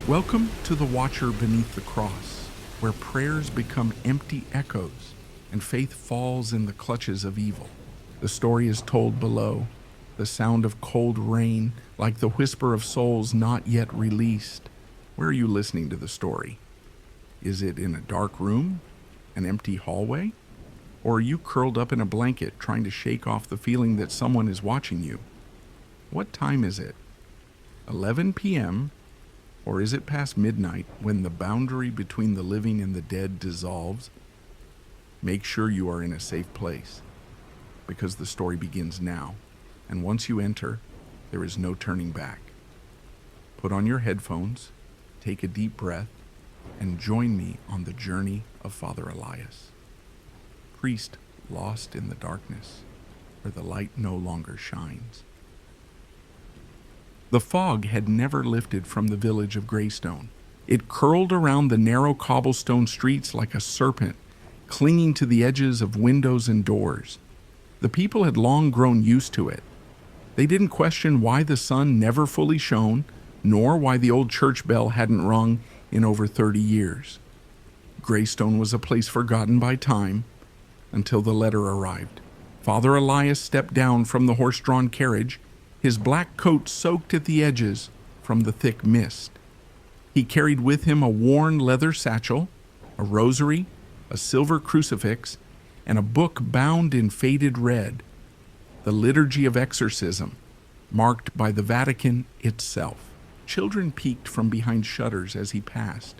Welcome to the Watcher Beneath the Cross, where prayers become empty echoes and faith falls in the clutches of evil. The story is told below, the sound of cold rain, like the whisper of souls not yet released. Where are you listening to the story? Is it in a dark room, an empty hallway? Or are you curled up in a blanket trying to shake off the feeling that someone is watching you? What time is it? 11 p.m.? Or is it past midnight when the boundary between the living and the dead dissolves? Make sure you are in a safe place, because the story begins now, and once you enter, there is no turning back. Put on your headphones, take a deep breath, and join me on the journey of Father Elias, priest lost in the darkness, where the light no longer shines. The fog had never lifted from the village of Greystone. It curled around the narrow cobblestone streets like a serpent, clinging to the edges of windows and doors. The people had long grown used to it. They didn't question why the sun never fully shone, nor why the old church bell hadn't rung in over 30 years. Greystone was a place forgotten by time until the letter arrived. Father Elias stepped down from the horse-drawn carriage, his black coat soaked at the edges from the thick mist. He carried with him a worn leather satchel, a rosary, a silver crucifix, and a book bound in faded red, the Liturgy of Exorcism, marked by the Vatican itself. Children peeked from behind shutters as he passed,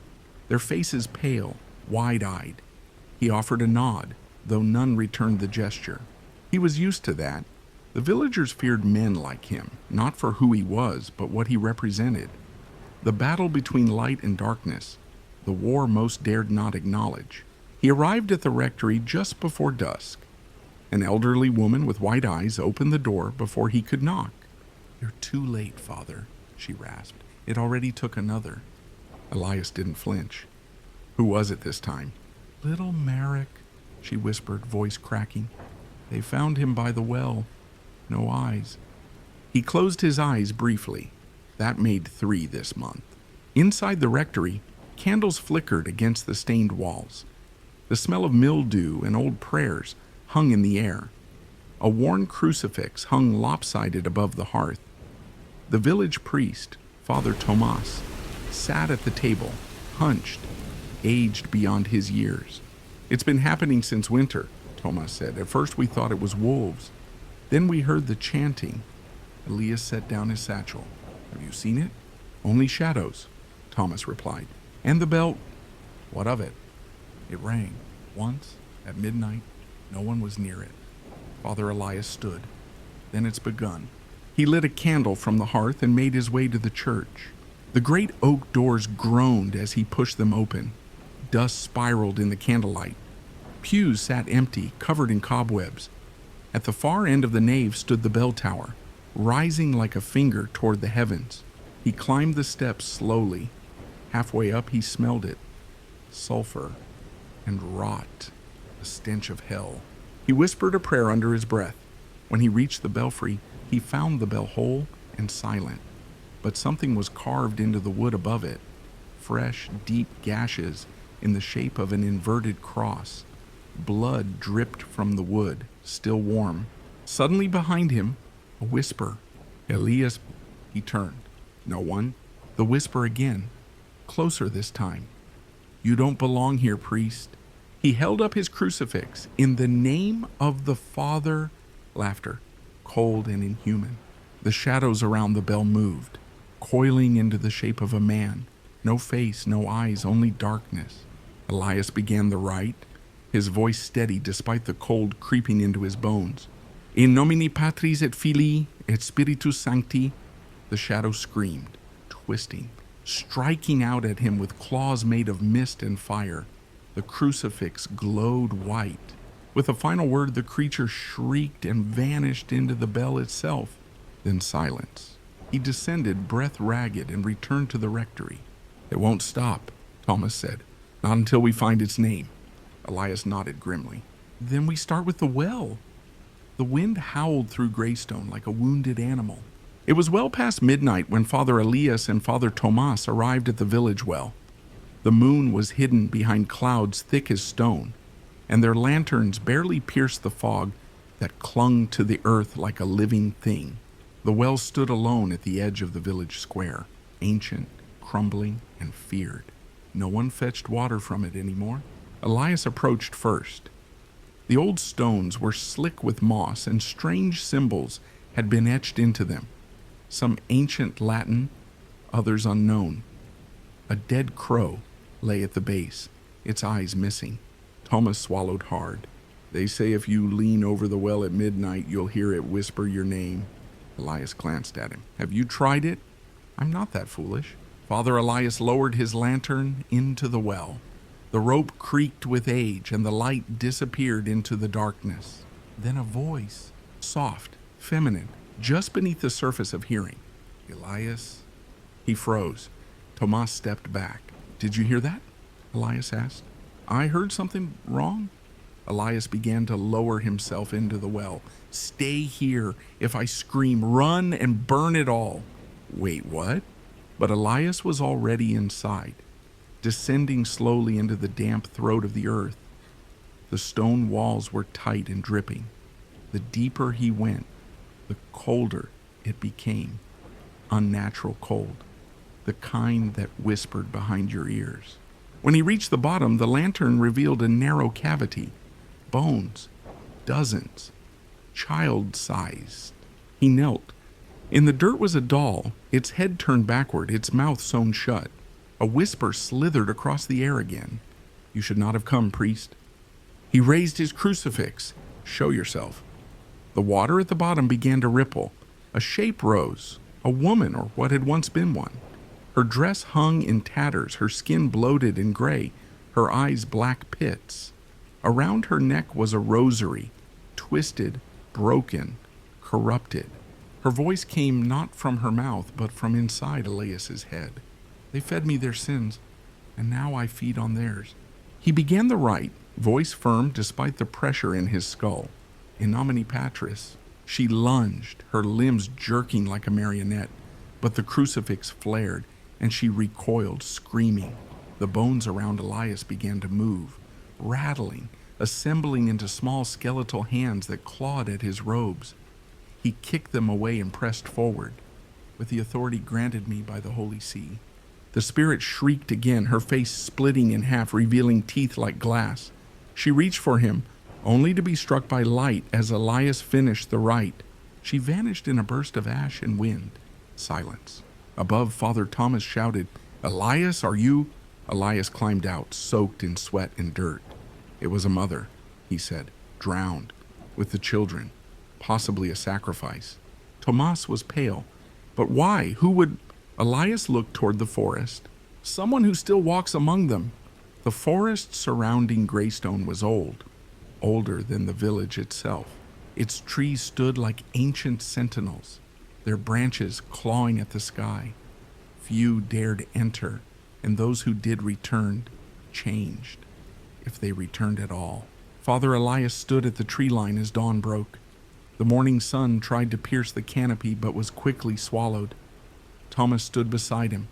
their faces pale, wide-eyed. He offered a nod, though none returned the gesture. He was used to that. The villagers feared men like him, not for who he was, but what he represented. The battle between light and darkness, the war most dared not acknowledge. He arrived at the rectory just before dusk. An elderly woman with white eyes opened the door before he could knock. "You're too late, Father," she rasped. "It already took another." Elias didn't flinch. Who was it this time? "Little Marek," she whispered, voice cracking. "They found him by the well. No eyes." He closed his eyes briefly. That made 3 this month. Inside the rectory, candles flickered against the stained walls. The smell of mildew and old prayers hung in the air. A worn crucifix hung lopsided above the hearth. The village priest, Father Tomas, sat at the table, hunched, aged beyond his years. "It's been happening since winter," Tomas said. "At first we thought it was wolves. Then we heard the chanting." Elias set down his satchel. "Have you seen it?" "Only shadows," Thomas replied. "And the bell?" "What of it?" "It rang. Once, at midnight. No one was near it." Father Elias stood. "Then it's begun." He lit a candle from the hearth and made his way to the church. The great oak doors groaned as he pushed them open. Dust spiraled in the candlelight. Pews sat empty, covered in cobwebs. At the far end of the nave stood the bell tower, rising like a finger toward the heavens. He climbed the steps slowly. Halfway up, he smelled it. Sulfur and rot, the stench of hell. He whispered a prayer under his breath. When he reached the belfry, he found the bell whole and silent. But something was carved into the wood above it, fresh, deep gashes in the shape of an inverted cross. Blood dripped from the wood, still warm. Suddenly behind him, a whisper. "Elias." He turned. No one. The whisper again, closer this time. "You don't belong here, priest." He held up his crucifix. "In the name of the Father." Laughter, cold and inhuman. The shadows around the bell moved, coiling into the shape of a man. No face, no eyes, only darkness. Elias began the rite, his voice steady despite the cold creeping into his bones. "In nomine Patris et Filii et Spiritus Sancti." The shadow screamed, twisting, striking out at him with claws made of mist and fire. The crucifix glowed white. With a final word, the creature shrieked and vanished into the bell itself. Then silence. He descended, breath ragged, and returned to the rectory. "It won't stop," Thomas said. "Not until we find its name." Elias nodded grimly. "Then we start with the well." The wind howled through Greystone like a wounded animal. It was well past midnight when Father Elias and Father Tomas arrived at the village well. The moon was hidden behind clouds thick as stone, and their lanterns barely pierced the fog that clung to the earth like a living thing. The well stood alone at the edge of the village square, ancient, crumbling, and feared. No one fetched water from it anymore. Elias approached first. The old stones were slick with moss, and strange symbols had been etched into them, some ancient Latin, others unknown. A dead crow lay at the base, its eyes missing. Thomas swallowed hard. They say if you lean over the well at midnight, you'll hear it whisper your name. Elias glanced at him. Have you tried it? I'm not that foolish. Father Elias lowered his lantern into the well. The rope creaked with age, and the light disappeared into the darkness. Then a voice, soft, feminine, just beneath the surface of hearing. Elias? He froze. Tomas stepped back. Did you hear that? Elias asked. I heard something wrong. Elias began to lower himself into the well. Stay here. If I scream, run and burn it all. Wait, what? But Elias was already inside, descending slowly into the damp throat of the earth. The stone walls were tight and dripping. The deeper he went, the colder it became. Unnatural cold, the kind that whispered behind your ears. When he reached the bottom, the lantern revealed a narrow cavity. Bones, dozens, child-sized. He knelt. In the dirt was a doll, its head turned backward, its mouth sewn shut. A whisper slithered across the air again. You should not have come, priest. He raised his crucifix. Show yourself. The water at the bottom began to ripple. A shape rose, a woman or what had once been one. Her dress hung in tatters, her skin bloated and gray, her eyes black pits. Around her neck was a rosary, twisted, broken, corrupted. Her voice came not from her mouth, but from inside Elias's head. They fed me their sins, and now I feed on theirs. He began the rite, voice firm despite the pressure in his skull. In nomine Patris, she lunged, her limbs jerking like a marionette, but the crucifix flared, and she recoiled, screaming. The bones around Elias began to move, rattling, assembling into small skeletal hands that clawed at his robes. He kicked them away and pressed forward, with the authority granted me by the Holy See. The spirit shrieked again, her face splitting in half, revealing teeth like glass. She reached for him, only to be struck by light as Elias finished the rite. She vanished in a burst of ash and wind. Silence. Above, Father Thomas shouted, Elias, are you? Elias climbed out, soaked in sweat and dirt. It was a mother, he said, drowned, with the children, possibly a sacrifice. Tomas was pale. But why? Who would? Elias looked toward the forest. Someone who still walks among them. The forest surrounding Greystone was old, older than the village itself. Its trees stood like ancient sentinels, their branches clawing at the sky. Few dared enter, and those who did returned, changed, if they returned at all. Father Elias stood at the tree line as dawn broke. The morning sun tried to pierce the canopy but was quickly swallowed. Thomas stood beside him,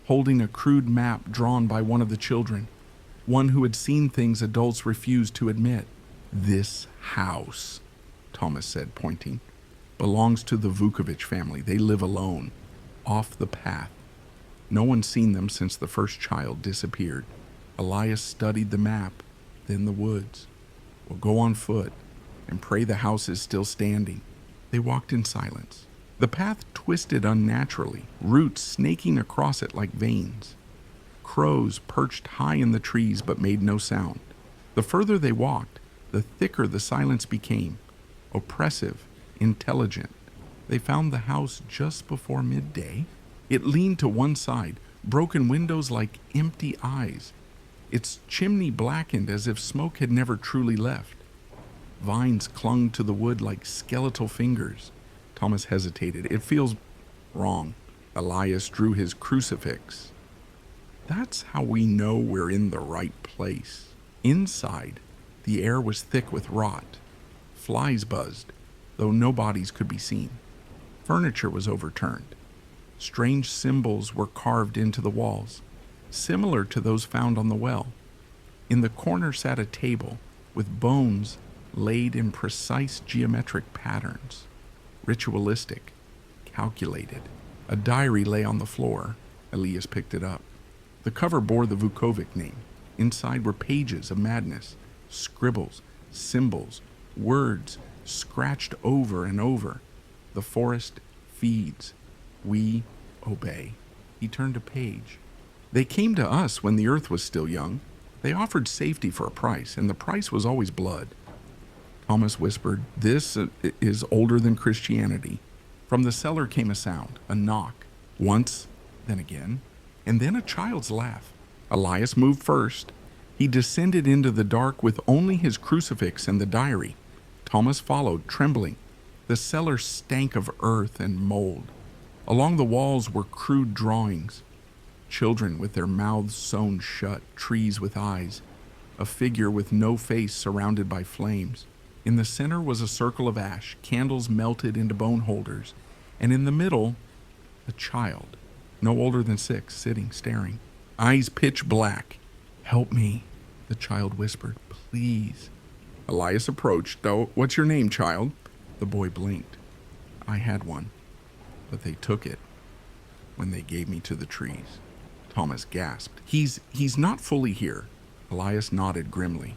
holding a crude map drawn by one of the children, one who had seen things adults refused to admit. This house, Thomas said, pointing, belongs to the Vukovic family. They live alone, off the path. No one's seen them since the first child disappeared. Elias studied the map, then the woods. We'll go on foot and pray the house is still standing. They walked in silence. The path twisted unnaturally, roots snaking across it like veins. Crows perched high in the trees but made no sound. The further they walked, the thicker the silence became, oppressive, intelligent. They found the house just before midday. It leaned to one side, broken windows like empty eyes. Its chimney blackened as if smoke had never truly left. Vines clung to the wood like skeletal fingers. Thomas hesitated. It feels wrong. Elias drew his crucifix. That's how we know we're in the right place. Inside, the air was thick with rot. Flies buzzed, though no bodies could be seen. Furniture was overturned. Strange symbols were carved into the walls, similar to those found on the well. In the corner sat a table with bones laid in precise geometric patterns, ritualistic, calculated. A diary lay on the floor. Elias picked it up. The cover bore the Vukovic name. Inside were pages of madness, scribbles, symbols, words scratched over and over. The forest feeds. We obey. He turned a page. They came to us when the earth was still young. They offered safety for a price, and the price was always blood. Thomas whispered, "This is older than Christianity." From the cellar came a sound, a knock, once, then again, and then a child's laugh. Elias moved first. He descended into the dark with only his crucifix and the diary. Thomas followed, trembling. The cellar stank of earth and mold. Along the walls were crude drawings. Children with their mouths sewn shut, trees with eyes, a figure with no face surrounded by flames. In the center was a circle of ash, candles melted into bone holders, and in the middle, a child, no older than 6, sitting, staring, eyes pitch black. "Help me," the child whispered. "Please." Elias approached. "What's your name, child?" The boy blinked. "I had one, but they took it when they gave me to the trees." Thomas gasped. He's not fully here." Elias nodded grimly.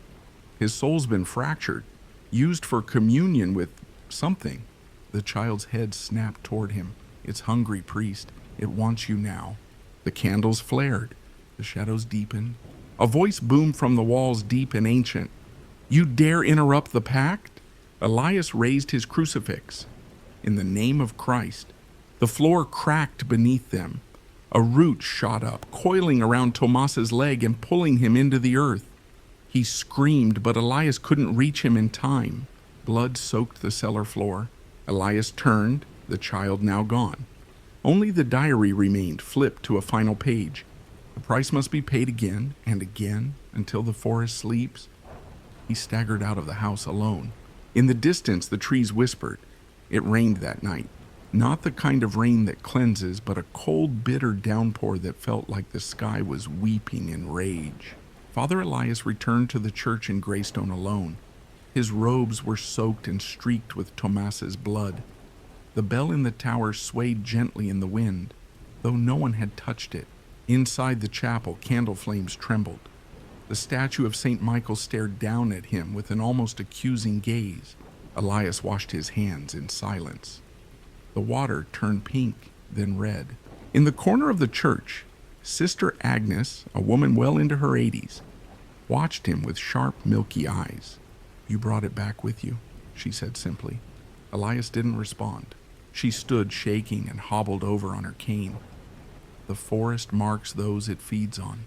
"His soul's been fractured, used for communion with something." The child's head snapped toward him. "It's hungry, priest. It wants you now." The candles flared. The shadows deepened. A voice boomed from the walls, deep and ancient. "You dare interrupt the pact?" Elias raised his crucifix. "In the name of Christ." The floor cracked beneath them. A root shot up, coiling around Tomas's leg and pulling him into the earth. He screamed, but Elias couldn't reach him in time. Blood soaked the cellar floor. Elias turned, the child now gone. Only the diary remained, flipped to a final page. The price must be paid again and again until the forest sleeps. He staggered out of the house alone. In the distance, the trees whispered. It rained that night. Not the kind of rain that cleanses, but a cold, bitter downpour that felt like the sky was weeping in rage. Father Elias returned to the church in Greystone alone. His robes were soaked and streaked with Tomas's blood. The bell in the tower swayed gently in the wind, though no one had touched it. Inside the chapel, candle flames trembled. The statue of St. Michael stared down at him with an almost accusing gaze. Elias washed his hands in silence. The water turned pink, then red. In the corner of the church, Sister Agnes, a woman well into her 80s, watched him with sharp, milky eyes. "You brought it back with you," she said simply. Elias didn't respond. She stood shaking and hobbled over on her cane. "The forest marks those it feeds on.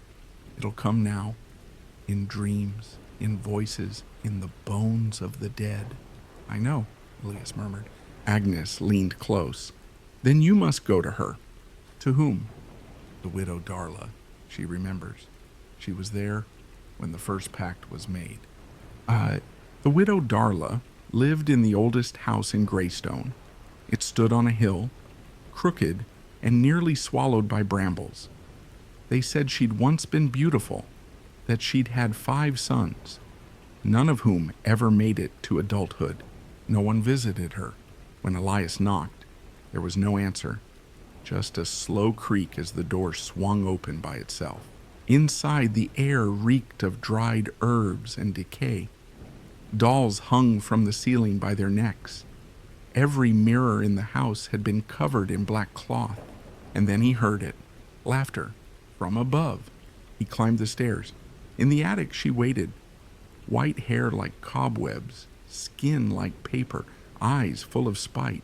It'll come now, in dreams, in voices, in the bones of the dead." "I know," Elias murmured. Agnes leaned close. "Then you must go to her." "To whom?" "The widow Darla. She remembers. She was there when the first pact was made." The widow Darla lived in the oldest house in Greystone. It stood on a hill, crooked and nearly swallowed by brambles. They said she'd once been beautiful, that she'd had 5 sons, none of whom ever made it to adulthood. No one visited her. When Elias knocked, there was no answer, just a slow creak as the door swung open by itself. Inside, the air reeked of dried herbs and decay. Dolls hung from the ceiling by their necks. Every mirror in the house had been covered in black cloth. And then he heard it. Laughter. From above. He climbed the stairs. In the attic, she waited. White hair like cobwebs, skin like paper, eyes full of spite.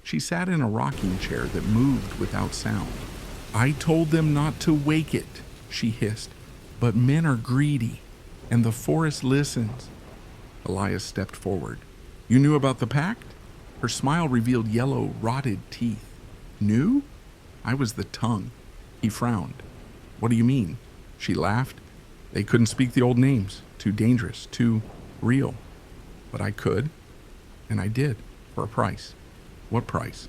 She sat in a rocking chair that moved without sound. "I told them not to wake it," she hissed. "But men are greedy, and the forest listens." Elias stepped forward. "You knew about the pact?" Her smile revealed yellow, rotted teeth. "Knew?" "I was the tongue." He frowned. "What do you mean?" She laughed. "They couldn't speak the old names. Too dangerous, too real. But I could, and I did, for a price." "What price?"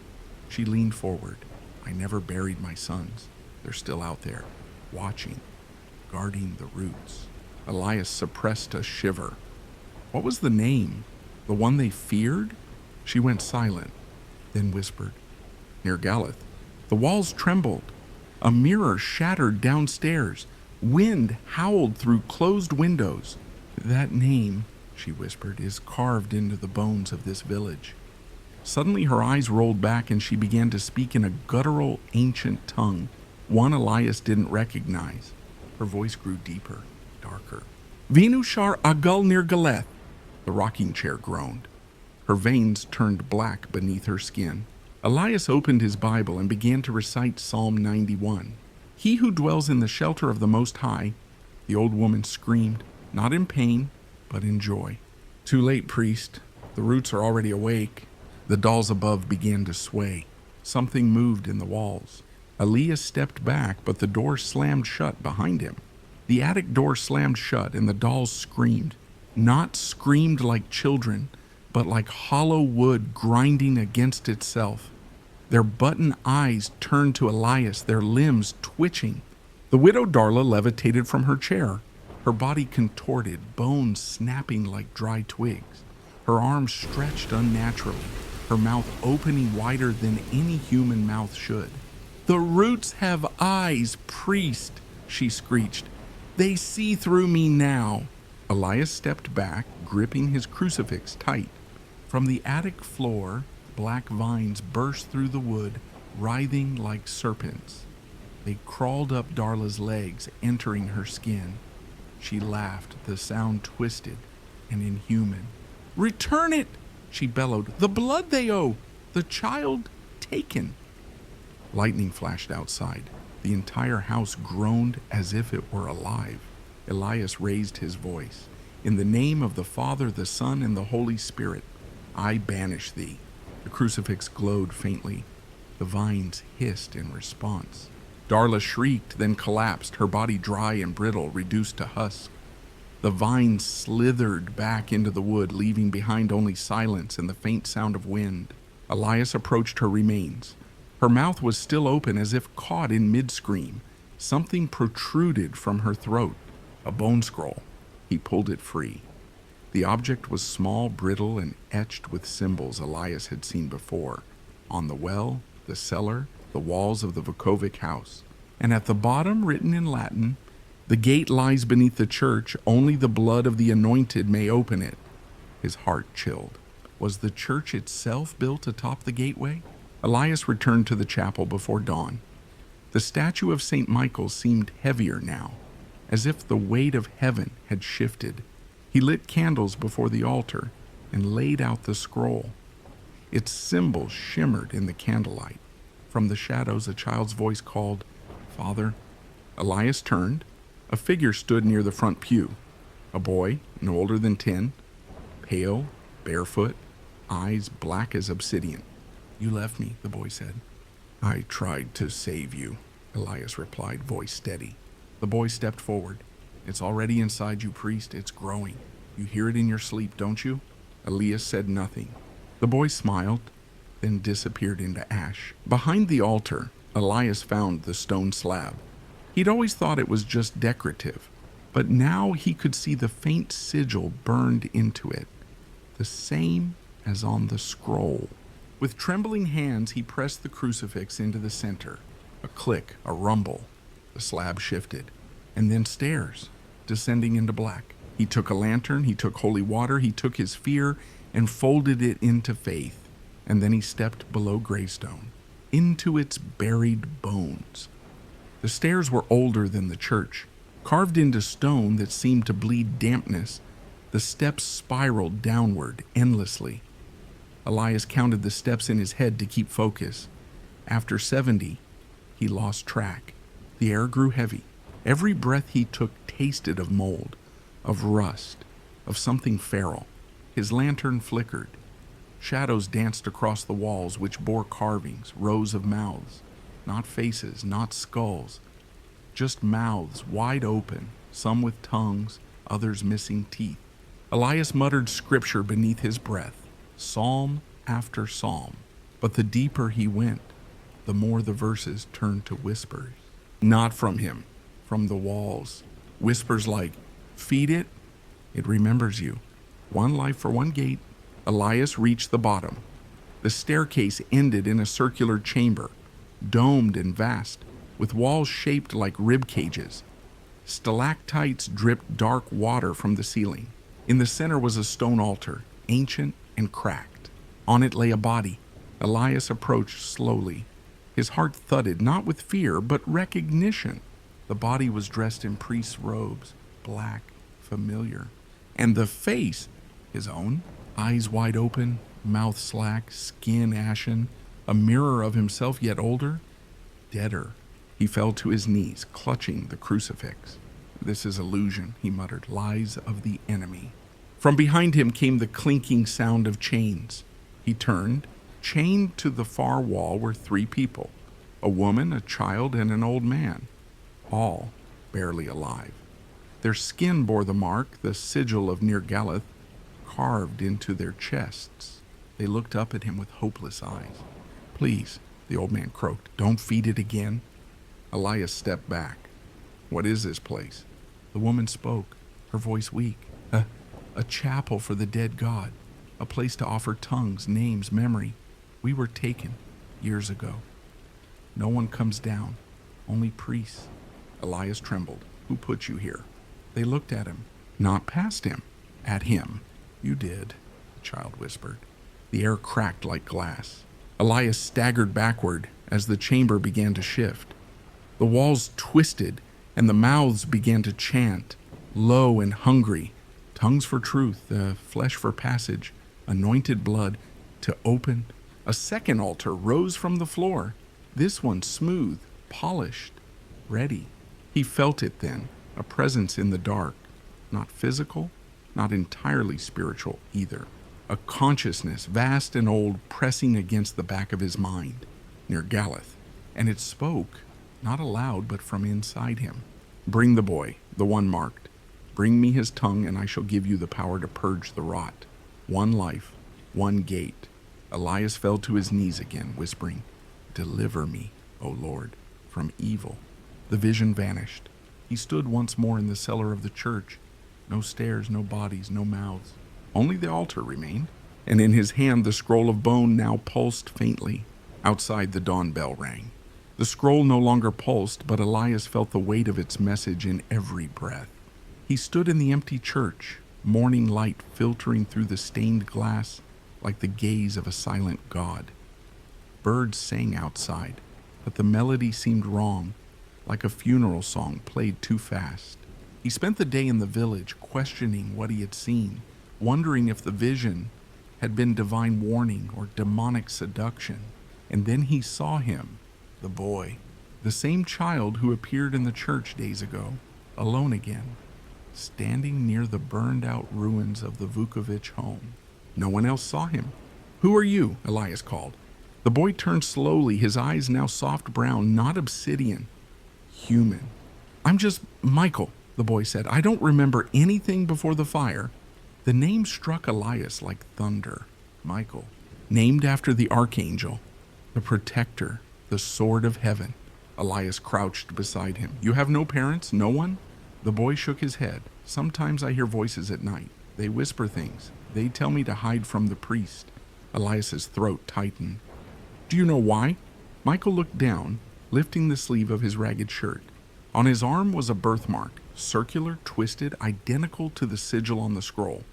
She leaned forward. I never buried my sons. They're still out there, watching, guarding the roots. Elias suppressed a shiver. What was the name? The one they feared? She went silent, then whispered, Near Galeth. The walls trembled. A mirror shattered downstairs. Wind howled through closed windows. That name, she whispered, is carved into the bones of this village. Suddenly her eyes rolled back and she began to speak in a guttural, ancient tongue, one Elias didn't recognize. Her voice grew deeper, darker. Venushar Agal Nir Galeth, the rocking chair groaned. Her veins turned black beneath her skin. Elias opened his Bible and began to recite Psalm 91. He who dwells in the shelter of the Most High, the old woman screamed, not in pain, but in joy. Too late, priest. The roots are already awake. The dolls above began to sway. Something moved in the walls. Elias stepped back, but the door slammed shut behind him. The attic door slammed shut and the dolls screamed. Not screamed like children, but like hollow wood grinding against itself. Their button eyes turned to Elias, their limbs twitching. The widow Darla levitated from her chair, her body contorted, bones snapping like dry twigs. Her arms stretched unnaturally, her mouth opening wider than any human mouth should. The roots have eyes, priest, she screeched. They see through me now. Elias stepped back, gripping his crucifix tight. From the attic floor, black vines burst through the wood, writhing like serpents. They crawled up Darla's legs, entering her skin. She laughed, the sound twisted and inhuman. Return it, she bellowed. The blood they owe, the child taken. Lightning flashed outside. The entire house groaned as if it were alive. Elias raised his voice. In the name of the Father, the Son, and the Holy Spirit, I banish thee. The crucifix glowed faintly. The vines hissed in response. Darla shrieked, then collapsed, her body dry and brittle, reduced to husk. The vines slithered back into the wood, leaving behind only silence and the faint sound of wind. Elias approached her remains. Her mouth was still open as if caught in mid-scream. Something protruded from her throat. A bone scroll. He pulled it free. The object was small, brittle, and etched with symbols Elias had seen before. On the well, the cellar, the walls of the Vukovic house. And at the bottom, written in Latin, the gate lies beneath the church, only the blood of the anointed may open it. His heart chilled. Was the church itself built atop the gateway? Elias returned to the chapel before dawn. The statue of St. Michael seemed heavier now, as if the weight of heaven had shifted. He lit candles before the altar and laid out the scroll. Its symbols shimmered in the candlelight. From the shadows, a child's voice called, Father. Elias turned. A figure stood near the front pew. A boy, no older than 10, pale, barefoot, eyes black as obsidian. You left me, the boy said. I tried to save you, Elias replied, voice steady. The boy stepped forward. It's already inside you, priest. It's growing. You hear it in your sleep, don't you? Elias said nothing. The boy smiled, then disappeared into ash. Behind the altar, Elias found the stone slab. He'd always thought it was just decorative, but now he could see the faint sigil burned into it, the same as on the scroll. With trembling hands, he pressed the crucifix into the center. A click, a rumble. The slab shifted, and then stairs, descending into black. He took a lantern, he took holy water, he took his fear and folded it into faith, and then he stepped below Greystone, into its buried bones. The stairs were older than the church. Carved into stone that seemed to bleed dampness, the steps spiraled downward endlessly. Elias counted the steps in his head to keep focus. After 70, he lost track. The air grew heavy. Every breath he took tasted of mold, of rust, of something feral. His lantern flickered. Shadows danced across the walls, which bore carvings, rows of mouths. Not faces, not skulls, just mouths wide open, some with tongues, others missing teeth. Elias muttered scripture beneath his breath, psalm after psalm. But the deeper he went, the more the verses turned to whispers. Not from him, from the walls. Whispers like, "Feed it, it remembers you. One life for one gate." Elias reached the bottom. The staircase ended in a circular chamber, domed and vast, with walls shaped like rib cages. Stalactites dripped dark water from the ceiling. In the center was a stone altar, ancient and cracked. On it lay a body. Elias approached slowly. His heart thudded, not with fear, but recognition. The body was dressed in priest's robes, black, familiar. And the face, his own, eyes wide open, mouth slack, skin ashen, a mirror of himself yet older, deader. He fell to his knees, clutching the crucifix. "This is illusion," he muttered, "lies of the enemy." From behind him came the clinking sound of chains. He turned. Chained to the far wall were 3 people, a woman, a child, and an old man, all barely alive. Their skin bore the mark, the sigil of Nergaleth, carved into their chests. They looked up at him with hopeless eyes. "Please," the old man croaked, "don't feed it again." Elias stepped back. "What is this place?" The woman spoke, her voice weak. A chapel for the dead god, a place to offer tongues, names, memory. We were taken years ago. No one comes down, only priests." Elias trembled. "Who put you here?" They looked at him, not past him, at him. "You did," the child whispered. The air cracked like glass. Elias staggered backward as the chamber began to shift. The walls twisted, and the mouths began to chant, low and hungry. Tongues for truth, flesh for passage, anointed blood to open. A second altar rose from the floor, this one smooth, polished, ready. He felt it then, a presence in the dark, not physical, not entirely spiritual either. A consciousness, vast and old, pressing against the back of his mind, Nergaleth. And it spoke, not aloud, but from inside him. "Bring the boy, the one marked. Bring me his tongue, and I shall give you the power to purge the rot. One life, one gate." Elias fell to his knees again, whispering, "Deliver me, O Lord, from evil." The vision vanished. He stood once more in the cellar of the church. No stairs, no bodies, no mouths. Only the altar remained, and in his hand the scroll of bone now pulsed faintly. Outside the dawn bell rang. The scroll no longer pulsed, but Elias felt the weight of its message in every breath. He stood in the empty church, morning light filtering through the stained glass like the gaze of a silent god. Birds sang outside, but the melody seemed wrong, like a funeral song played too fast. He spent the day in the village, questioning what he had seen, wondering if the vision had been divine warning or demonic seduction. And then he saw him, the boy, the same child who appeared in the church days ago, alone again, standing near the burned-out ruins of the Vukovic home. No one else saw him. "Who are you?" Elias called. The boy turned slowly, his eyes now soft brown, not obsidian, human. "I'm just Michael," the boy said. "I don't remember anything before the fire." The name struck Elias like thunder. Michael, named after the archangel, the protector, the sword of heaven. Elias crouched beside him. "You have no parents, no one?" The boy shook his head. "Sometimes I hear voices at night. They whisper things. They tell me to hide from the priest." Elias's throat tightened. "Do you know why?" Michael looked down, lifting the sleeve of his ragged shirt. On his arm was a birthmark, circular, twisted, identical to the sigil on the scroll.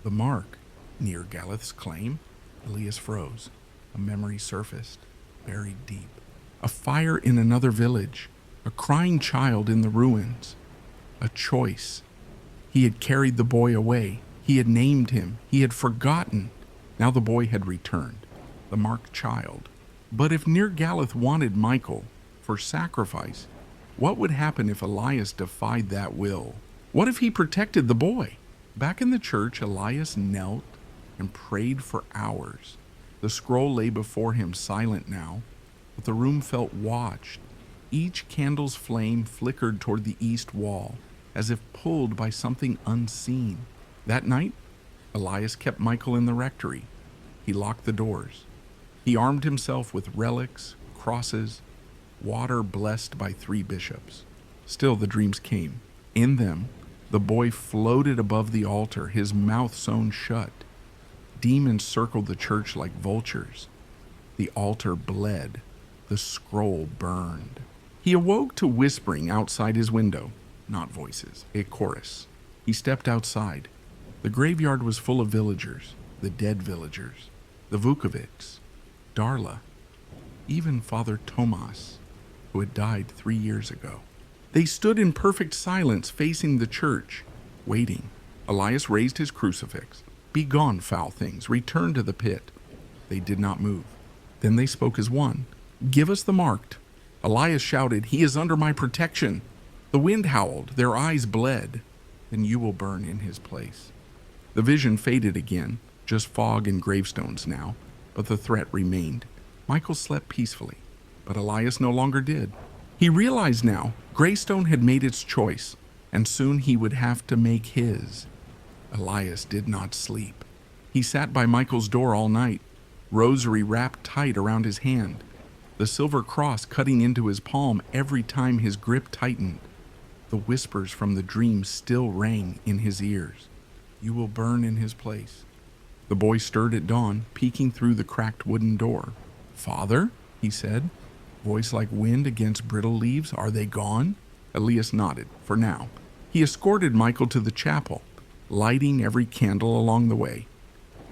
The mark, Nergaleth's claim? Elias froze. A memory surfaced, buried deep. A fire in another village, a crying child in the ruins. A choice. He had carried the boy away. He had named him. He had forgotten. Now the boy had returned, the marked child. But if Nergaleth wanted Michael for sacrifice, what would happen if Elias defied that will? What if he protected the boy? Back in the church, Elias knelt and prayed for hours. The scroll lay before him, silent now, but the room felt watched. Each candle's flame flickered toward the east wall, as if pulled by something unseen. That night, Elias kept Michael in the rectory. He locked the doors. He armed himself with relics, crosses, water blessed by 3 bishops. Still the dreams came. In them, the boy floated above the altar, his mouth sewn shut. Demons circled the church like vultures. The altar bled. The scroll burned. He awoke to whispering outside his window. Not voices, a chorus. He stepped outside. The graveyard was full of villagers, the dead villagers, the Vukovics, Darla, even Father Tomas, who had died 3 years ago. They stood in perfect silence facing the church, waiting. Elias raised his crucifix. "Begone, foul things, return to the pit." They did not move. Then they spoke as one. "Give us the marked." Elias shouted, "He is under my protection." The wind howled, their eyes bled. "Then you will burn in his place." The vision faded again, just fog and gravestones now, but the threat remained. Michael slept peacefully, but Elias no longer did. He realized now Greystone had made its choice, and soon he would have to make his. Elias did not sleep. He sat by Michael's door all night, rosary wrapped tight around his hand, the silver cross cutting into his palm every time his grip tightened. The whispers from the dream still rang in his ears. "You will burn in his place." The boy stirred at dawn, peeking through the cracked wooden door. "Father," he said, voice like wind against brittle leaves, "are they gone?" Elias nodded, for now. He escorted Michael to the chapel, lighting every candle along the way.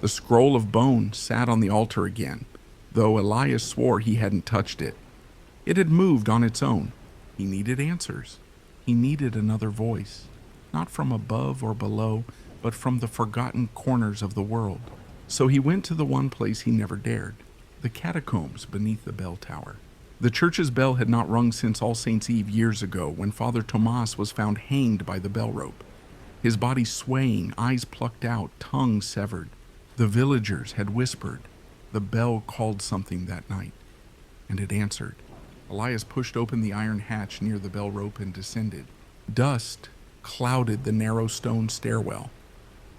The scroll of bone sat on the altar again, though Elias swore he hadn't touched it. It had moved on its own. He needed answers. He needed another voice, not from above or below, but from the forgotten corners of the world. So he went to the one place he never dared, the catacombs beneath the bell tower. The church's bell had not rung since All Saints' Eve years ago, when Father Tomas was found hanged by the bell rope, his body swaying, eyes plucked out, tongue severed. The villagers had whispered. The bell called something that night, and it answered. Elias pushed open the iron hatch near the bell rope and descended. Dust clouded the narrow stone stairwell.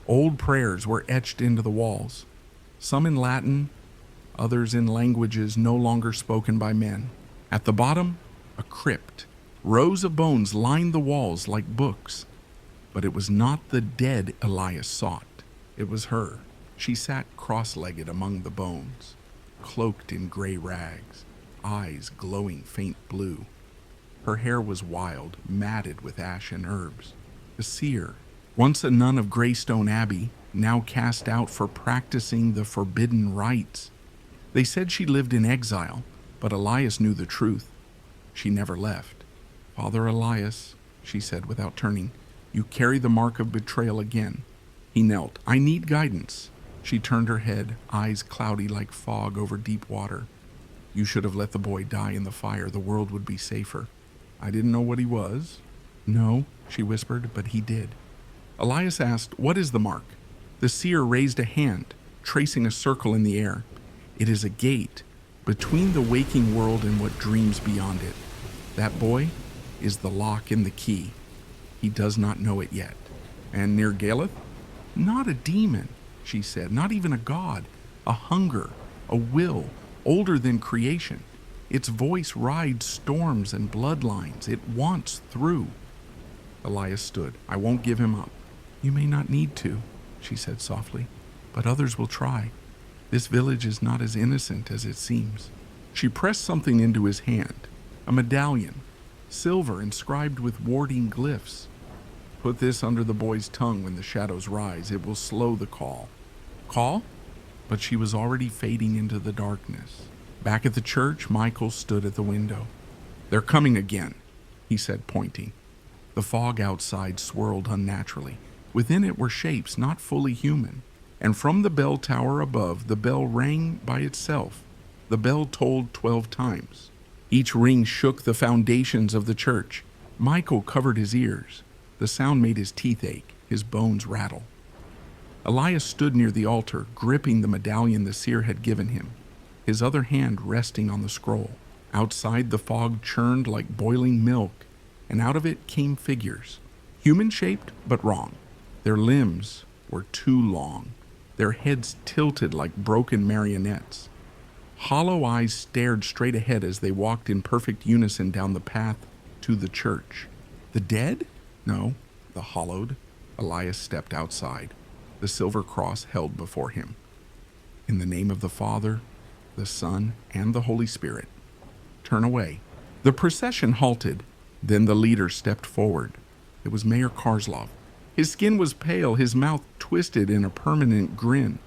Old prayers were etched into the walls, some in Latin, others in languages no longer spoken by men. At the bottom, a crypt. Rows of bones lined the walls like books. But it was not the dead Elias sought. It was her. She sat cross-legged among the bones, cloaked in gray rags, eyes glowing faint blue. Her hair was wild, matted with ash and herbs. The seer, once a nun of Greystone Abbey, now cast out for practicing the forbidden rites. They said she lived in exile, but Elias knew the truth. She never left. "Father Elias," she said without turning, "you carry the mark of betrayal again." He knelt. "I need guidance." She turned her head, eyes cloudy like fog over deep water. "You should have let the boy die in the fire. The world would be safer." "I didn't know what he was." "No," she whispered, "but he did." Elias asked, "What is the mark?" The seer raised a hand, tracing a circle in the air. "It is a gate between the waking world and what dreams beyond it. That boy is the lock and the key. He does not know it yet." "And near Galeth?" "Not a demon," she said, "not even a god. A hunger, a will, older than creation. Its voice rides storms and bloodlines. It wants through." Elias stood. "I won't give him up." "You may not need to," she said softly, "but others will try. This village is not as innocent as it seems." She pressed something into his hand, a medallion, silver inscribed with warding glyphs. "Put this under the boy's tongue when the shadows rise. It will slow the call." "Call?" But she was already fading into the darkness. Back at the church, Michael stood at the window. "They're coming again," he said, pointing. The fog outside swirled unnaturally. Within it were shapes not fully human. And from the bell tower above, the bell rang by itself. The bell tolled 12 times. Each ring shook the foundations of the church. Michael covered his ears. The sound made his teeth ache, his bones rattle. Elias stood near the altar, gripping the medallion the seer had given him, his other hand resting on the scroll. Outside, the fog churned like boiling milk, and out of it came figures, human-shaped but wrong. Their limbs were too long, their heads tilted like broken marionettes. Hollow eyes stared straight ahead as they walked in perfect unison down the path to the church. The dead? No, the hollowed. Elias stepped outside, the silver cross held before him. In the name of the Father, the Son, and the Holy Spirit. Turn away. The procession halted. Then the leader stepped forward. It was Mayor Karslov. His skin was pale, his mouth twisted in a permanent grin,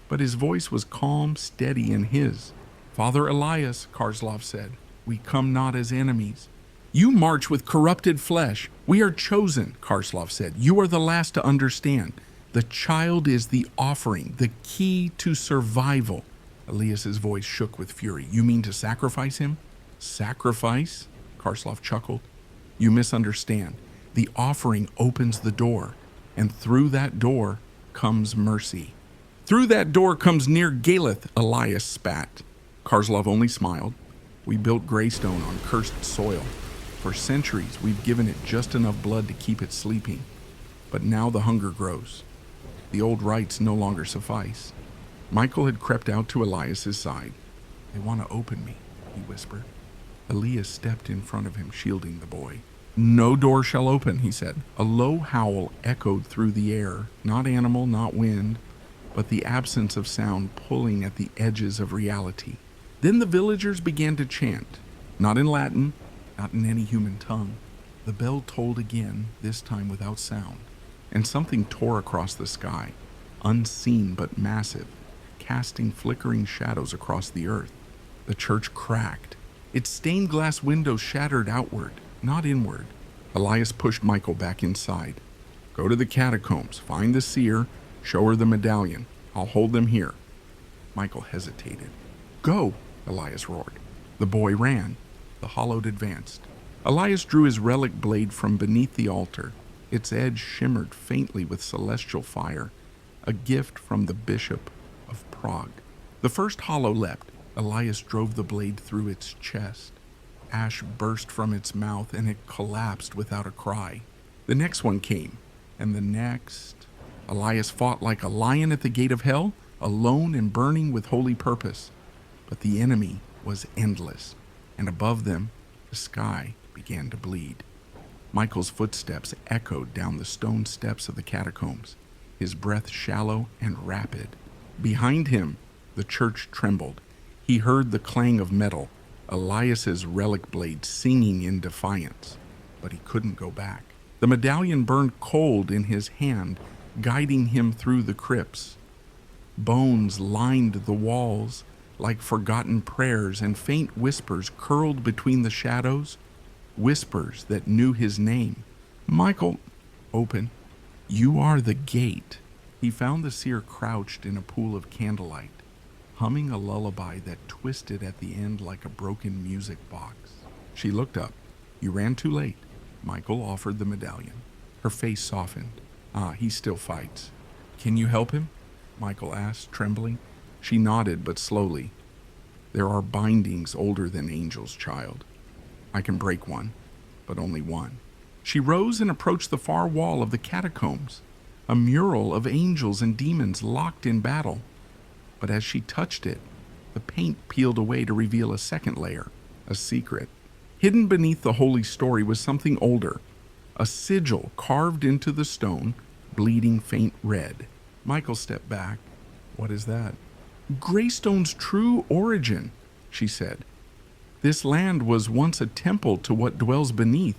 but his voice was calm, steady in his. Father Elias, Karslov said, we come not as enemies. You march with corrupted flesh. We are chosen, Karslov said. You are the last to understand. The child is the offering, the key to survival. Elias's voice shook with fury. You mean to sacrifice him? Sacrifice? Karslov chuckled. You misunderstand. The offering opens the door, and through that door comes mercy. Through that door comes near Galeth, Elias spat. Karslov only smiled. We built Greystone on cursed soil. For centuries, we've given it just enough blood to keep it sleeping. But now the hunger grows. The old rites no longer suffice. Michael had crept out to Elias's side. They want to open me, he whispered. Elias stepped in front of him, shielding the boy. No door shall open, he said. A low howl echoed through the air, not animal, not wind, but the absence of sound pulling at the edges of reality. Then the villagers began to chant, not in Latin, not in any human tongue. The bell tolled again, this time without sound, and something tore across the sky, unseen but massive, casting flickering shadows across the earth. The church cracked. Its stained glass windows shattered outward, not inward. Elias pushed Michael back inside. Go to the catacombs, find the seer, show her the medallion. I'll hold them here. Michael hesitated. Go, Elias roared. The boy ran. The hollowed advanced. Elias drew his relic blade from beneath the altar. Its edge shimmered faintly with celestial fire, a gift from the Bishop of Prague. The first hollow leapt. Elias drove the blade through its chest. Ash burst from its mouth, and it collapsed without a cry. The next one came, and the next. Elias fought like a lion at the gate of hell, alone and burning with holy purpose. But the enemy was endless, and above them, the sky began to bleed. Michael's footsteps echoed down the stone steps of the catacombs, his breath shallow and rapid. Behind him, the church trembled. He heard the clang of metal, Elias's relic blade singing in defiance, but he couldn't go back. The medallion burned cold in his hand, guiding him through the crypts. Bones lined the walls like forgotten prayers, and faint whispers curled between the shadows, whispers that knew his name. Michael, open. You are the gate. He found the seer crouched in a pool of candlelight, humming a lullaby that twisted at the end like a broken music box. She looked up. You ran too late. Michael offered the medallion. Her face softened. He still fights. Can you help him? Michael asked, trembling. She nodded, but slowly. There are bindings older than angels, child. I can break one, but only one. She rose and approached the far wall of the catacombs, a mural of angels and demons locked in battle. But as she touched it, the paint peeled away to reveal a second layer, a secret. Hidden beneath the holy story was something older, a sigil carved into the stone, bleeding faint red. Michael stepped back. What is that? Greystone's true origin, she said. This land was once a temple to what dwells beneath.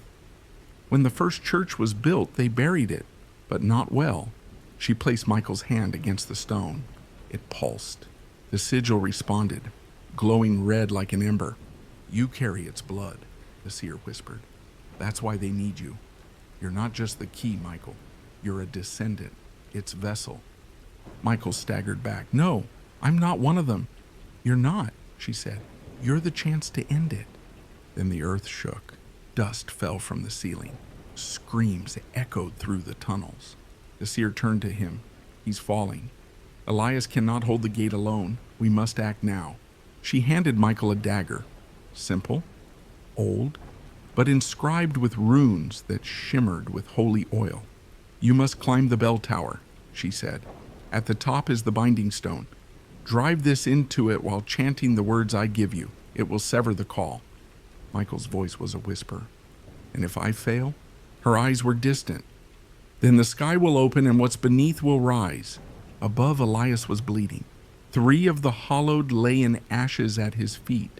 When the first church was built, they buried it, but not well. She placed Michael's hand against the stone. It pulsed. The sigil responded, glowing red like an ember. You carry its blood, the seer whispered. That's why they need you. You're not just the key, Michael. You're a descendant, its vessel. Michael staggered back. No, I'm not one of them. You're not, she said. You're the chance to end it. Then the earth shook. Dust fell from the ceiling. Screams echoed through the tunnels. The seer turned to him. He's falling. Elias cannot hold the gate alone. We must act now. She handed Michael a dagger. Simple, old, but inscribed with runes that shimmered with holy oil. You must climb the bell tower, she said. At the top is the binding stone. Drive this into it while chanting the words I give you. It will sever the call. Michael's voice was a whisper. And if I fail? Her eyes were distant. Then the sky will open and what's beneath will rise. Above, Elias was bleeding. 3 of the hollowed lay in ashes at his feet,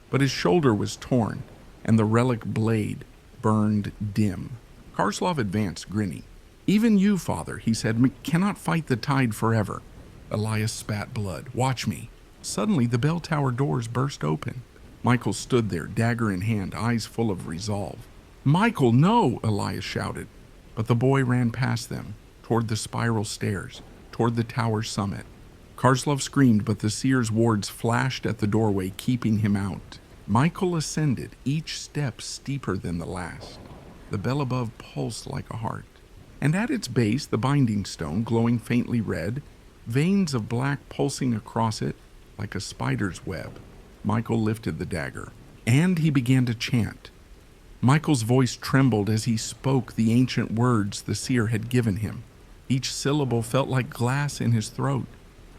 but his shoulder was torn, and the relic blade burned dim. Karslov advanced, grinning. Even you, Father, he said, cannot fight the tide forever. Elias spat blood. Watch me. Suddenly, the bell tower doors burst open. Michael stood there, dagger in hand, eyes full of resolve. Michael, no, Elias shouted. But the boy ran past them, toward the spiral stairs, toward the tower's summit. Karslov screamed, but the seer's wards flashed at the doorway, keeping him out. Michael ascended, each step steeper than the last. The bell above pulsed like a heart, and at its base the binding stone, glowing faintly red, veins of black pulsing across it like a spider's web. Michael lifted the dagger, and he began to chant. Michael's voice trembled as he spoke the ancient words the seer had given him. Each syllable felt like glass in his throat,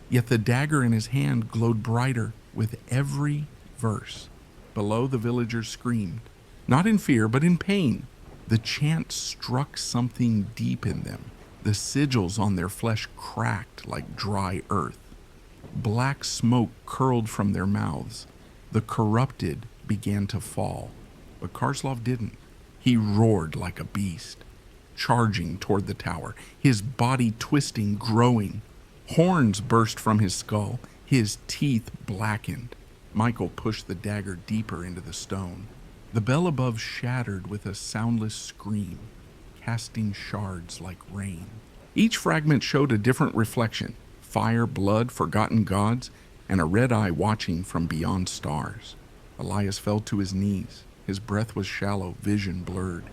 yet the dagger in his hand glowed brighter with every verse. Below, the villagers screamed, not in fear, but in pain. The chant struck something deep in them. The sigils on their flesh cracked like dry earth. Black smoke curled from their mouths. The corrupted began to fall. But Karslov didn't. He roared like a beast, charging toward the tower, his body twisting, growing. Horns burst from his skull, his teeth blackened. Michael pushed the dagger deeper into the stone. The bell above shattered with a soundless scream, casting shards like rain. Each fragment showed a different reflection: fire, blood, forgotten gods, and a red eye watching from beyond stars. Elias fell to his knees. His breath was shallow, vision blurred.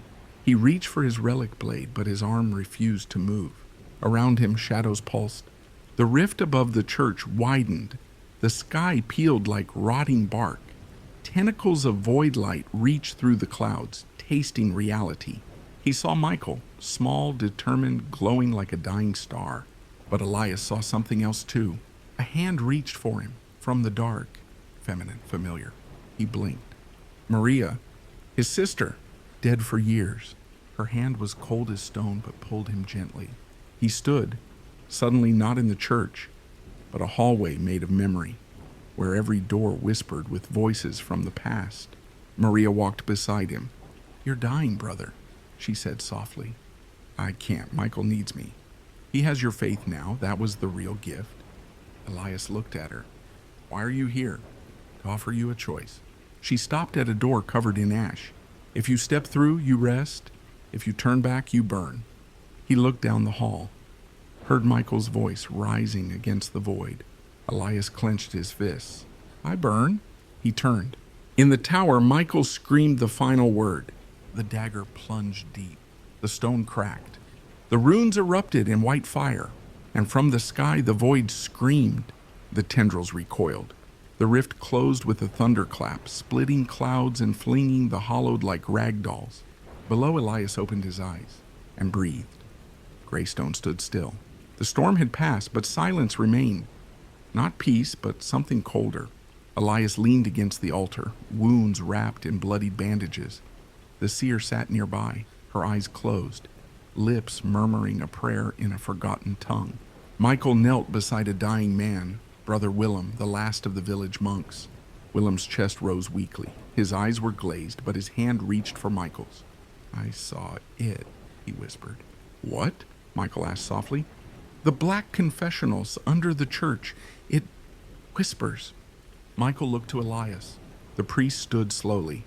He reached for his relic blade, but his arm refused to move. Around him, shadows pulsed. The rift above the church widened. The sky peeled like rotting bark. Tentacles of void light reached through the clouds, tasting reality. He saw Michael, small, determined, glowing like a dying star. But Elias saw something else too. A hand reached for him, from the dark, feminine, familiar. He blinked. Maria, his sister, dead for years. Her hand was cold as stone, but pulled him gently. He stood, suddenly not in the church, but a hallway made of memory, where every door whispered with voices from the past. Maria walked beside him. You're dying, brother, she said softly. I can't. Michael needs me. He has your faith now. That was the real gift. Elias looked at her. Why are you here? To offer you a choice. She stopped at a door covered in ash. If you step through, you rest. If you turn back, you burn. He looked down the hall, heard Michael's voice rising against the void. Elias clenched his fists. I burn. He turned. In the tower, Michael screamed the final word. The dagger plunged deep. The stone cracked. The runes erupted in white fire, and from the sky the void screamed. The tendrils recoiled. The rift closed with a thunderclap, splitting clouds and flinging the hollowed like rag dolls. Below, Elias opened his eyes and breathed. Greystone stood still. The storm had passed, but silence remained. Not peace, but something colder. Elias leaned against the altar, wounds wrapped in bloodied bandages. The seer sat nearby, her eyes closed, lips murmuring a prayer in a forgotten tongue. Michael knelt beside a dying man, Brother Willem, the last of the village monks. Willem's chest rose weakly. His eyes were glazed, but his hand reached for Michael's. I saw it, he whispered. What? Michael asked softly. The black confessionals under the church. It whispers. Michael looked to Elias. The priest stood slowly.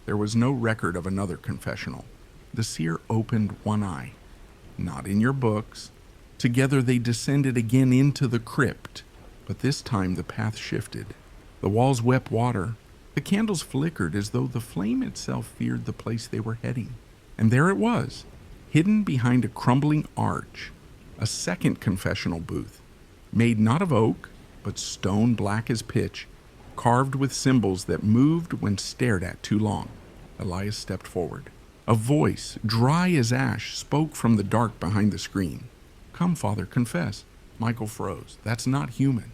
There was no record of another confessional. The seer opened one eye. Not in your books. Together they descended again into the crypt. But this time the path shifted. The walls wept water. The candles flickered as though the flame itself feared the place they were heading. And there it was, hidden behind a crumbling arch, a second confessional booth, made not of oak, but stone black as pitch, carved with symbols that moved when stared at too long. Elias stepped forward. A voice, dry as ash, spoke from the dark behind the screen. Come, Father, confess. Michael froze. That's not human.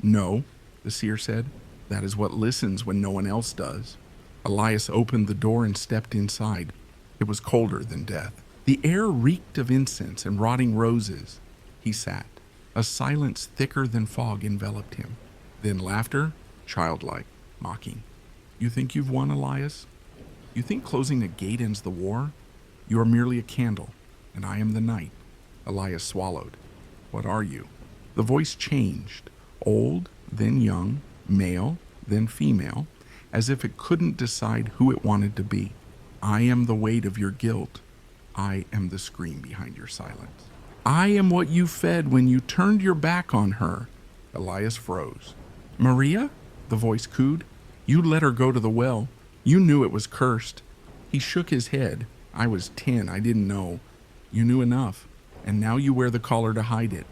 No, the seer said. That is what listens when no one else does. Elias opened the door and stepped inside. It was colder than death. The air reeked of incense and rotting roses. He sat. A silence thicker than fog enveloped him. Then laughter, childlike, mocking. You think you've won, Elias? You think closing a gate ends the war? You are merely a candle, and I am the night. Elias swallowed. What are you? The voice changed. Old, then young, male, then female, as if it couldn't decide who it wanted to be. I am the weight of your guilt. I am the scream behind your silence. I am what you fed when you turned your back on her. Elias froze. Maria? The voice cooed. You let her go to the well. You knew it was cursed. He shook his head. I was 10. I didn't know. You knew enough, and now you wear the collar to hide it.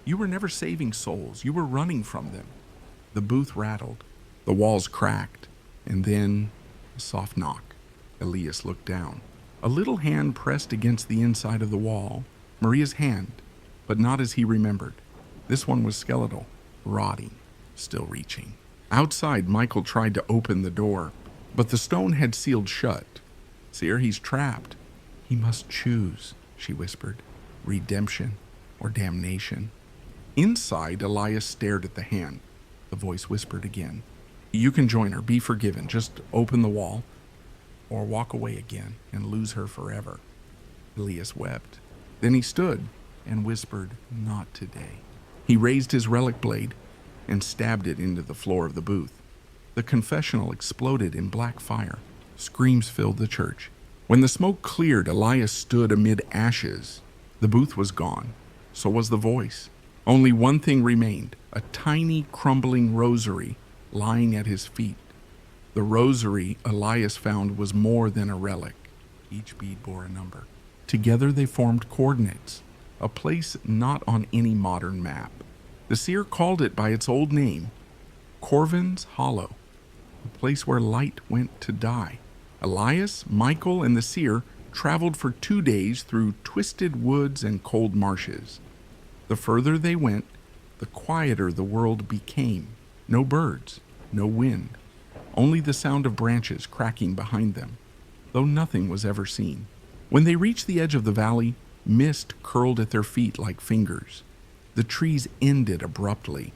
You were never saving souls. You were running from them. The booth rattled. The walls cracked. And then a soft knock. Elias looked down. A little hand pressed against the inside of the wall. Maria's hand, but not as he remembered. This one was skeletal, rotting, still reaching. Outside, Michael tried to open the door, but the stone had sealed shut. Seer, he's trapped. He must choose, she whispered. Redemption or damnation. Inside, Elias stared at the hand. The voice whispered again. You can join her, be forgiven. Just open the wall, or walk away again and lose her forever. Elias wept. Then he stood and whispered, not today. He raised his relic blade and stabbed it into the floor of the booth. The confessional exploded in black fire. Screams filled the church. When the smoke cleared, Elias stood amid ashes. The booth was gone. So was the voice. Only one thing remained, a tiny, crumbling rosary lying at his feet. The rosary Elias found was more than a relic. Each bead bore a number. Together they formed coordinates, a place not on any modern map. The seer called it by its old name, Corvin's Hollow, a place where light went to die. Elias, Michael, and the seer traveled for 2 days through twisted woods and cold marshes. The further they went, the quieter the world became. No birds, no wind, only the sound of branches cracking behind them, though nothing was ever seen. When they reached the edge of the valley, mist curled at their feet like fingers. The trees ended abruptly,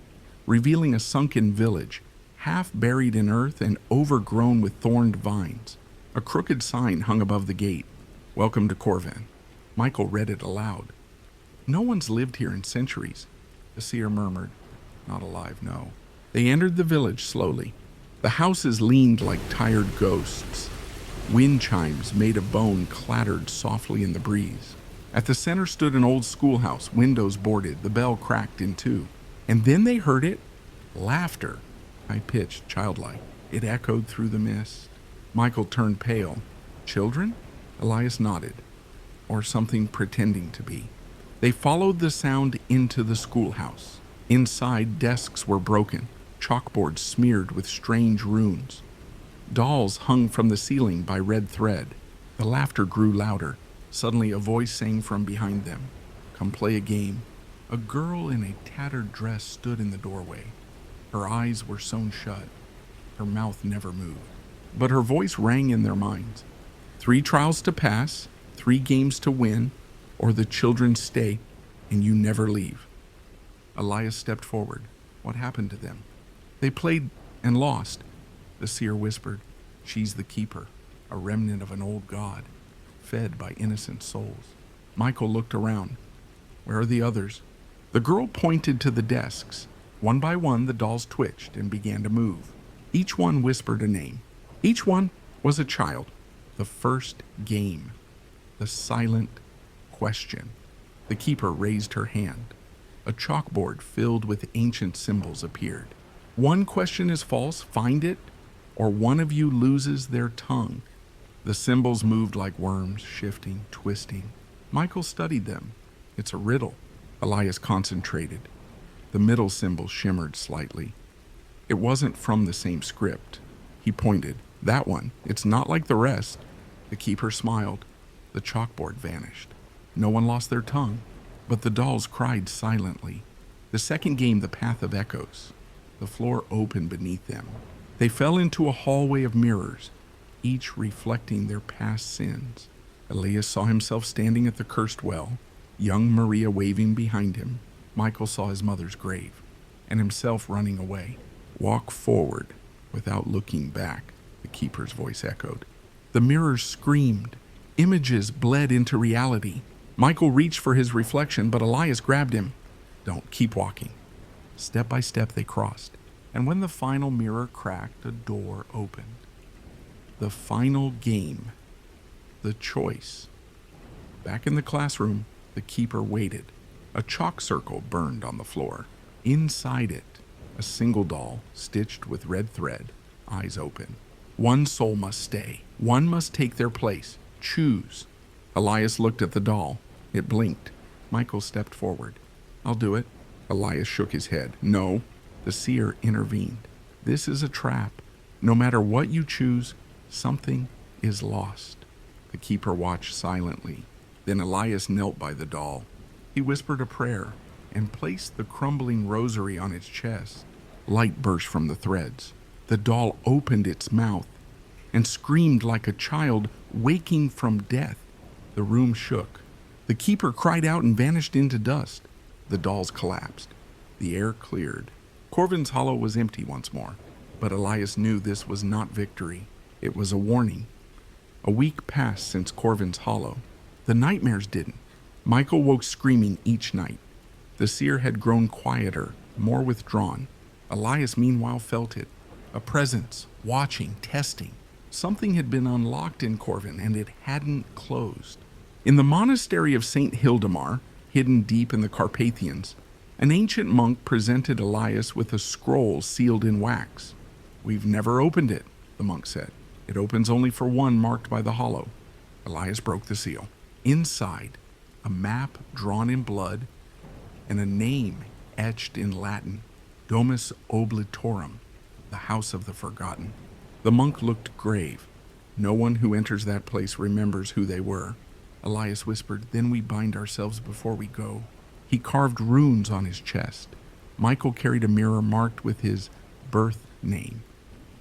revealing a sunken village, half buried in earth and overgrown with thorned vines. A crooked sign hung above the gate. Welcome to Corvin. Michael read it aloud. No one's lived here in centuries, the seer murmured. Not alive, no. They entered the village slowly. The houses leaned like tired ghosts. Wind chimes made of bone clattered softly in the breeze. At the center stood an old schoolhouse, windows boarded, the bell cracked in two. And then they heard it, laughter, high-pitched, childlike. It echoed through the mist. Michael turned pale. Children? Elias nodded. Or something pretending to be. They followed the sound into the schoolhouse. Inside, desks were broken, chalkboards smeared with strange runes. Dolls hung from the ceiling by red thread. The laughter grew louder. Suddenly a voice sang from behind them. Come play a game. A girl in a tattered dress stood in the doorway. Her eyes were sewn shut. Her mouth never moved. But her voice rang in their minds. 3 trials to pass, 3 games to win, or the children stay and you never leave. Elias stepped forward. What happened to them? They played and lost. The seer whispered, she's the keeper, a remnant of an old god, fed by innocent souls. Michael looked around. Where are the others? The girl pointed to the desks. One by one, the dolls twitched and began to move. Each one whispered a name. Each one was a child. The first game. The silent question. The keeper raised her hand. A chalkboard filled with ancient symbols appeared. One question is false, find it, or one of you loses their tongue. The symbols moved like worms, shifting, twisting. Michael studied them. It's a riddle. Elias concentrated. The middle symbol shimmered slightly. It wasn't from the same script. He pointed. That one. It's not like the rest. The keeper smiled. The chalkboard vanished. No one lost their tongue, but the dolls cried silently. The second game, the Path of Echoes. The floor opened beneath them. They fell into a hallway of mirrors, each reflecting their past sins. Elias saw himself standing at the cursed well, young Maria waving behind him. Michael saw his mother's grave, and himself running away. "Walk forward without looking back," the keeper's voice echoed. The mirrors screamed. Images bled into reality. Michael reached for his reflection, but Elias grabbed him. "Don't, keep walking." Step by step they crossed, and when the final mirror cracked, a door opened. The final game. The choice. Back in the classroom, the keeper waited. A chalk circle burned on the floor. Inside it, a single doll, stitched with red thread, eyes open. One soul must stay. One must take their place. Choose. Elias looked at the doll. It blinked. Michael stepped forward. "I'll do it." Elias shook his head. "No." The seer intervened. "This is a trap. No matter what you choose, something is lost." The keeper watched silently. Then Elias knelt by the doll. He whispered a prayer and placed the crumbling rosary on its chest. Light burst from the threads. The doll opened its mouth and screamed like a child waking from death. The room shook. The keeper cried out and vanished into dust. The dolls collapsed. The air cleared. Corvin's hollow was empty once more, but Elias knew this was not victory. It was a warning. A week passed since Corvin's hollow. The nightmares didn't. Michael woke screaming each night. The seer had grown quieter, more withdrawn. Elias meanwhile felt it. A presence, watching, testing. Something had been unlocked in Corvin, and it hadn't closed. In the monastery of St. Hildemar, hidden deep in the Carpathians, an ancient monk presented Elias with a scroll sealed in wax. "We've never opened it," the monk said. "It opens only for one marked by the hollow." Elias broke the seal. Inside, a map drawn in blood and a name etched in Latin, Domus Oblitorum, the house of the forgotten. The monk looked grave. No one who enters that place remembers who they were. Elias whispered, "Then we bind ourselves before we go." He carved runes on his chest. Michael carried a mirror marked with his birth name.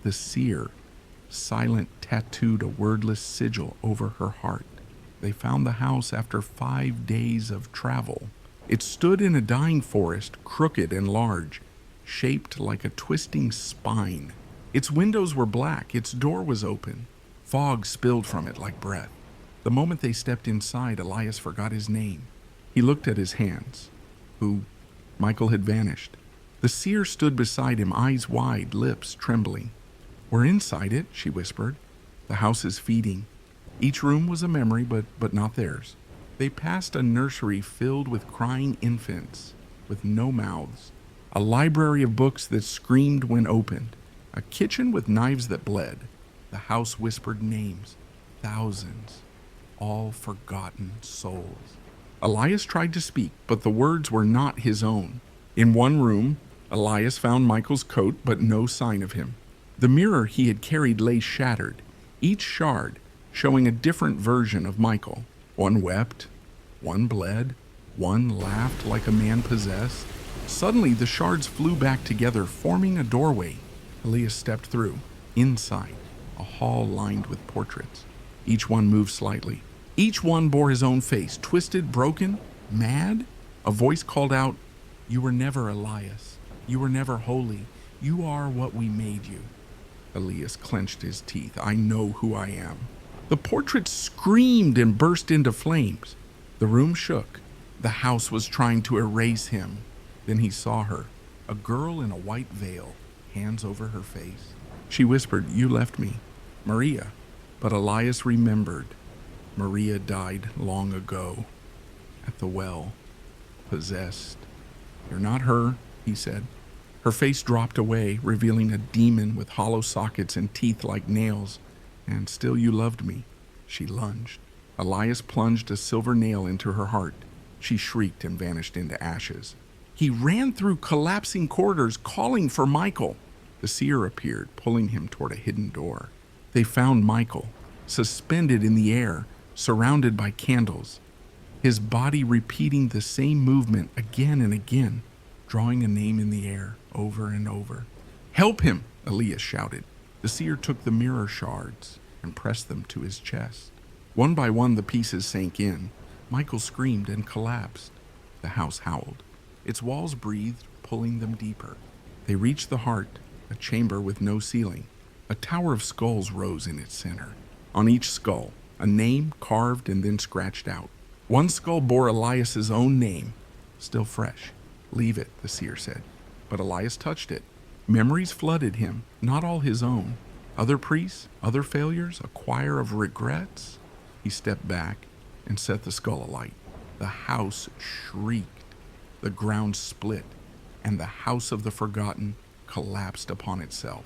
The seer, silent, tattooed a wordless sigil over her heart. They found the house after 5 days of travel. It stood in a dying forest, crooked and large, shaped like a twisting spine. Its windows were black, its door was open. Fog spilled from it like breath. The moment they stepped inside, Elias forgot his name. He looked at his hands. Michael had vanished. The seer stood beside him, eyes wide, lips trembling. "We're inside it," she whispered. "The house is feeding." Each room was a memory, but not theirs. They passed a nursery filled with crying infants, with no mouths. A library of books that screamed when opened. A kitchen with knives that bled. The house whispered names. Thousands. All forgotten souls. Elias tried to speak, but the words were not his own. In one room, Elias found Michael's coat, but no sign of him. The mirror he had carried lay shattered, each shard showing a different version of Michael. One wept, one bled, one laughed like a man possessed. Suddenly, the shards flew back together, forming a doorway. Elias stepped through. Inside, a hall lined with portraits. Each one moved slightly. Each one bore his own face, twisted, broken, mad. A voice called out, "You were never Elias. You were never holy. You are what we made you." Elias clenched his teeth. "I know who I am." The portraits screamed and burst into flames. The room shook. The house was trying to erase him. Then he saw her, a girl in a white veil, hands over her face. She whispered, "You left me, Maria." But Elias remembered. Maria died long ago, at the well, possessed. "You're not her," he said. Her face dropped away, revealing a demon with hollow sockets and teeth like nails. "And still you loved me." She lunged. Elias plunged a silver nail into her heart. She shrieked and vanished into ashes. He ran through collapsing corridors, calling for Michael. The seer appeared, pulling him toward a hidden door. They found Michael, suspended in the air, surrounded by candles, his body repeating the same movement again and again, drawing a name in the air over and over. "Help him!" Elias shouted. The seer took the mirror shards and pressed them to his chest. One by one the pieces sank in. Michael screamed and collapsed. The house howled. Its walls breathed, pulling them deeper. They reached the heart, a chamber with no ceiling. A tower of skulls rose in its center. On each skull, a name carved and then scratched out. One skull bore Elias's own name, still fresh. "Leave it," the seer said. But Elias touched it. Memories flooded him, not all his own. Other priests, other failures, a choir of regrets. He stepped back and set the skull alight. The house shrieked. The ground split, and the house of the forgotten collapsed upon itself.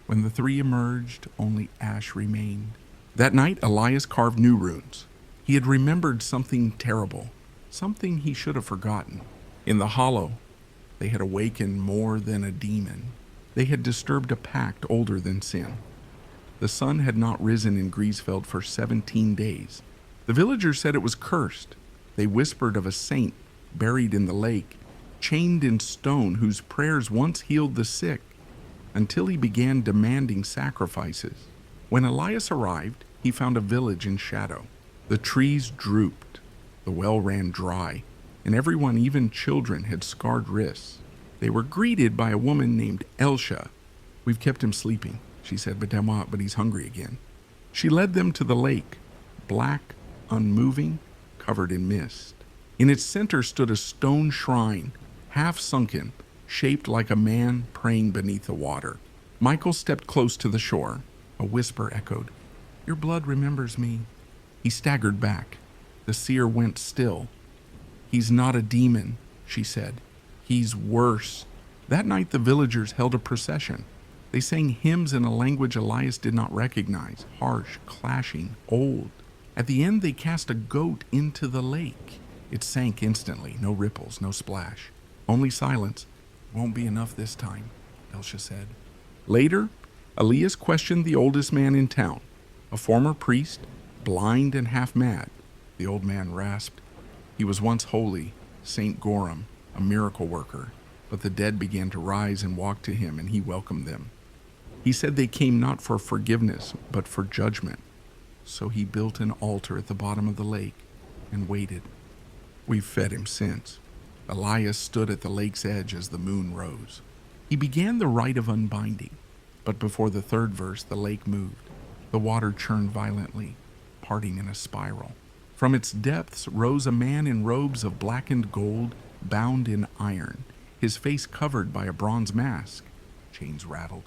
When the three emerged, only ash remained. That night, Elias carved new runes. He had remembered something terrible, something he should have forgotten. In the hollow, they had awakened more than a demon. They had disturbed a pact older than sin. The sun had not risen in Griesfeld for 17 days. The villagers said it was cursed. They whispered of a saint buried in the lake, chained in stone, whose prayers once healed the sick, until he began demanding sacrifices. When Elias arrived, he found a village in shadow. The trees drooped, the well ran dry, and everyone, even children, had scarred wrists. They were greeted by a woman named Elsha. "We've kept him sleeping," she said, but he's hungry again. She led them to the lake, black, unmoving, covered in mist. In its center stood a stone shrine, half sunken, shaped like a man praying beneath the water. Michael stepped close to the shore. A whisper echoed, "Your blood remembers me." He staggered back. The seer went still. "He's not a demon," she said. "He's worse." That night the villagers held a procession. They sang hymns in a language Elias did not recognize, harsh, clashing, old. At the end they cast a goat into the lake. It sank instantly, no ripples, no splash. Only silence. "Won't be enough this time," Elsha said. Later, Elias questioned the oldest man in town, a former priest, blind and half mad. The old man rasped. He was once holy, Saint Gorham, a miracle worker, but the dead began to rise and walk to him, and he welcomed them. He said they came not for forgiveness, but for judgment. So he built an altar at the bottom of the lake and waited. We've fed him since. Elias stood at the lake's edge as the moon rose. He began the rite of unbinding, but before the third verse, the lake moved. The water churned violently, parting in a spiral. From its depths rose a man in robes of blackened gold, bound in iron, his face covered by a bronze mask. Chains rattled.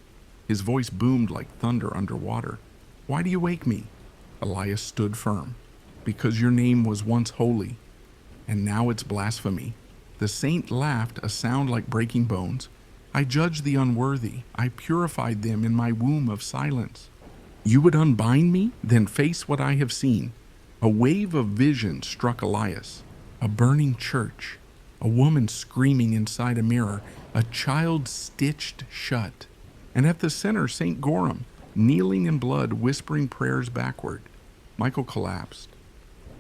His voice boomed like thunder underwater. "Why do you wake me?" Elias stood firm. "Because your name was once holy, and now it's blasphemy." The saint laughed, a sound like breaking bones. "I judged the unworthy. I purified them in my womb of silence. You would unbind me, then face what I have seen." A wave of vision struck Elias. A burning church, a woman screaming inside a mirror, a child stitched shut, and at the center St. Gorham, kneeling in blood, whispering prayers backward. Michael collapsed.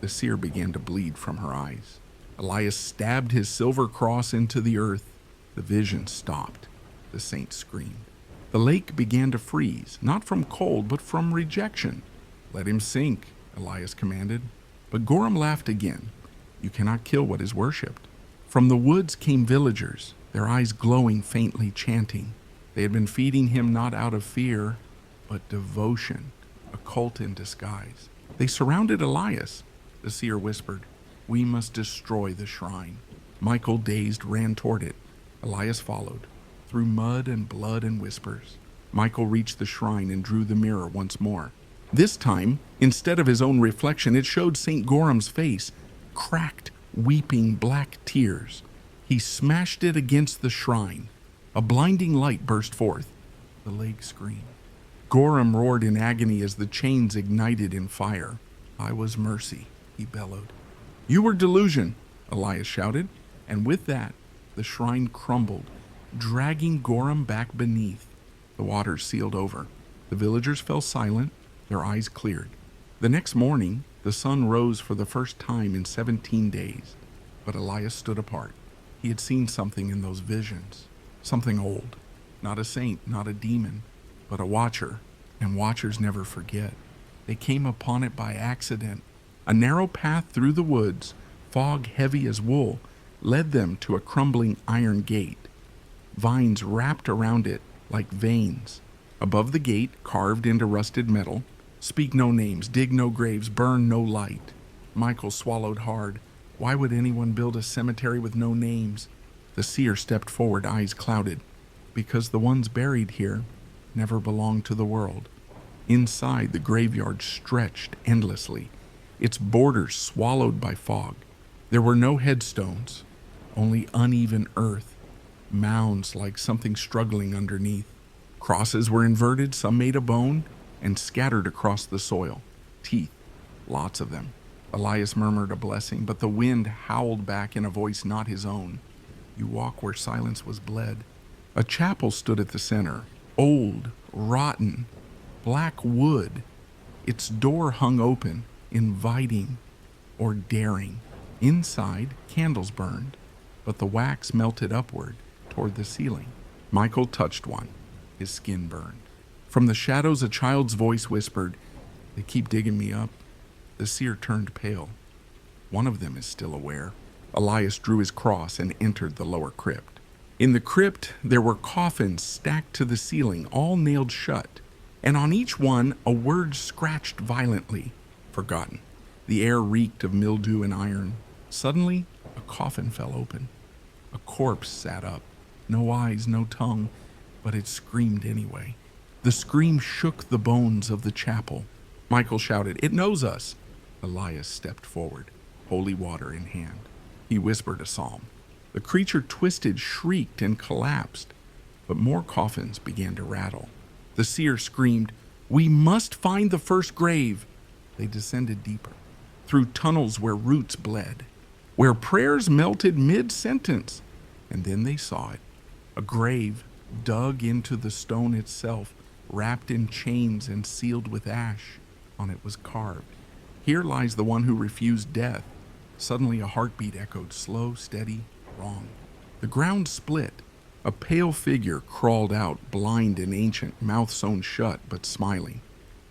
The seer began to bleed from her eyes. Elias stabbed his silver cross into the earth. The vision stopped. The saint screamed. The lake began to freeze, not from cold, but from rejection. "Let him sink," Elias commanded. But Gorham laughed again. "You cannot kill what is worshipped." From the woods came villagers, their eyes glowing faintly, chanting. They had been feeding him not out of fear, but devotion, a cult in disguise. They surrounded Elias. The seer whispered, "We must destroy the shrine." Michael, dazed, ran toward it. Elias followed, through mud and blood and whispers. Michael reached the shrine and drew the mirror once more. This time, instead of his own reflection, it showed St. Gorham's face, cracked, weeping black tears. He smashed it against the shrine. A blinding light burst forth. The lake screamed. Gorham roared in agony as the chains ignited in fire. "I was mercy," he bellowed. "You were delusion," Elias shouted, and with that, the shrine crumbled, dragging Gorham back beneath. The waters sealed over. The villagers fell silent, their eyes cleared. The next morning, the sun rose for the first time in 17 days, but Elias stood apart. He had seen something in those visions, something old, Not a saint, not a demon, but a watcher, and watchers never forget. They came upon it by accident. A narrow path through the woods, fog heavy as wool, led them to a crumbling iron gate. Vines wrapped around it like veins. Above the gate, carved into rusted metal, "Speak no names, dig no graves, burn no light." Michael swallowed hard. Why would anyone build a cemetery with no names? The seer stepped forward, eyes clouded. Because the ones buried here never belonged to the world. Inside, the graveyard stretched endlessly, its borders swallowed by fog. There were no headstones, only uneven earth, mounds like something struggling underneath. Crosses were inverted, some made of bone, and scattered across the soil. Teeth, lots of them. Elias murmured a blessing, but the wind howled back in a voice not his own. You walk where silence was bled. A chapel stood at the center, old, rotten, black wood. Its door hung open, inviting or daring. Inside, candles burned, but the wax melted upward toward the ceiling. Michael touched one. His skin burned. From the shadows, a child's voice whispered, "They keep digging me up." The seer turned pale. One of them is still aware. Elias drew his cross and entered the lower crypt. In the crypt, there were coffins stacked to the ceiling, all nailed shut, and on each one a word scratched violently, "Forgotten." The air reeked of mildew and iron. Suddenly, a coffin fell open. A corpse sat up. No eyes, no tongue, but it screamed anyway. The scream shook the bones of the chapel. Michael shouted, "It knows us!" Elias stepped forward, holy water in hand. He whispered a psalm. The creature twisted, shrieked, and collapsed, but more coffins began to rattle. The seer screamed, "We must find the first grave!" They descended deeper, through tunnels where roots bled, where prayers melted mid-sentence, and then they saw it. A grave dug into the stone itself, wrapped in chains and sealed with ash. On it was carved, "Here lies the one who refused death." Suddenly a heartbeat echoed, slow, steady, wrong. The ground split. A pale figure crawled out, blind and ancient, mouth sewn shut, but smiling.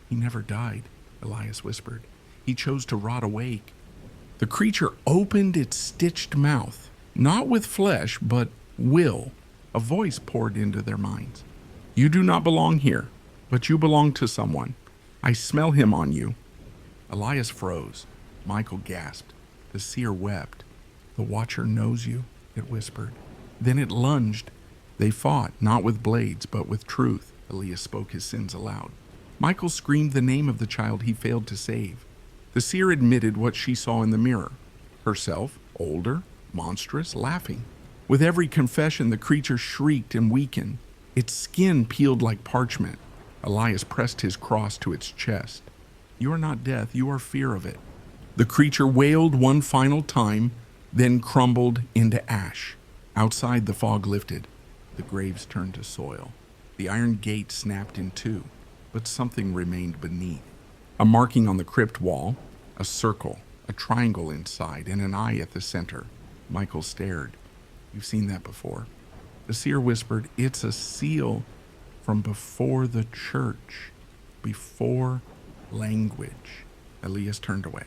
"He never died," Elias whispered. "He chose to rot awake." The creature opened its stitched mouth, not with flesh, but will. A voice poured into their minds. "You do not belong here, but you belong to someone. I smell him on you." Elias froze. Michael gasped. The seer wept. "The watcher knows you," it whispered. Then it lunged. They fought, not with blades, but with truth. Elias spoke his sins aloud. Michael screamed the name of the child he failed to save. The seer admitted what she saw in the mirror. Herself, older, monstrous, laughing. With every confession, the creature shrieked and weakened. Its skin peeled like parchment. Elias pressed his cross to its chest. "You are not death, you are fear of it." The creature wailed one final time, then crumbled into ash. Outside, the fog lifted. The graves turned to soil. The iron gate snapped in two, but something remained beneath. A marking on the crypt wall, a circle, a triangle inside, and an eye at the center. Michael stared. "You've seen that before." The seer whispered, "It's a seal from before the church, before language." Elias turned away.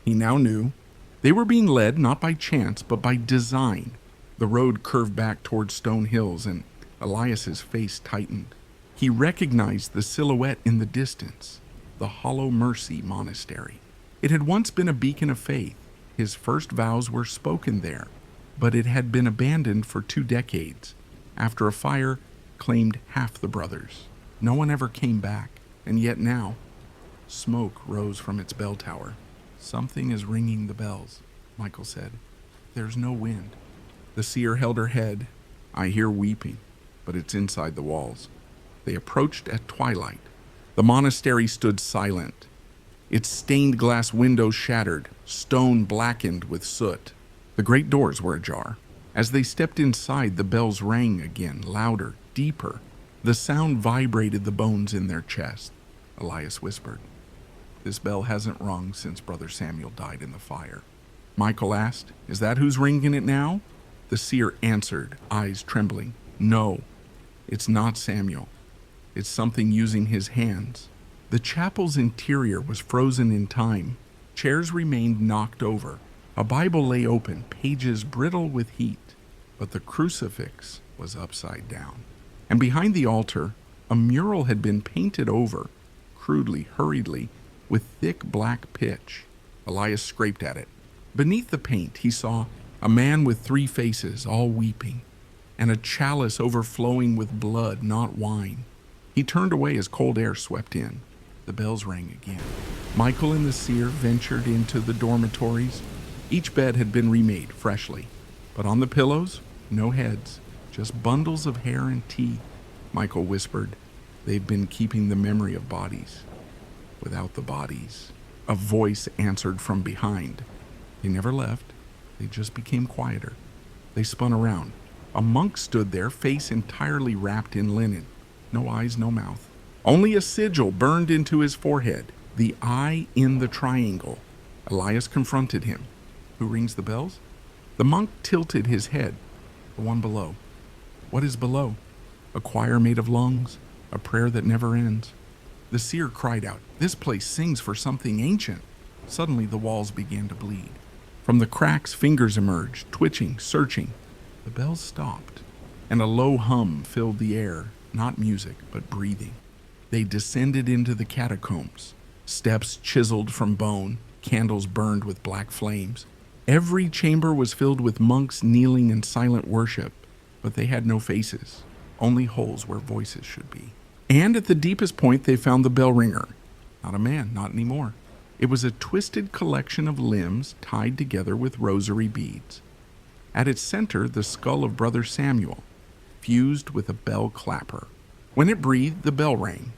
He now knew they were being led not by chance, but by design. The road curved back toward stone hills, and Elias's face tightened. He recognized the silhouette in the distance, the Hollow Mercy Monastery. It had once been a beacon of faith. His first vows were spoken there, but it had been abandoned for 2 decades, after a fire claimed half the brothers. No one ever came back, and yet now, smoke rose from its bell tower. "Something is ringing the bells," Michael said. "There's no wind." The seer held her head. "I hear weeping, but it's inside the walls." They approached at twilight. The monastery stood silent. Its stained glass windows shattered, stone blackened with soot. The great doors were ajar. As they stepped inside, the bells rang again, louder, deeper. The sound vibrated the bones in their chest. Elias whispered, "This bell hasn't rung since Brother Samuel died in the fire." Michael asked, "Is that who's ringing it now?" The seer answered, eyes trembling, "No, It's not Samuel. It's something using his hands. The chapel's interior was frozen in time. Chairs remained knocked over. A Bible lay open, pages brittle with heat. But the crucifix was upside down. And behind the altar, a mural had been painted over, crudely, hurriedly, with thick black pitch. Elias scraped at it. Beneath the paint, he saw a man with 3 faces, all weeping, and a chalice overflowing with blood, not wine. He turned away as cold air swept in. The bells rang again. Michael and the seer ventured into the dormitories. Each bed had been remade freshly, but on the pillows, no heads, just bundles of hair and teeth. Michael whispered, "They've been keeping the memory of bodies without the bodies." A voice answered from behind. They never left. They just became quieter. They spun around. A monk stood there, face entirely wrapped in linen. No eyes, no mouth. Only a sigil burned into his forehead, the eye in the triangle. Elias confronted him. "Who rings the bells?" The monk tilted his head. "The one below." "What is below?" "A choir made of lungs, a prayer that never ends." The seer cried out, "This place sings for something ancient." Suddenly the walls began to bleed. From the cracks, fingers emerged, twitching, searching. The bells stopped, and a low hum filled the air, not music, but breathing. They descended into the catacombs, steps chiseled from bone, candles burned with black flames. Every chamber was filled with monks kneeling in silent worship, but they had no faces, only holes where voices should be. And at the deepest point they found the bell ringer. Not a man, not anymore. It was a twisted collection of limbs tied together with rosary beads. At its center, the skull of Brother Samuel, fused with a bell clapper. When it breathed, the bell rang.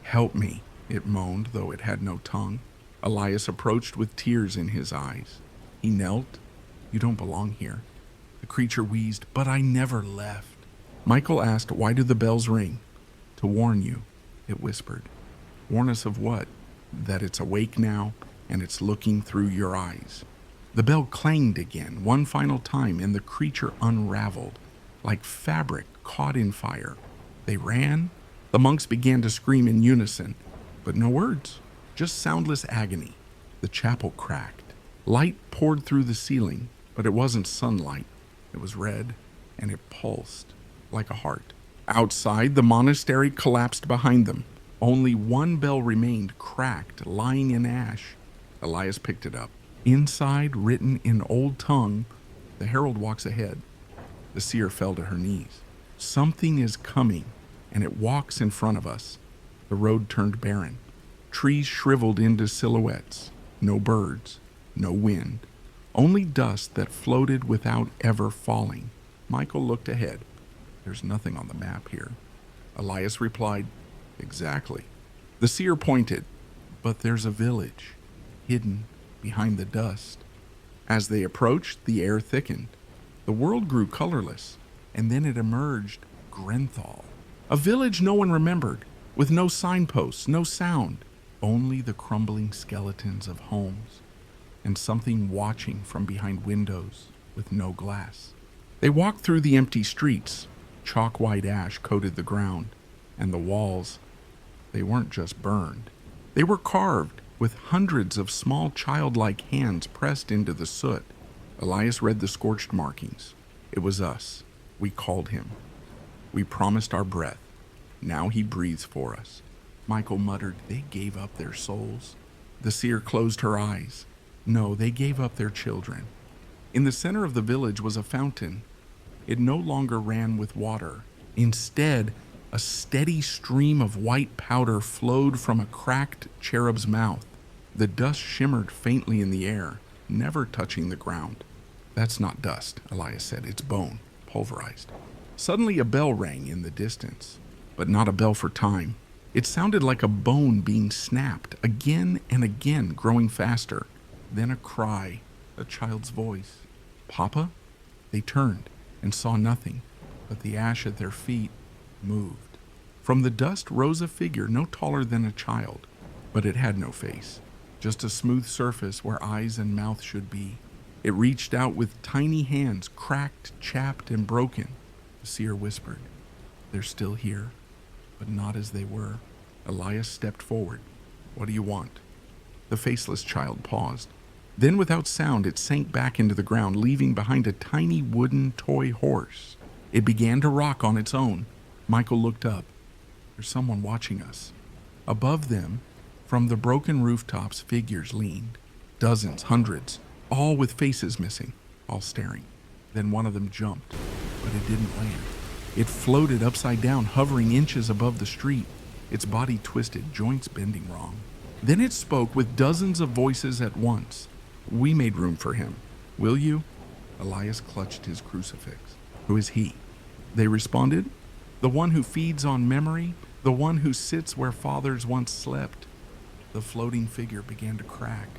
"Help me," it moaned, though it had no tongue. Elias approached with tears in his eyes. He knelt. "You don't belong here." The creature wheezed, "But I never left." Michael asked, "Why do the bells ring?" "To warn you," it whispered. "Warn us of what?" "That it's awake now, and it's looking through your eyes." The bell clanged again, one final time, and the creature unraveled, like fabric caught in fire. They ran. The monks began to scream in unison, but no words, just soundless agony. The chapel cracked. Light poured through the ceiling, but it wasn't sunlight. It was red, and it pulsed like a heart. Outside, the monastery collapsed behind them. Only one bell remained, cracked, lying in ash. Elias picked it up. Inside, written in old tongue, "The herald walks ahead." The seer fell to her knees. "Something is coming, and it walks in front of us." The road turned barren. Trees shriveled into silhouettes. No birds, no wind. Only dust that floated without ever falling. Michael looked ahead. "There's nothing on the map here." Elias replied, "Exactly." The seer pointed, "But there's a village, hidden behind the dust." As they approached, the air thickened. The world grew colorless, and then it emerged, Grenthal. A village no one remembered, with no signposts, no sound, only the crumbling skeletons of homes, and something watching from behind windows with no glass. They walked through the empty streets. Chalk-white ash coated the ground, and the walls, they weren't just burned. They were carved with hundreds of small childlike hands pressed into the soot. Elias read the scorched markings. It was us. We called him. We promised our breath. Now he breathes for us. Michael muttered, "They gave up their souls." The seer closed her eyes. No, they gave up their children. In the center of the village was a fountain. It no longer ran with water. Instead, a steady stream of white powder flowed from a cracked cherub's mouth. The dust shimmered faintly in the air, never touching the ground. "That's not dust," Elias said. "It's bone, pulverized." Suddenly a bell rang in the distance, but not a bell for time. It sounded like a bone being snapped, again and again, growing faster. Then a cry, a child's voice. "Papa?" They turned and saw nothing, but the ash at their feet moved. From the dust rose a figure no taller than a child, but it had no face, just a smooth surface where eyes and mouth should be. It reached out with tiny hands, cracked, chapped, and broken. The seer whispered, They're still here, but not as they were. Elias stepped forward. What do you want? The faceless child paused. Then without sound, it sank back into the ground, leaving behind a tiny wooden toy horse. It began to rock on its own. Michael looked up. There's someone watching us. Above them, from the broken rooftops, figures leaned. Dozens, hundreds, all with faces missing, all staring. Then one of them jumped, but it didn't land. It floated upside down, hovering inches above the street, its body twisted, joints bending wrong. Then it spoke with dozens of voices at once. We made room for him. Will you? Elias clutched his crucifix. Who is he? They responded. The one who feeds on memory, the one who sits where fathers once slept. The floating figure began to crack.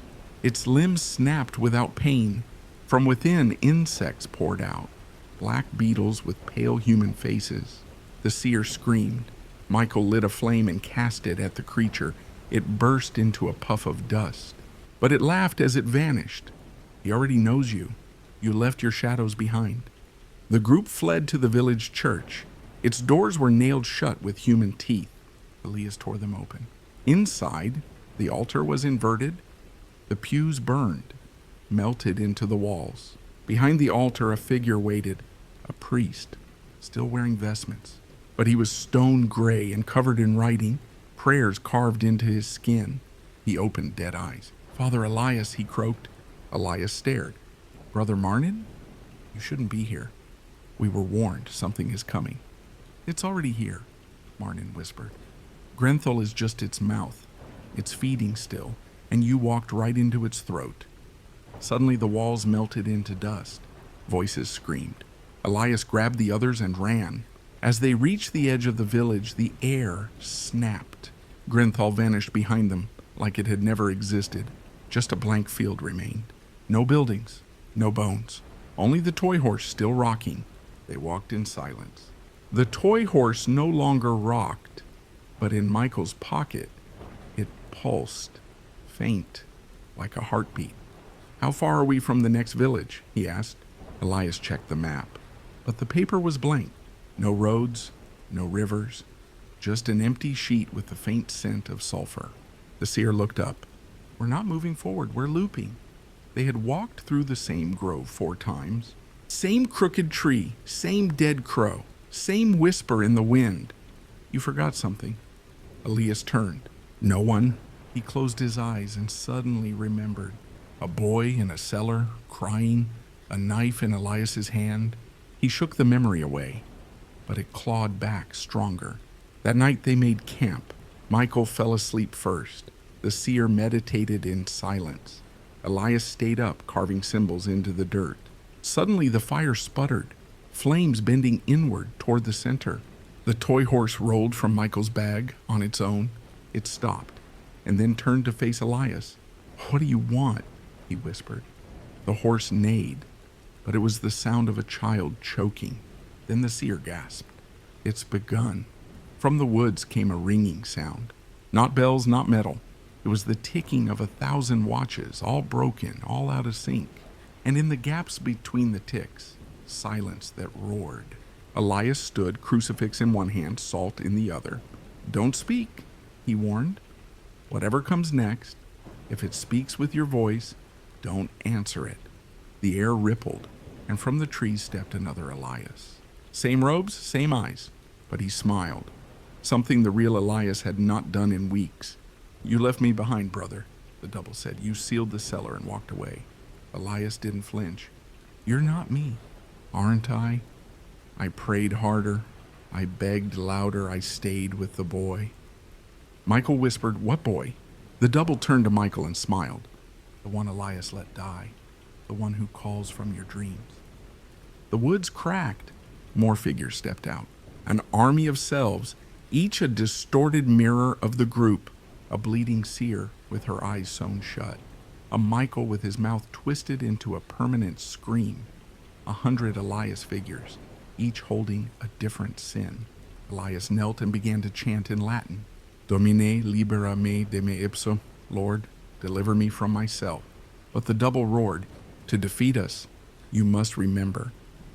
Its limbs snapped without pain. From within, insects poured out. Black beetles with pale human faces. The seer screamed. Michael lit a flame and cast it at the creature. It burst into a puff of dust. But it laughed as it vanished. He already knows you. You left your shadows behind. The group fled to the village church. Its doors were nailed shut with human teeth. Elias tore them open. Inside, the altar was inverted. The pews burned, melted into the walls. Behind the altar, a figure waited, a priest, still wearing vestments. But he was stone gray and covered in writing, prayers carved into his skin. He opened dead eyes. Father Elias, he croaked. Elias stared. Brother Marnin? You shouldn't be here. We were warned something is coming. It's already here, Marnin whispered. Grenthal is just its mouth. It's feeding still, and you walked right into its throat. Suddenly the walls melted into dust. Voices screamed. Elias grabbed the others and ran. As they reached the edge of the village, the air snapped. Grenthal vanished behind them like it had never existed. Just a blank field remained. No buildings, no bones. Only the toy horse still rocking. They walked in silence. The toy horse no longer rocked, but in Michael's pocket, it pulsed, faint, like a heartbeat. How far are we from the next village? He asked. Elias checked the map, but the paper was blank. No roads, no rivers, just an empty sheet with the faint scent of sulfur. The seer looked up. We're not moving forward, we're looping. They had walked through the same grove 4 times. Same crooked tree, same dead crow, same whisper in the wind. You forgot something. Elias turned. No one. He closed his eyes and suddenly remembered. A boy in a cellar, crying, a knife in Elias's hand. He shook the memory away, but it clawed back stronger. That night they made camp. Michael fell asleep first. The seer meditated in silence. Elias stayed up, carving symbols into the dirt. Suddenly the fire sputtered, flames bending inward toward the center. The toy horse rolled from Michael's bag on its own. It stopped, and then turned to face Elias. What do you want? He whispered. The horse neighed, but it was the sound of a child choking. Then the seer gasped. It's begun. From the woods came a ringing sound. Not bells, not metal. It was the ticking of 1,000 watches, all broken, all out of sync. And in the gaps between the ticks, silence that roared. Elias stood, crucifix in one hand, salt in the other. Don't speak, he warned. Whatever comes next, if it speaks with your voice, don't answer it. The air rippled, and from the trees stepped another Elias. Same robes, same eyes, but he smiled. Something the real Elias had not done in weeks. You left me behind, brother, the double said. You sealed the cellar and walked away. Elias didn't flinch. You're not me, aren't I? I prayed harder. I begged louder. I stayed with the boy. Michael whispered, what boy? The double turned to Michael and smiled. The one Elias let die. The one who calls from your dreams. The woods cracked. More figures stepped out. An army of selves, each a distorted mirror of the group. A bleeding seer with her eyes sewn shut. A Michael with his mouth twisted into a permanent scream. 100 Elias figures, each holding a different sin. Elias knelt and began to chant in Latin. Domine libera me de me ipso, Lord, deliver me from myself. But the double roared, to defeat us, you must remember.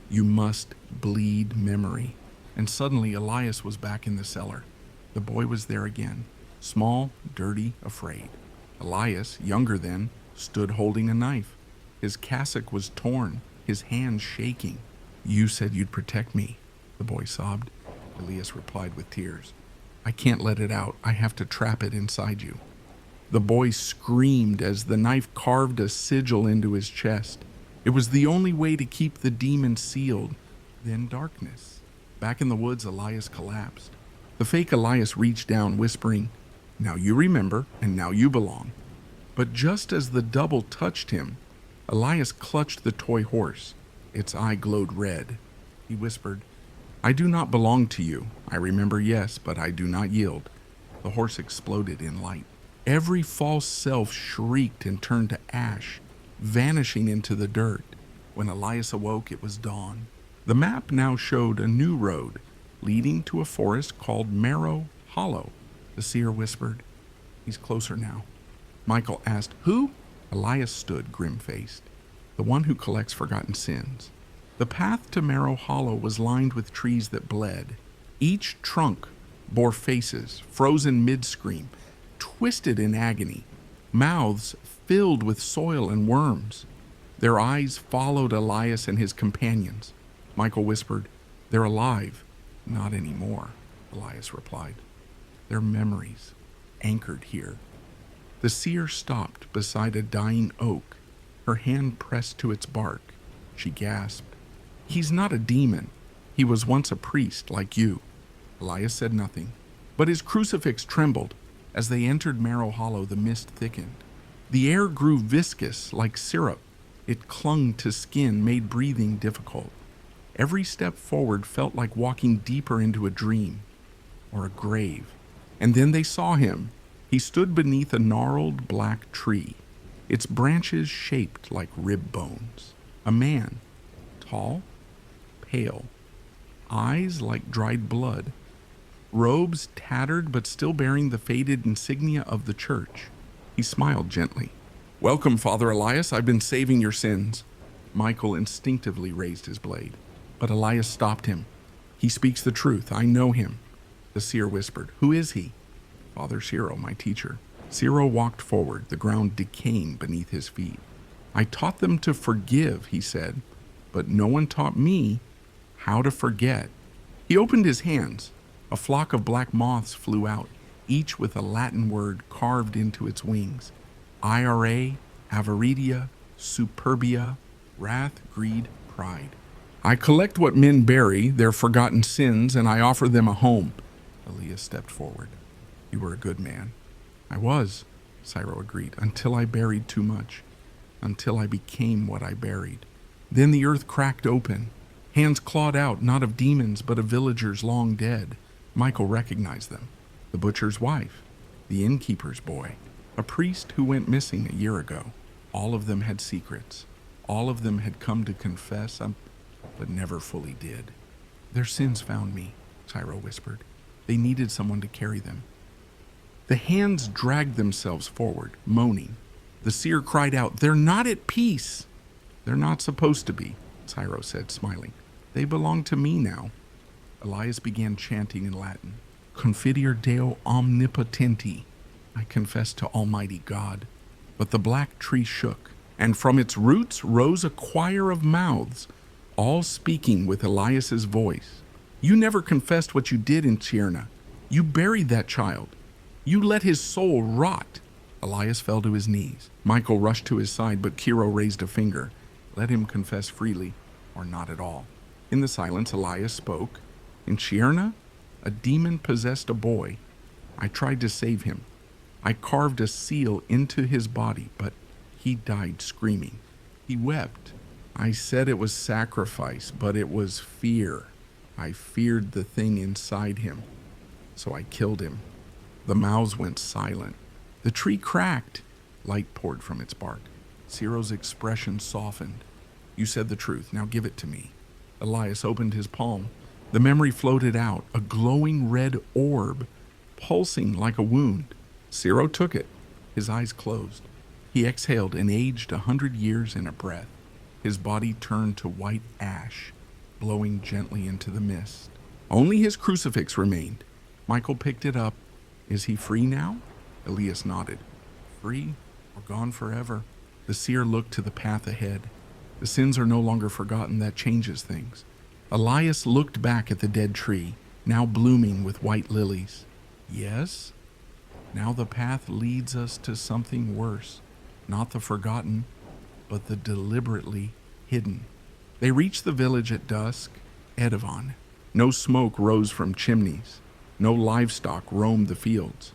You must bleed memory. And suddenly Elias was back in the cellar. The boy was there again, small, dirty, afraid. Elias, younger then, stood holding a knife. His cassock was torn, his hands shaking. "You said you'd protect me," the boy sobbed. Elias replied with tears. "I can't let it out. I have to trap it inside you." The boy screamed as the knife carved a sigil into his chest. It was the only way to keep the demon sealed. Then darkness. Back in the woods, Elias collapsed. The fake Elias reached down, whispering, "Now you remember, and now you belong." But just as the double touched him, Elias clutched the toy horse. Its eye glowed red. He whispered, "I do not belong to you. I remember, yes, but I do not yield." The horse exploded in light. Every false self shrieked and turned to ash, vanishing into the dirt. When Elias awoke, it was dawn. The map now showed a new road leading to a forest called Marrow Hollow. The seer whispered, "He's closer now." Michael asked, "Who?" Elias stood grim-faced, "The one who collects forgotten sins." The path to Marrow Hollow was lined with trees that bled. Each trunk bore faces, frozen mid-scream, twisted in agony, mouths filled with soil and worms. Their eyes followed Elias and his companions. Michael whispered, "They're alive." "Not anymore," Elias replied. "They're memories, anchored here." The seer stopped beside a dying oak, her hand pressed to its bark. She gasped, "He's not a demon. He was once a priest like you." Elias said nothing, but his crucifix trembled. As they entered Marrow Hollow, the mist thickened. The air grew viscous like syrup. It clung to skin, made breathing difficult. Every step forward felt like walking deeper into a dream or a grave. And then they saw him. He stood beneath a gnarled black tree, its branches shaped like rib bones. A man, tall, pale, eyes like dried blood, robes tattered but still bearing the faded insignia of the church. He smiled gently. "Welcome, Father Elias. I've been saving your sins." Michael instinctively raised his blade, but Elias stopped him. "He speaks the truth. I know him." The seer whispered, "Who is he?" "Father Ciro, my teacher." Ciro walked forward, the ground decaying beneath his feet. "I taught them to forgive," he said, "but no one taught me how to forget." He opened his hands. A flock of black moths flew out, each with a Latin word carved into its wings. Ira, Avaritia, Superbia, wrath, greed, pride. "I collect what men bury, their forgotten sins, and I offer them a home." Elias stepped forward. "You were a good man." "I was," Ciro agreed, "until I buried too much, until I became what I buried." Then the earth cracked open. Hands clawed out, not of demons, but of villagers long dead. Michael recognized them. The butcher's wife, the innkeeper's boy, a priest who went missing a year ago. All of them had secrets. All of them had come to confess, but never fully did. "Their sins found me," Ciro whispered. "They needed someone to carry them." The hands dragged themselves forward, moaning. The seer cried out, "They're not at peace." "They're not supposed to be," Ciro said, smiling. "They belong to me now." Elias began chanting in Latin, "Confidier Deo omnipotenti." "I confess to Almighty God." But the black tree shook, and from its roots rose a choir of mouths, all speaking with Elias's voice. "You never confessed what you did in Tierna. You buried that child. You let his soul rot." Elias fell to his knees. Michael rushed to his side, but Ciro raised a finger. "Let him confess freely, or not at all." In the silence, Elias spoke. "In Tierna, a demon possessed a boy. I tried to save him. I carved a seal into his body, but he died screaming. He wept. I said it was sacrifice, but it was fear. I feared the thing inside him, so I killed him." The mouths went silent. The tree cracked. Light poured from its bark. Ciro's expression softened. "You said the truth. Now give it to me." Elias opened his palm. The memory floated out, a glowing red orb, pulsing like a wound. Ciro took it. His eyes closed. He exhaled and aged 100 years in a breath. His body turned to white ash, blowing gently into the mist. Only his crucifix remained. Michael picked it up. Is he free now? Elias nodded. Free or gone forever? The seer looked to the path ahead. The sins are no longer forgotten. That changes things. Elias looked back at the dead tree, now blooming with white lilies. Yes? Now the path leads us to something worse. Not the forgotten, but the deliberately hidden. They reached the village at dusk, Edivon. No smoke rose from chimneys. No livestock roamed the fields.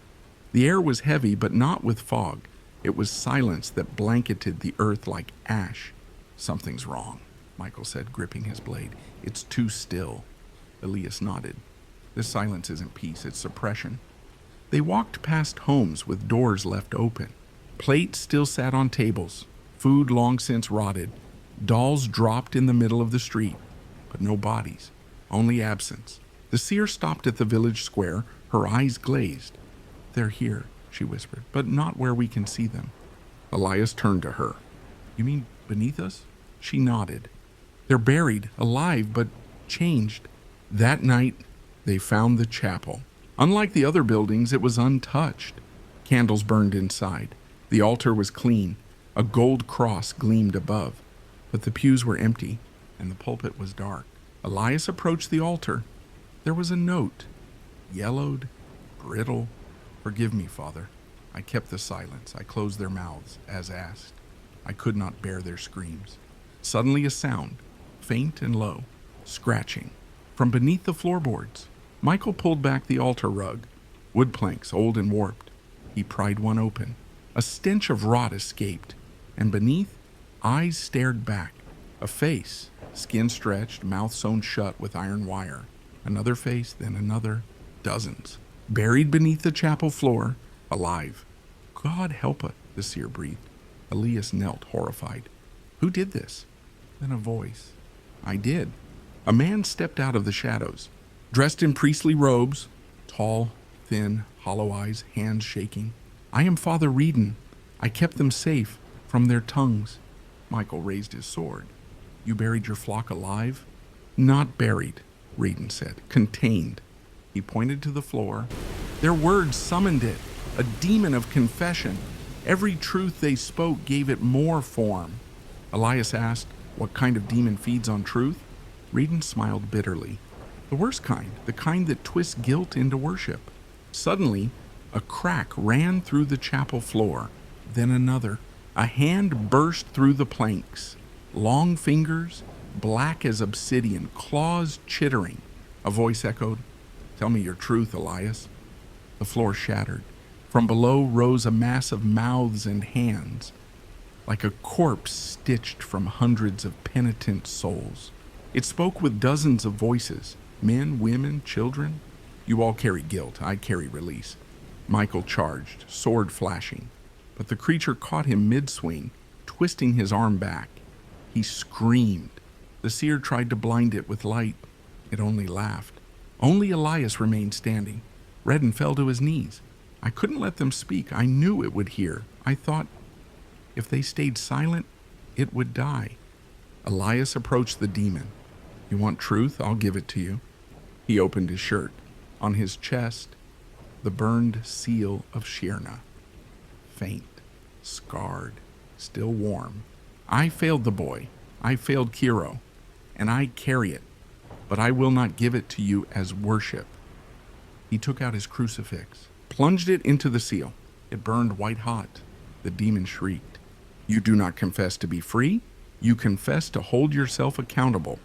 The air was heavy, but not with fog. It was silence that blanketed the earth like ash. Something's wrong, Michael said, gripping his blade. It's too still. Elias nodded. This silence isn't peace, it's suppression. They walked past homes with doors left open. Plates still sat on tables, food long since rotted. Dolls dropped in the middle of the street, but no bodies, only absence. The seer stopped at the village square, her eyes glazed. They're here, she whispered, but not where we can see them. Elias turned to her. You mean beneath us? She nodded. They're buried, alive, but changed. That night, they found the chapel. Unlike the other buildings, it was untouched. Candles burned inside. The altar was clean. A gold cross gleamed above. But the pews were empty, and the pulpit was dark. Elias approached the altar. There was a note, yellowed, brittle. Forgive me, Father. I kept the silence. I closed their mouths, as asked. I could not bear their screams. Suddenly a sound, faint and low, scratching, from beneath the floorboards. Michael pulled back the altar rug, wood planks old and warped. He pried one open. A stench of rot escaped, and beneath, eyes stared back. A face, skin stretched, mouth sewn shut with iron wire. Another face, then another, dozens. Buried beneath the chapel floor, alive. God help us, the seer breathed. Elias knelt, horrified. Who did this? Then a voice. I did. A man stepped out of the shadows, dressed in priestly robes, tall, thin, hollow eyes, hands shaking. I am Father Reedon. I kept them safe from their tongues. Michael raised his sword. You buried your flock alive? Not buried, Reedon said. Contained. He pointed to the floor. Their words summoned it, a demon of confession. Every truth they spoke gave it more form. Elias asked, what kind of demon feeds on truth? Reedon smiled bitterly. The worst kind, the kind that twists guilt into worship. Suddenly, a crack ran through the chapel floor, then another. A hand burst through the planks. Long fingers, black as obsidian, claws chittering. A voice echoed, Tell me your truth, Elias. The floor shattered. From below rose a mass of mouths and hands, like a corpse stitched from hundreds of penitent souls. It spoke with dozens of voices, men, women, children. You all carry guilt, I carry release. Michael charged, sword flashing, but the creature caught him mid-swing, twisting his arm back. He screamed. The seer tried to blind it with light. It only laughed. Only Elias remained standing. Redden fell to his knees. I couldn't let them speak. I knew it would hear. I thought, if they stayed silent, it would die. Elias approached the demon. You want truth? I'll give it to you. He opened his shirt. On his chest, the burned seal of Shirna. Faint, scarred, still warm. I failed the boy. I failed Kiro, and I carry it, but I will not give it to you as worship. He took out his crucifix, plunged it into the seal. It burned white hot. The demon shrieked. You do not confess to be free. You confess to hold yourself accountable.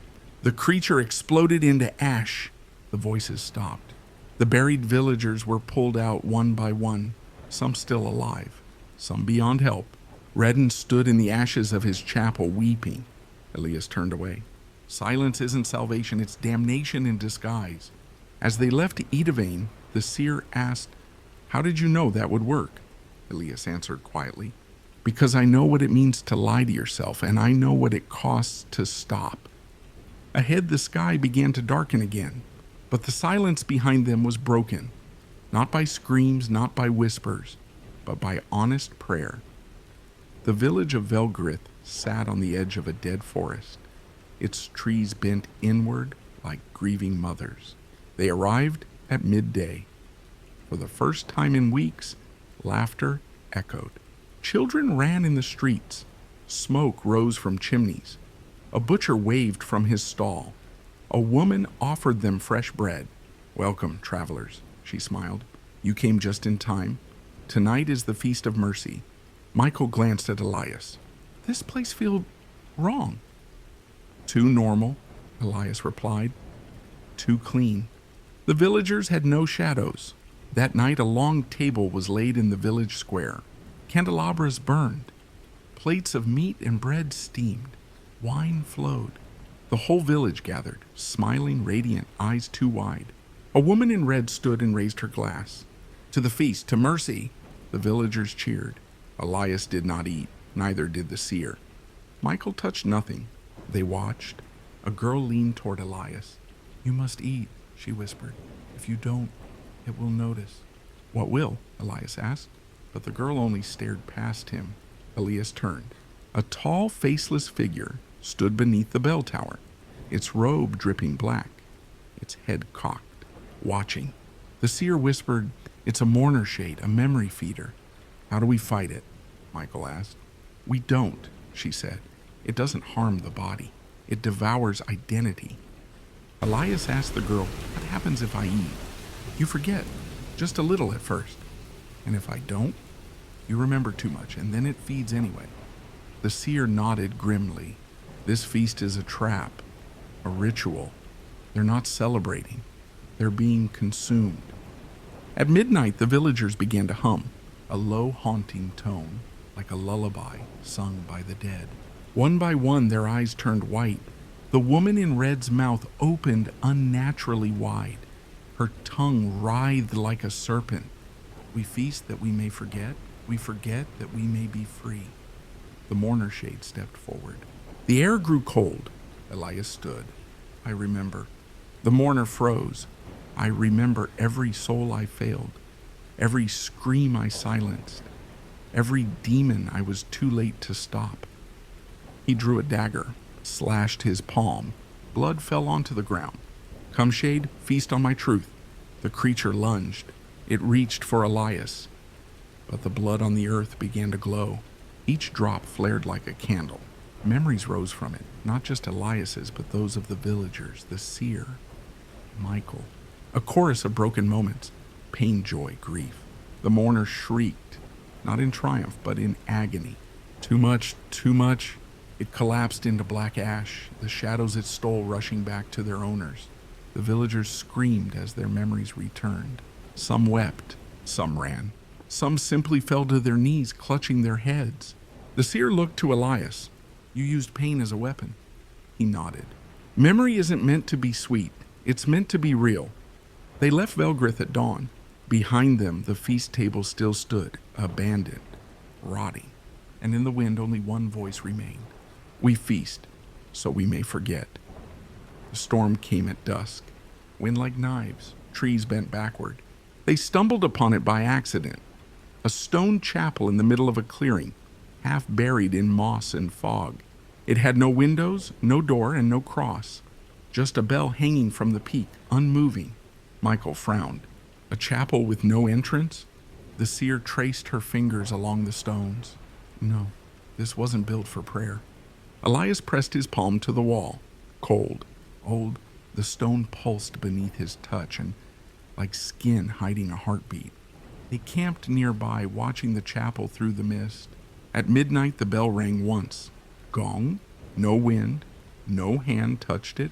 The creature exploded into ash. The voices stopped. The buried villagers were pulled out one by one, some still alive, some beyond help. Redden stood in the ashes of his chapel, weeping. Elias turned away. Silence isn't salvation, it's damnation in disguise. As they left Edivane, the seer asked, How did you know that would work? Elias answered quietly, Because I know what it means to lie to yourself, and I know what it costs to stop. Ahead, the sky began to darken again, but the silence behind them was broken, not by screams, not by whispers, but by honest prayer. The village of Velgrith sat on the edge of a dead forest, its trees bent inward like grieving mothers. They arrived at midday. For the first time in weeks, laughter echoed. Children ran in the streets. Smoke rose from chimneys. A butcher waved from his stall. A woman offered them fresh bread. "Welcome, travelers," she smiled. "You came just in time. Tonight is the Feast of Mercy." Michael glanced at Elias. "This place feels wrong." "Too normal," Elias replied. "Too clean." The villagers had no shadows. That night a long table was laid in the village square. Candelabras burned. Plates of meat and bread steamed. Wine flowed. The whole village gathered, smiling, radiant, eyes too wide. A woman in red stood and raised her glass. "To the feast, to mercy!" The villagers cheered. Elias did not eat, neither did the seer. Michael touched nothing. They watched. A girl leaned toward Elias. "You must eat," she whispered. "If you don't, it will notice." "What will?" Elias asked. But the girl only stared past him. Elias turned. A tall, faceless figure stood beneath the bell tower, its robe dripping black, its head cocked, watching. The seer whispered, "It's a mourner shade, a memory feeder." "How do we fight it?" Michael asked. "We don't," she said. "It doesn't harm the body. It devours identity." Elias asked the girl, "What happens if I eat?" "You forget, just a little at first. And if I don't, you remember too much, and then it feeds anyway." The seer nodded grimly. "This feast is a trap, a ritual. They're not celebrating. They're being consumed." At midnight, the villagers began to hum, a low, haunting tone, like a lullaby sung by the dead. One by one, their eyes turned white. The woman in red's mouth opened unnaturally wide. Her tongue writhed like a serpent. "We feast that we may forget. We forget that we may be free." The mourner shade stepped forward. The air grew cold. Elias stood. "I remember." The mourner froze. "I remember every soul I failed, every scream I silenced, every demon I was too late to stop." He drew a dagger, slashed his palm. Blood fell onto the ground. "Come, shade, feast on my truth." The creature lunged. It reached for Elias, but the blood on the earth began to glow. Each drop flared like a candle. Memories rose from it, not just Elias's, but those of the villagers, the seer, Michael. A chorus of broken moments, pain, joy, grief. The mourner shrieked, not in triumph, but in agony. "Too much, too much." It collapsed into black ash, the shadows it stole rushing back to their owners. The villagers screamed as their memories returned. Some wept, some ran. Some simply fell to their knees, clutching their heads. The seer looked to Elias. "You used pain as a weapon." He nodded. "Memory isn't meant to be sweet. It's meant to be real." They left Velgrith at dawn. Behind them, the feast table still stood, abandoned, rotting. And in the wind, only one voice remained. "We feast, so we may forget." The storm came at dusk. Wind like knives, trees bent backward. They stumbled upon it by accident. A stone chapel in the middle of a clearing, half buried in moss and fog. It had no windows, no door, and no cross. Just a bell hanging from the peak, unmoving. Michael frowned. A chapel with no entrance? The seer traced her fingers along the stones. No, this wasn't built for prayer. Elias pressed his palm to the wall. Cold, old, the stone pulsed beneath his touch, and like skin hiding a heartbeat. They camped nearby, watching the chapel through the mist. At midnight, the bell rang once. Gong, no wind, no hand touched it,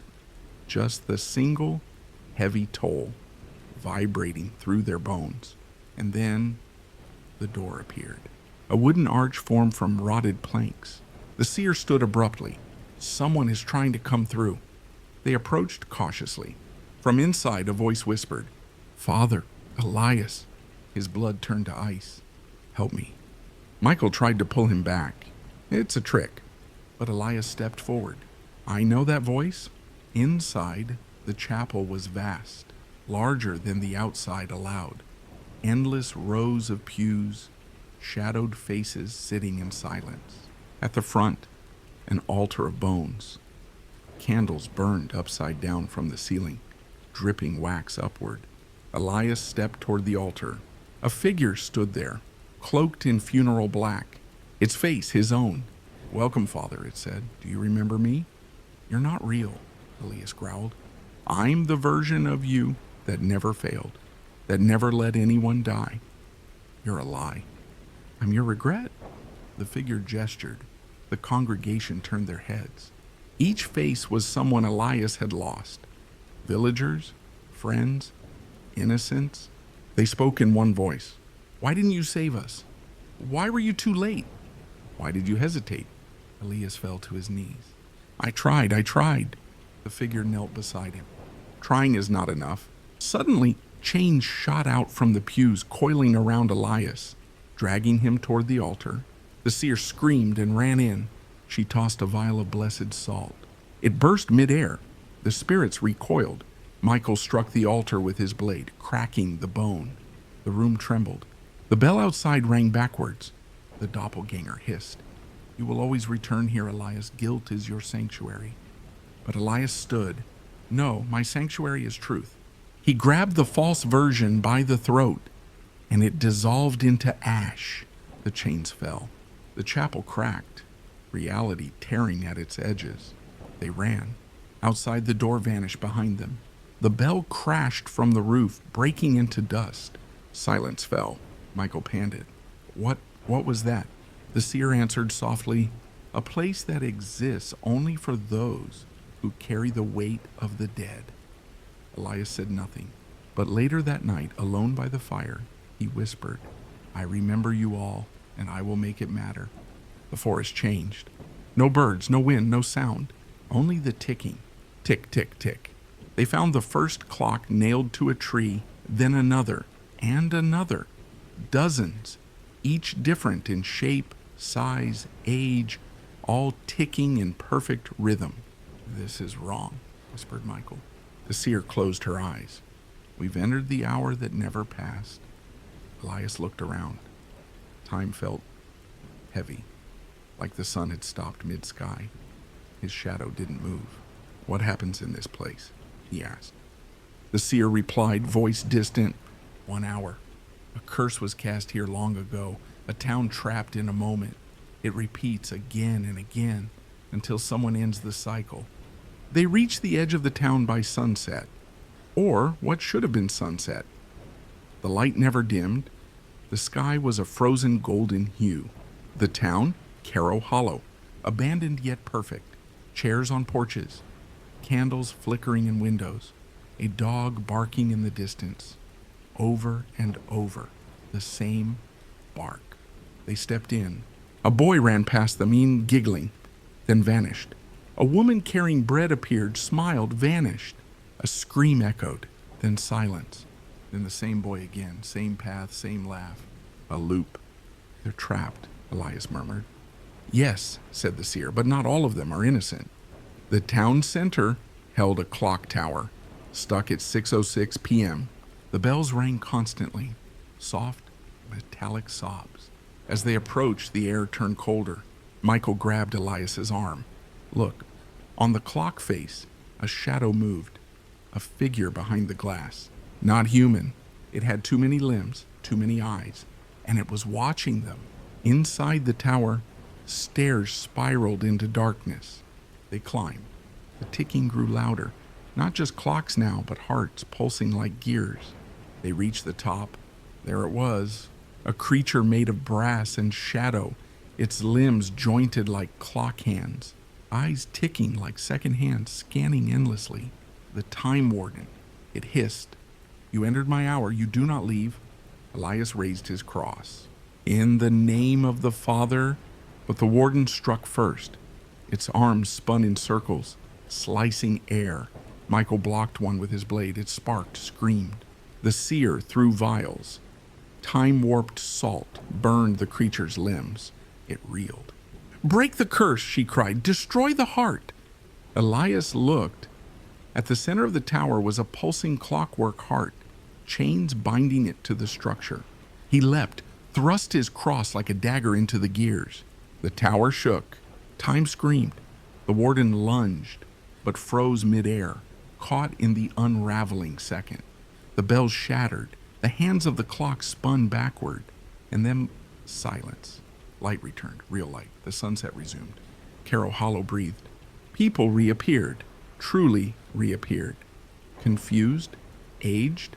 just the single, heavy toll, vibrating through their bones. And then the door appeared. A wooden arch formed from rotted planks. The seer stood abruptly. Someone is trying to come through. They approached cautiously. From inside, a voice whispered, "Father Elias." His blood turned to ice. "Help me." Michael tried to pull him back. "It's a trick." But Elias stepped forward. "I know that voice." Inside, the chapel was vast, larger than the outside allowed. Endless rows of pews, shadowed faces sitting in silence. At the front, an altar of bones. Candles burned upside down from the ceiling. dripping wax upward. Elias stepped toward the altar. A figure stood there, cloaked in funeral black, its face his own. "Welcome, Father," it said. "Do you remember me?" "You're not real," Elias growled. "I'm the version of you that never failed, that never let anyone die. You're a lie. I'm your regret." The figure gestured. The congregation turned their heads. Each face was someone Elias had lost. Villagers, friends, innocents. They spoke in one voice. "Why didn't you save us? Why were you too late? Why did you hesitate?" Elias fell to his knees. I tried. The figure knelt beside him. Trying is not enough. Suddenly, chains shot out from the pews, coiling around Elias, dragging him toward the altar. The seer screamed and ran in. She tossed a vial of blessed salt. It burst midair. The spirits recoiled. Michael struck the altar with his blade, cracking the bone. The room trembled. The bell outside rang backwards. The doppelganger hissed. "You will always return here, Elias. Guilt is your sanctuary." But Elias stood. "No, my sanctuary is truth." He grabbed the false version by the throat, and it dissolved into ash. The chains fell. The chapel cracked, reality tearing at its edges. They ran. Outside, the door vanished behind them. The bell crashed from the roof, breaking into dust. Silence fell. Michael panted. What was that?" The seer answered softly, "A place that exists only for those who carry the weight of the dead." Elias said nothing, but later that night, alone by the fire, he whispered, "I remember you all, and I will make it matter." The forest changed. No birds, no wind, no sound, only the ticking. Tick, tick, tick. They found the first clock nailed to a tree, then another, and another. Dozens, each different in shape, size, age, all ticking in perfect rhythm. "This is wrong," whispered Michael. The seer closed her eyes. "We've entered the hour that never passed." Elias looked around. Time felt heavy, like the sun had stopped mid-sky. His shadow didn't move. "What happens in this place?" he asked. The seer replied, voice distant, "1 hour. A curse was cast here long ago, a town trapped in a moment. It repeats again and again until someone ends the cycle." They reached the edge of the town by sunset, or what should have been sunset. The light never dimmed. The sky was a frozen golden hue. The town, Caro Hollow, abandoned yet perfect. Chairs on porches, candles flickering in windows, a dog barking in the distance. Over and over, the same bark. They stepped in. A boy ran past them, giggling, then vanished. A woman carrying bread appeared, smiled, vanished. A scream echoed, then silence. Then the same boy again, same path, same laugh. A loop. "They're trapped," Elias murmured. "Yes," said the seer, "but not all of them are innocent." The town center held a clock tower, stuck at 6:06 p.m. The bells rang constantly, soft, metallic sobs. As they approached, the air turned colder. Michael grabbed Elias's arm. "Look." On the clock face, a shadow moved, a figure behind the glass. Not human. It had too many limbs, too many eyes, and it was watching them. Inside the tower, stairs spiraled into darkness. They climbed. The ticking grew louder. Not just clocks now, but hearts pulsing like gears. They reached the top. There it was, a creature made of brass and shadow, its limbs jointed like clock hands, eyes ticking like second hands, scanning endlessly. The Time Warden. It hissed, "You entered my hour. You do not leave." Elias raised his cross. "In the name of the Father," but the warden struck first. Its arms spun in circles, slicing air. Michael blocked one with his blade. It sparked, screamed. The seer threw vials. Time-warped salt burned the creature's limbs. It reeled. "Break the curse," she cried. "Destroy the heart." Elias looked. At the center of the tower was a pulsing clockwork heart, chains binding it to the structure. He leapt, thrust his cross like a dagger into the gears. The tower shook. Time screamed. The warden lunged, but froze midair, caught in the unraveling second. The bells shattered, the hands of the clock spun backward, and then silence. Light returned, real light. The sunset resumed. Carol hollow breathed. People reappeared, truly reappeared. Confused, aged,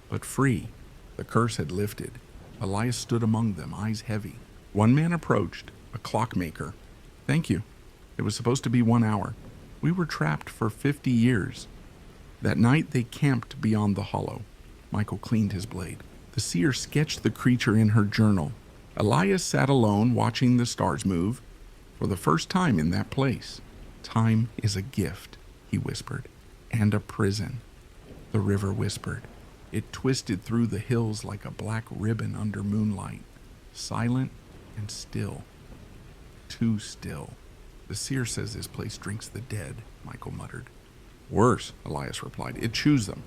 but free. The curse had lifted. Elias stood among them, eyes heavy. One man approached, a clockmaker. Thank you. It was supposed to be 1 hour. We were trapped for 50 years. That night they camped beyond the hollow. Michael cleaned his blade. The seer sketched the creature in her journal. Elias sat alone, watching the stars move, for the first time in that place. Time is a gift, he whispered, and a prison. The river whispered. It twisted through the hills like a black ribbon under moonlight, silent and still. Too still. The seer says this place drinks the dead, Michael muttered. Worse, Elias replied. It chews them.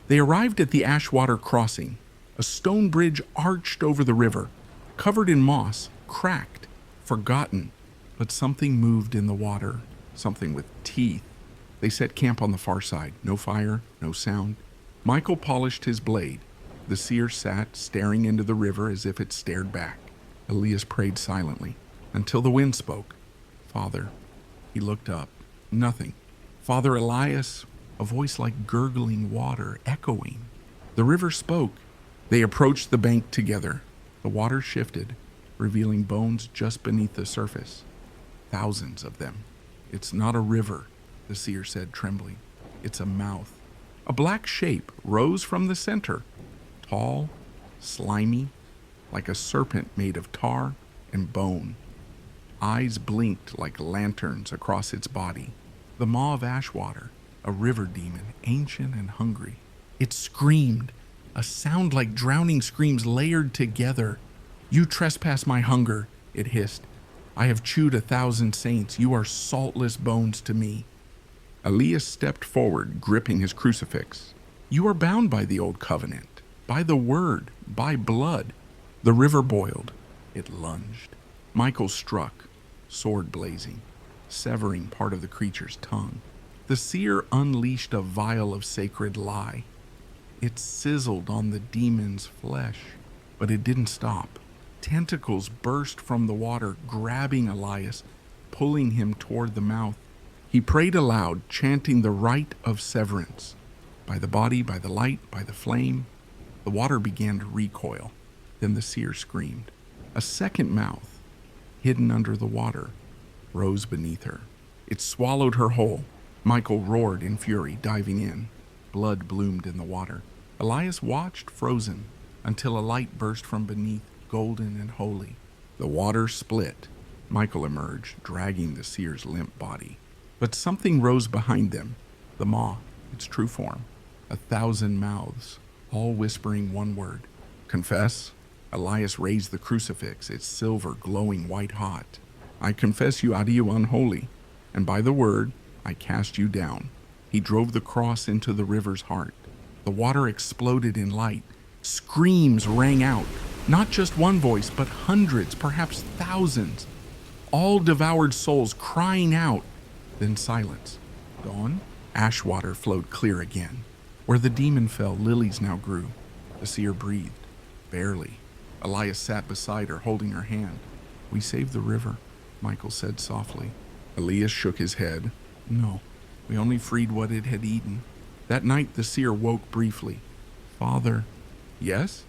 They arrived at the Ashwater crossing. A stone bridge arched over the river, covered in moss, cracked, forgotten. But something moved in the water, something with teeth. They set camp on the far side. No fire, no sound. Michael polished his blade. The seer sat, staring into the river as if it stared back. Elias prayed silently, until the wind spoke. Father. He looked up. Nothing. Father Elias, a voice like gurgling water, echoing. The river spoke. They approached the bank together. The water shifted, revealing bones just beneath the surface. Thousands of them. It's not a river, the seer said, trembling. It's a mouth. A black shape rose from the center, tall, slimy, like a serpent made of tar and bone. Eyes blinked like lanterns across its body. The maw of Ashwater, a river demon, ancient and hungry. It screamed, a sound like drowning screams layered together. You trespass my hunger, it hissed. I have chewed 1,000 saints. You are saltless bones to me. Elias stepped forward, gripping his crucifix. You are bound by the old covenant, by the word, by blood. The river boiled. It lunged. Michael struck, sword blazing, severing part of the creature's tongue. The seer unleashed a vial of sacred lie. It sizzled on the demon's flesh, but it didn't stop. Tentacles burst from the water, grabbing Elias, pulling him toward the mouth. He prayed aloud, chanting the rite of severance. By the body, by the light, by the flame. The water began to recoil. Then the seer screamed. A second mouth, hidden under the water, rose beneath her. It swallowed her whole. Michael roared in fury, diving in. Blood bloomed in the water. Elias watched, frozen, until a light burst from beneath, golden and holy. The water split. Michael emerged, dragging the seer's limp body. But something rose behind them. The maw, its true form. 1,000 mouths, all whispering one word. Confess? Elias raised the crucifix, its silver glowing white hot. I confess you, Adi, unholy, and by the word, I cast you down. He drove the cross into the river's heart. The water exploded in light. Screams rang out. Not just one voice, but hundreds, perhaps thousands. All devoured souls crying out. Then silence. Dawn? Ashwater flowed clear again. Where the demon fell, lilies now grew. The seer breathed. Barely. Elias sat beside her, holding her hand. We saved the river, Michael said softly. Elias shook his head. No, we only freed what it had eaten. That night the seer woke briefly. Father. Yes?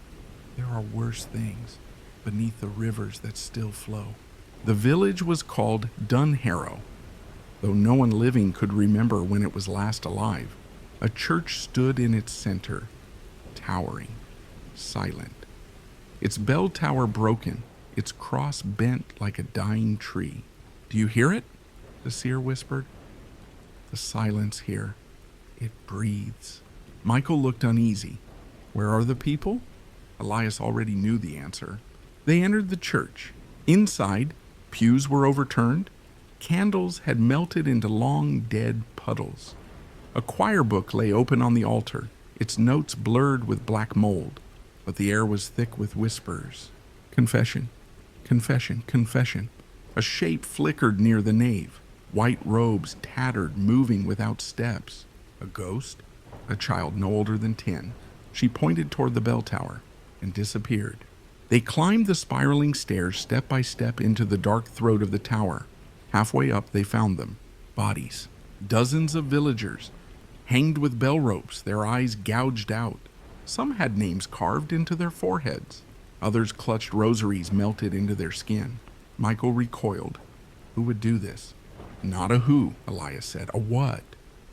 There are worse things beneath the rivers that still flow. The village was called Dunharrow, though no one living could remember when it was last alive. A church stood in its center, towering, silent. Its bell tower broken, its cross bent like a dying tree. Do you hear it? The seer whispered. The silence here. It breathes. Michael looked uneasy. Where are the people? Elias already knew the answer. They entered the church. Inside, pews were overturned. Candles had melted into long, dead puddles. A choir book lay open on the altar, its notes blurred with black mold, but the air was thick with whispers. Confession, confession, confession. A shape flickered near the nave, white robes tattered, moving without steps. A ghost? A child no older than 10. She pointed toward the bell tower and disappeared. They climbed the spiraling stairs step by step into the dark throat of the tower. Halfway up, they found them. Bodies. Dozens of villagers, hanged with bell ropes, their eyes gouged out. Some had names carved into their foreheads. Others clutched rosaries melted into their skin. Michael recoiled. Who would do this? Not a who, Elias said. A what?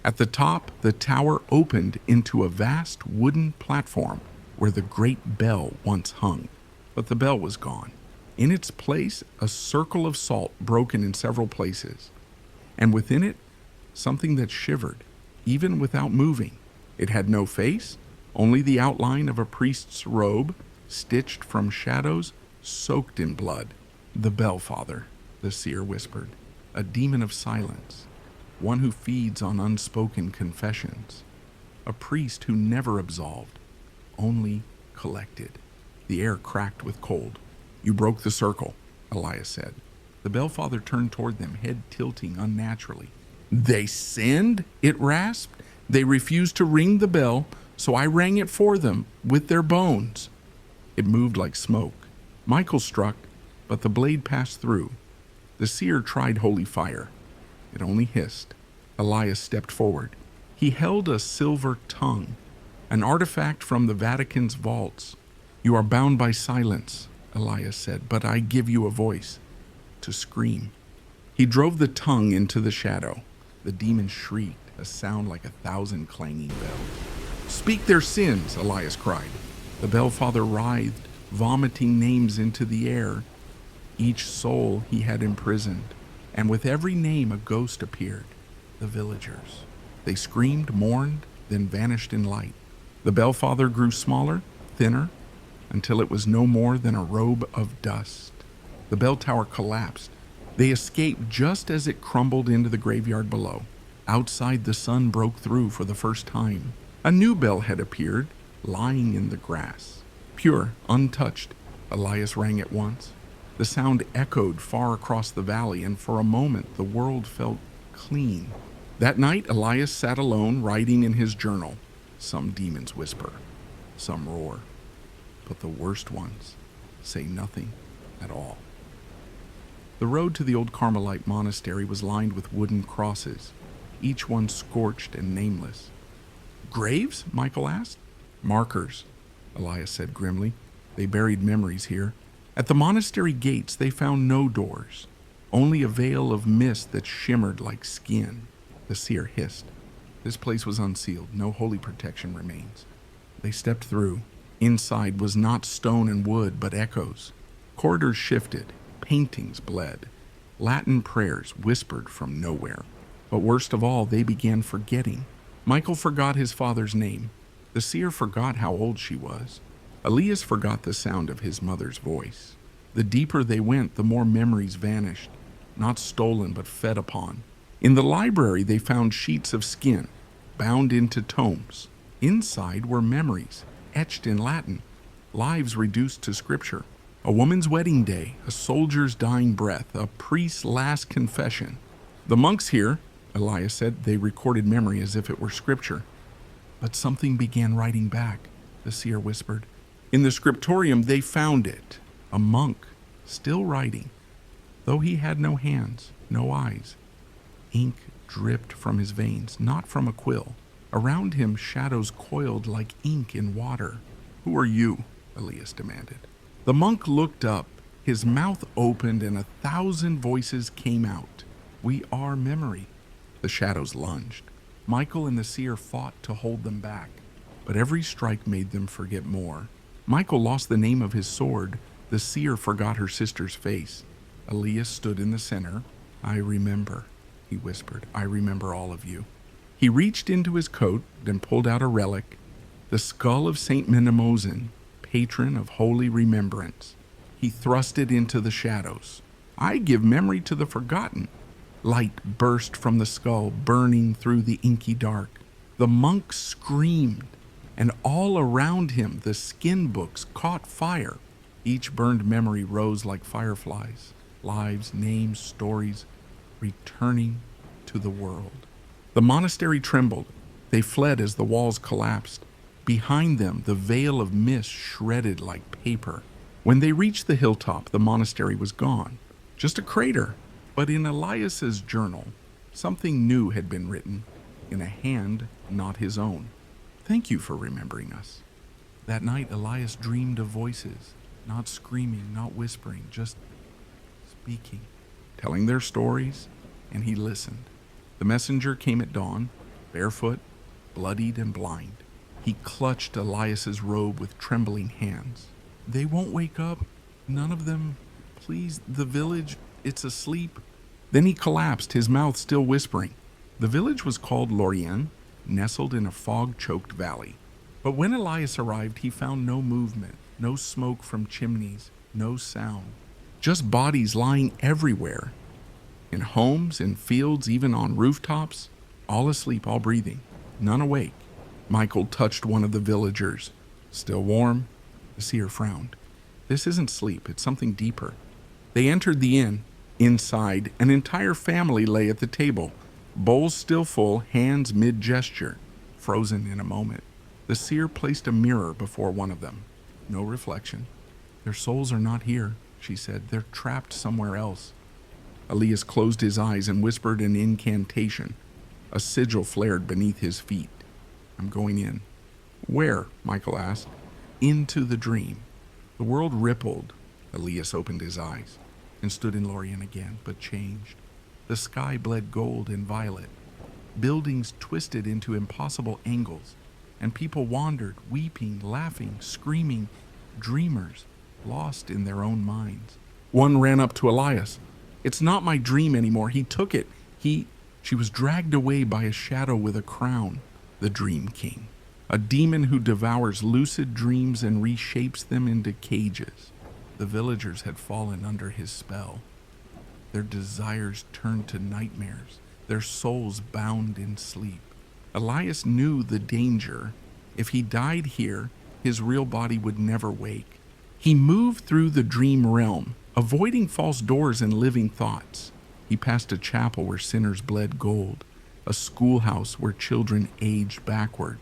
At the top, the tower opened into a vast wooden platform where the great bell once hung. But the bell was gone. In its place, a circle of salt broken in several places. And within it, something that shivered, even without moving. It had no face, only the outline of a priest's robe, stitched from shadows, soaked in blood. The Bellfather, the seer whispered, a demon of silence, one who feeds on unspoken confessions, a priest who never absolved, only collected. The air cracked with cold. You broke the circle, Elias said. The Bellfather turned toward them, head tilting unnaturally. They sinned, it rasped. They refused to ring the bell, so I rang it for them with their bones. It moved like smoke. Michael struck, but the blade passed through. The seer tried holy fire. It only hissed. Elias stepped forward. He held a silver tongue, an artifact from the Vatican's vaults. You are bound by silence, Elias said, but I give you a voice to scream. He drove the tongue into the shadow. The demon shrieked, a sound like 1,000 clanging bells. Speak their sins, Elias cried. The Bellfather writhed, vomiting names into the air, each soul he had imprisoned. And with every name a ghost appeared, the villagers. They screamed, mourned, then vanished in light. The Bellfather grew smaller, thinner, until it was no more than a robe of dust. The bell tower collapsed. They escaped just as it crumbled into the graveyard below. Outside, the sun broke through for the first time. A new bell had appeared, lying in the grass. Pure, untouched, Elias rang it once. The sound echoed far across the valley, and for a moment the world felt clean. That night, Elias sat alone, writing in his journal. Some demons whisper, some roar, but the worst ones say nothing at all. The road to the old Carmelite monastery was lined with wooden crosses, each one scorched and nameless. Graves? Michael asked. Markers, Elias said grimly. They buried memories here. At the monastery gates they found no doors, only a veil of mist that shimmered like skin. The seer hissed. This place was unsealed. No holy protection remains. They stepped through. Inside was not stone and wood, but echoes. Corridors shifted. Paintings bled. Latin prayers whispered from nowhere. But worst of all, they began forgetting. Michael forgot his father's name. The seer forgot how old she was. Elias forgot the sound of his mother's voice. The deeper they went, the more memories vanished, not stolen but fed upon. In the library, they found sheets of skin, bound into tomes. Inside were memories, etched in Latin, lives reduced to scripture. A woman's wedding day, a soldier's dying breath, a priest's last confession. The monks here, Elias said, they recorded memory as if it were scripture. But something began writing back, the seer whispered. In the scriptorium, they found it, a monk, still writing, though he had no hands, no eyes. Ink dripped from his veins, not from a quill. Around him, shadows coiled like ink in water. Who are you? Elias demanded. The monk looked up. His mouth opened and 1,000 voices came out. We are memory. The shadows lunged. Michael and the seer fought to hold them back, but every strike made them forget more. Michael lost the name of his sword. The seer forgot her sister's face. Elias stood in the center. I remember, he whispered. I remember all of you. He reached into his coat, then pulled out a relic, the skull of Saint Menemosin, patron of holy remembrance. He thrust it into the shadows. I give memory to the forgotten. Light burst from the skull, burning through the inky dark. The monk screamed, and all around him the skin books caught fire. Each burned memory rose like fireflies, lives, names, stories, returning to the world. The monastery trembled. They fled as the walls collapsed. Behind them, the veil of mist shredded like paper. When they reached the hilltop, the monastery was gone. Just a crater. But in Elias's journal, something new had been written, in a hand not his own. Thank you for remembering us. That night, Elias dreamed of voices, not screaming, not whispering, just speaking, telling their stories, and he listened. The messenger came at dawn, barefoot, bloodied and blind. He clutched Elias's robe with trembling hands. They won't wake up. None of them. Please, the village, it's asleep. Then he collapsed, his mouth still whispering. The village was called Vol.10, nestled in a fog-choked valley. But when Elias arrived, he found no movement, no smoke from chimneys, no sound. Just bodies lying everywhere. In homes, in fields, even on rooftops. All asleep, all breathing. None awake. Michael touched one of the villagers. Still warm? The seer frowned. This isn't sleep, it's something deeper. They entered the inn. Inside, an entire family lay at the table, bowls still full, hands mid-gesture, frozen in a moment. The seer placed a mirror before one of them. No reflection. Their souls are not here, she said. They're trapped somewhere else. Elias closed his eyes and whispered an incantation. A sigil flared beneath his feet. I'm going in. Where? Michael asked. Into the dream. The world rippled. Elias opened his eyes and stood in Lorien again, but changed. The sky bled gold and violet. Buildings twisted into impossible angles, and people wandered, weeping, laughing, screaming, dreamers, lost in their own minds. One ran up to Elias. It's not my dream anymore. He took it. She was dragged away by a shadow with a crown, the Dream King, a demon who devours lucid dreams and reshapes them into cages. The villagers had fallen under his spell. Their desires turned to nightmares, their souls bound in sleep. Elias knew the danger. If he died here, his real body would never wake. He moved through the dream realm, avoiding false doors and living thoughts. He passed a chapel where sinners bled gold, a schoolhouse where children aged backward,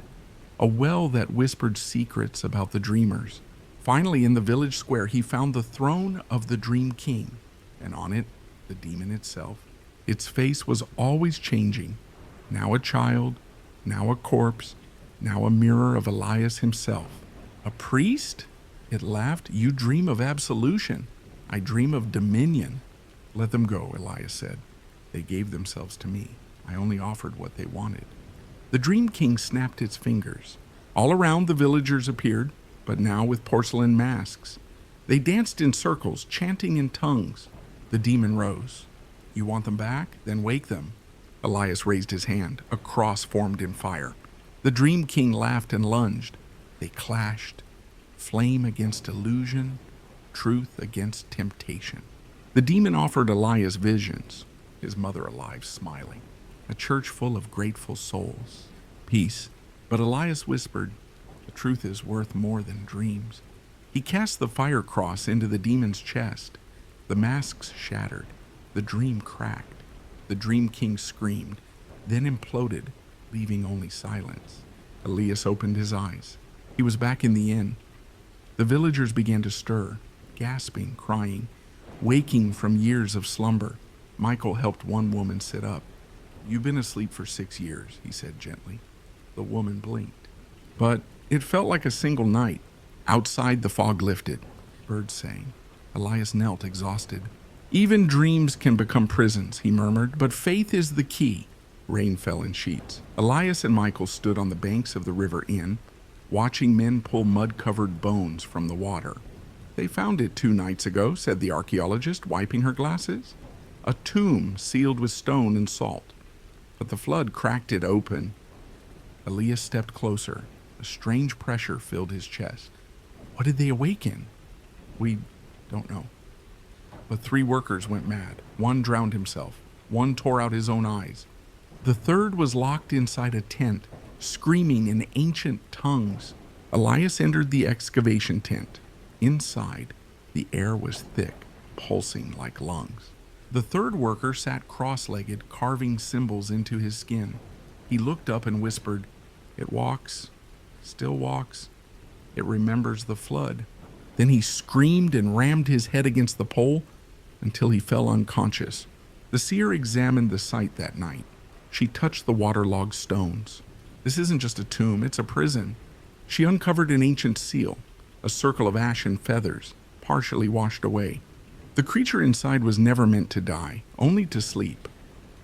a well that whispered secrets about the dreamers. Finally, in the village square, he found the throne of the Dream King, and on it, the demon itself. Its face was always changing, now a child, now a corpse, now a mirror of Elias himself. A priest? It laughed. You dream of absolution. I dream of dominion. Let them go, Elias said. They gave themselves to me. I only offered what they wanted. The Dream King snapped its fingers. All around the villagers appeared, but now with porcelain masks. They danced in circles, chanting in tongues. The demon rose. You want them back? Then wake them. Elias raised his hand. A cross formed in fire. The Dream King laughed and lunged. They clashed. Flame against illusion, truth against temptation. The demon offered Elias visions, his mother alive, smiling. A church full of grateful souls. Peace. But Elias whispered, the truth is worth more than dreams. He cast the fire cross into the demon's chest. The masks shattered. The dream cracked. The Dream King screamed, then imploded, leaving only silence. Elias opened his eyes. He was back in the inn. The villagers began to stir, gasping, crying, waking from years of slumber. Michael helped one woman sit up. You've been asleep for 6 years, he said gently. The woman blinked. But it felt like a single night. Outside, the fog lifted. Birds sang. Elias knelt, exhausted. Even dreams can become prisons, he murmured, but faith is the key. Rain fell in sheets. Elias and Michael stood on the banks of the river inn, watching men pull mud-covered bones from the water. They found it 2 nights ago, said the archaeologist, wiping her glasses. A tomb sealed with stone and salt. But the flood cracked it open. Elias stepped closer. A strange pressure filled his chest. What did they awaken? We don't know. But 3 workers went mad. One drowned himself. One tore out his own eyes. The third was locked inside a tent, screaming in ancient tongues. Elias entered the excavation tent. Inside, the air was thick, pulsing like lungs. The third worker sat cross-legged, carving symbols into his skin. He looked up and whispered, It walks, still walks. It remembers the flood. Then he screamed and rammed his head against the pole until he fell unconscious. The seer examined the site that night. She touched the waterlogged stones. This isn't just a tomb, it's a prison. She uncovered an ancient seal, a circle of ash and feathers, partially washed away. The creature inside was never meant to die, only to sleep.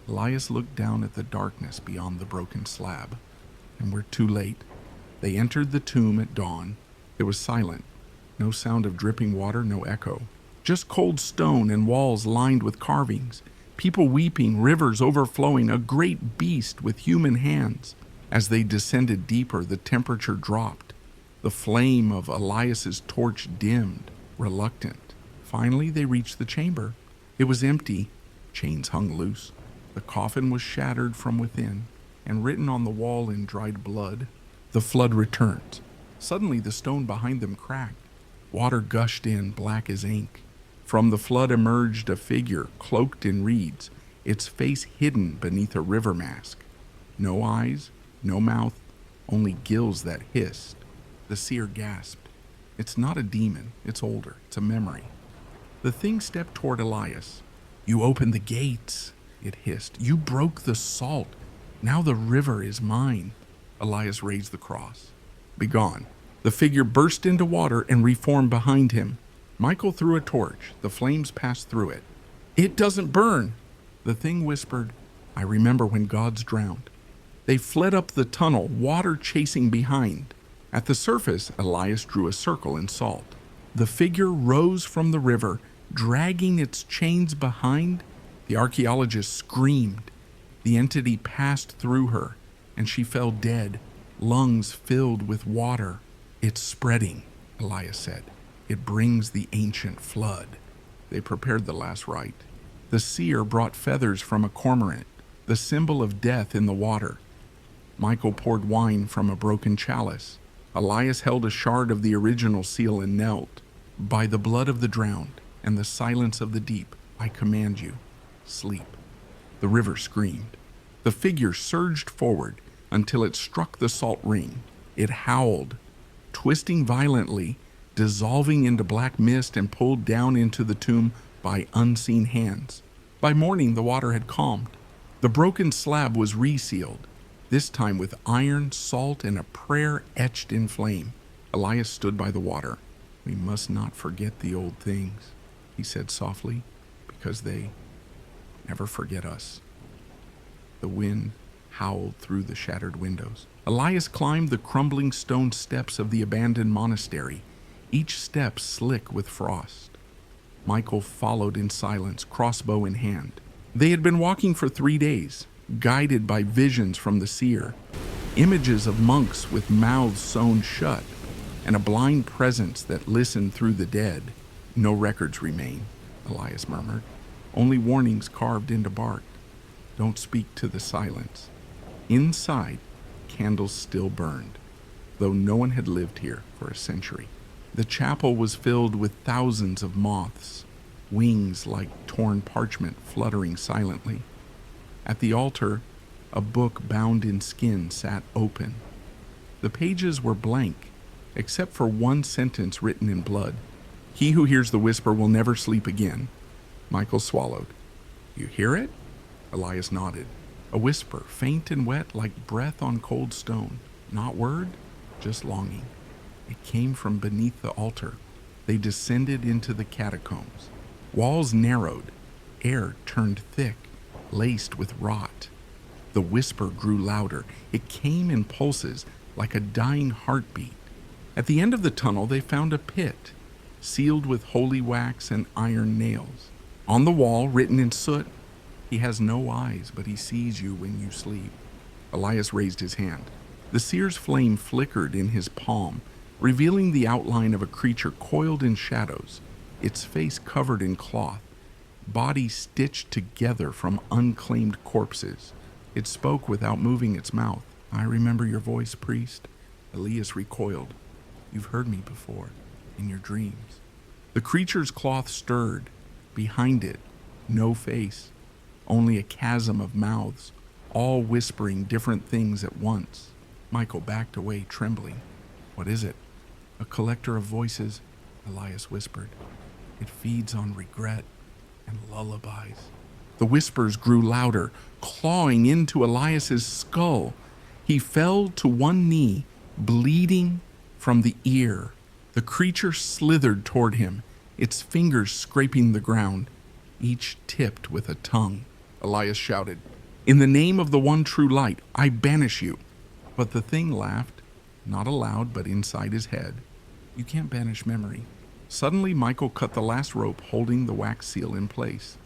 Elias looked down at the darkness beyond the broken slab, and we're too late. They entered the tomb at dawn. It was silent. No sound of dripping water, no echo. Just cold stone and walls lined with carvings. People weeping, rivers overflowing, a great beast with human hands. As they descended deeper, the temperature dropped. The flame of Elias's torch dimmed, reluctant. Finally, they reached the chamber. It was empty. Chains hung loose. The coffin was shattered from within, and written on the wall in dried blood, "The flood returns." Suddenly, the stone behind them cracked. Water gushed in, black as ink. From the flood emerged a figure, cloaked in reeds, its face hidden beneath a river mask. No eyes, no mouth, only gills that hissed. The seer gasped. It's not a demon, it's older, it's a memory. The thing stepped toward Elias. "You opened the gates," it hissed. "You broke the salt. Now the river is mine." Elias raised the cross. "Begone." The figure burst into water and reformed behind him. Michael threw a torch. The flames passed through it. "It doesn't burn." The thing whispered, "I remember when gods drowned." They fled up the tunnel, water chasing behind. At the surface, Elias drew a circle in salt. The figure rose from the river, dragging its chains behind. The archaeologist screamed. The entity passed through her, and she fell dead, lungs filled with water. "It's spreading," Elias said. "It brings the ancient flood." They prepared the last rite. The seer brought feathers from a cormorant, the symbol of death in the water. Michael poured wine from a broken chalice. Elias held a shard of the original seal and knelt. "By the blood of the drowned and the silence of the deep, I command you, sleep." The river screamed. The figure surged forward until it struck the salt ring. It howled, twisting violently, dissolving into black mist and pulled down into the tomb by unseen hands. By morning, the water had calmed. The broken slab was resealed, this time with iron, salt, and a prayer etched in flame. Elias stood by the water. "We must not forget the old things," he said softly, "because they never forget us." The wind howled through the shattered windows. Elias climbed the crumbling stone steps of the abandoned monastery, each step slick with frost. Michael followed in silence, crossbow in hand. They had been walking for 3 days, guided by visions from the seer, images of monks with mouths sewn shut, and a blind presence that listened through the dead. "No records remain," Elias murmured. "Only warnings carved into bark. Don't speak to the silence." Inside, candles still burned, though no one had lived here for a century. The chapel was filled with thousands of moths, wings like torn parchment fluttering silently. At the altar, a book bound in skin sat open. The pages were blank, except for one sentence written in blood. "He who hears the whisper will never sleep again." Michael swallowed. "You hear it?" Elias nodded. A whisper, faint and wet like breath on cold stone. Not word, just longing. It came from beneath the altar. They descended into the catacombs. Walls narrowed. Air turned thick, laced with rot. The whisper grew louder. It came in pulses, like a dying heartbeat. At the end of the tunnel, they found a pit, sealed with holy wax and iron nails. On the wall, written in soot, "He has no eyes, but he sees you when you sleep." Elias raised his hand. The seer's flame flickered in his palm, revealing the outline of a creature coiled in shadows, its face covered in cloth, body stitched together from unclaimed corpses. It spoke without moving its mouth. "I remember your voice, priest." Elias recoiled. "You've heard me before, in your dreams." The creature's cloth stirred. Behind it, no face, only a chasm of mouths, all whispering different things at once. Michael backed away, trembling. What is it? A collector of voices, Elias whispered. It feeds on regret and lullabies. The whispers grew louder, clawing into Elias's skull. He fell to one knee, bleeding from the ear. The creature slithered toward him, its fingers scraping the ground, each tipped with a tongue. Elias shouted, In the name of the one true light, I banish you. But the thing laughed, not aloud but inside his head. You can't banish memory. Suddenly, Michael cut the last rope holding the wax seal in place.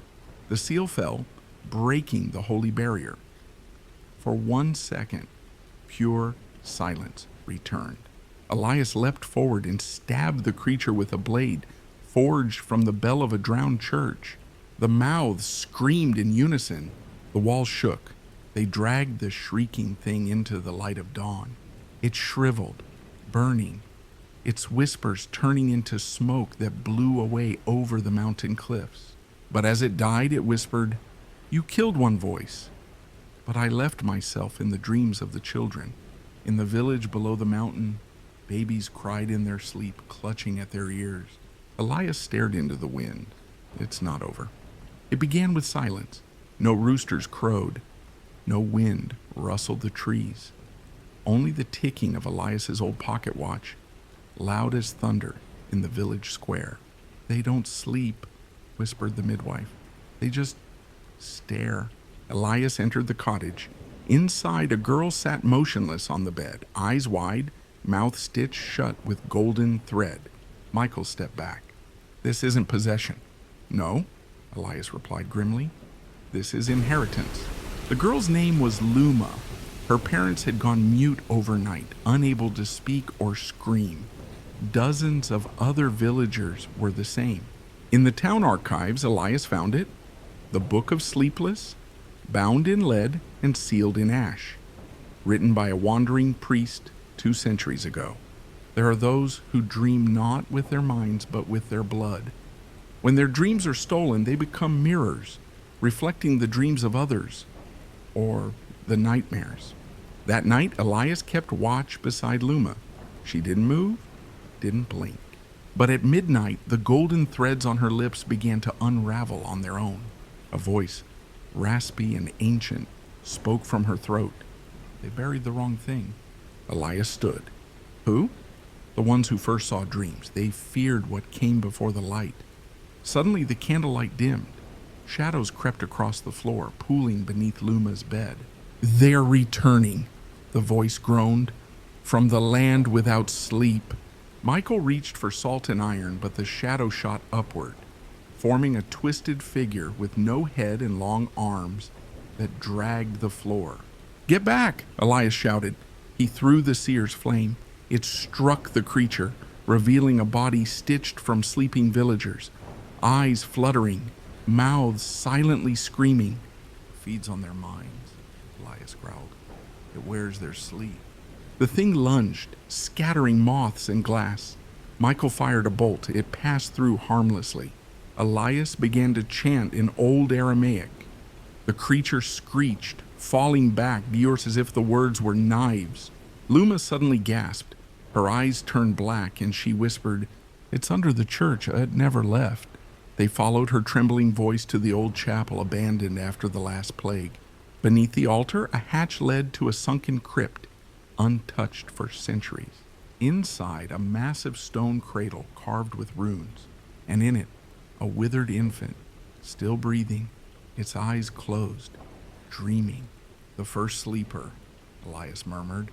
The seal fell, breaking the holy barrier. For 1 second, pure silence returned. Elias leapt forward and stabbed the creature with a blade forged from the bell of a drowned church. The mouths screamed in unison. The walls shook. They dragged the shrieking thing into the light of dawn. It shriveled, burning, its whispers turning into smoke that blew away over the mountain cliffs. But as it died, it whispered, You killed one voice, but I left myself in the dreams of the children. In the village below the mountain, babies cried in their sleep, clutching at their ears. Elias stared into the wind. It's not over. It began with silence. No roosters crowed. No wind rustled the trees. Only the ticking of Elias's old pocket watch, loud as thunder in the village square. They don't sleep, whispered the midwife. They just stare. Elias entered the cottage. Inside, a girl sat motionless on the bed, eyes wide, mouth stitched shut with golden thread. Michael stepped back. This isn't possession. No, Elias replied grimly. This is inheritance. The girl's name was Luma. Her parents had gone mute overnight, unable to speak or scream. Dozens of other villagers were the same. In the town archives, Elias found it. The Book of Sleepless, bound in lead and sealed in ash, written by a wandering priest 2 centuries ago. There are those who dream not with their minds but with their blood. When their dreams are stolen, they become mirrors, reflecting the dreams of others, or the nightmares. That night, Elias kept watch beside Luma. She didn't move, didn't blink. But at midnight, the golden threads on her lips began to unravel on their own. A voice, raspy and ancient, spoke from her throat. They buried the wrong thing. Elias stood. Who? The ones who first saw dreams. They feared what came before the light. Suddenly, the candlelight dimmed. Shadows crept across the floor, pooling beneath Luma's bed. They're returning, the voice groaned, from the land without sleep. Michael reached for salt and iron, but the shadow shot upward, forming a twisted figure with no head and long arms that dragged the floor. Get back, Elias shouted. He threw the seer's flame. It struck the creature, revealing a body stitched from sleeping villagers, eyes fluttering, mouths silently screaming. Feeds on their minds, Elias growled. It wears their sleep. The thing lunged, scattering moths and glass. Michael fired a bolt. It passed through harmlessly. Elias began to chant in Old Aramaic. The creature screeched, falling back, yours as if the words were knives. Luma suddenly gasped. Her eyes turned black, and she whispered, It's under the church. It never left. They followed her trembling voice to the old chapel abandoned after the last plague. Beneath the altar, a hatch led to a sunken crypt, untouched for centuries. Inside, a massive stone cradle carved with runes, and in it, a withered infant, still breathing, its eyes closed, dreaming. The first sleeper, Elias murmured,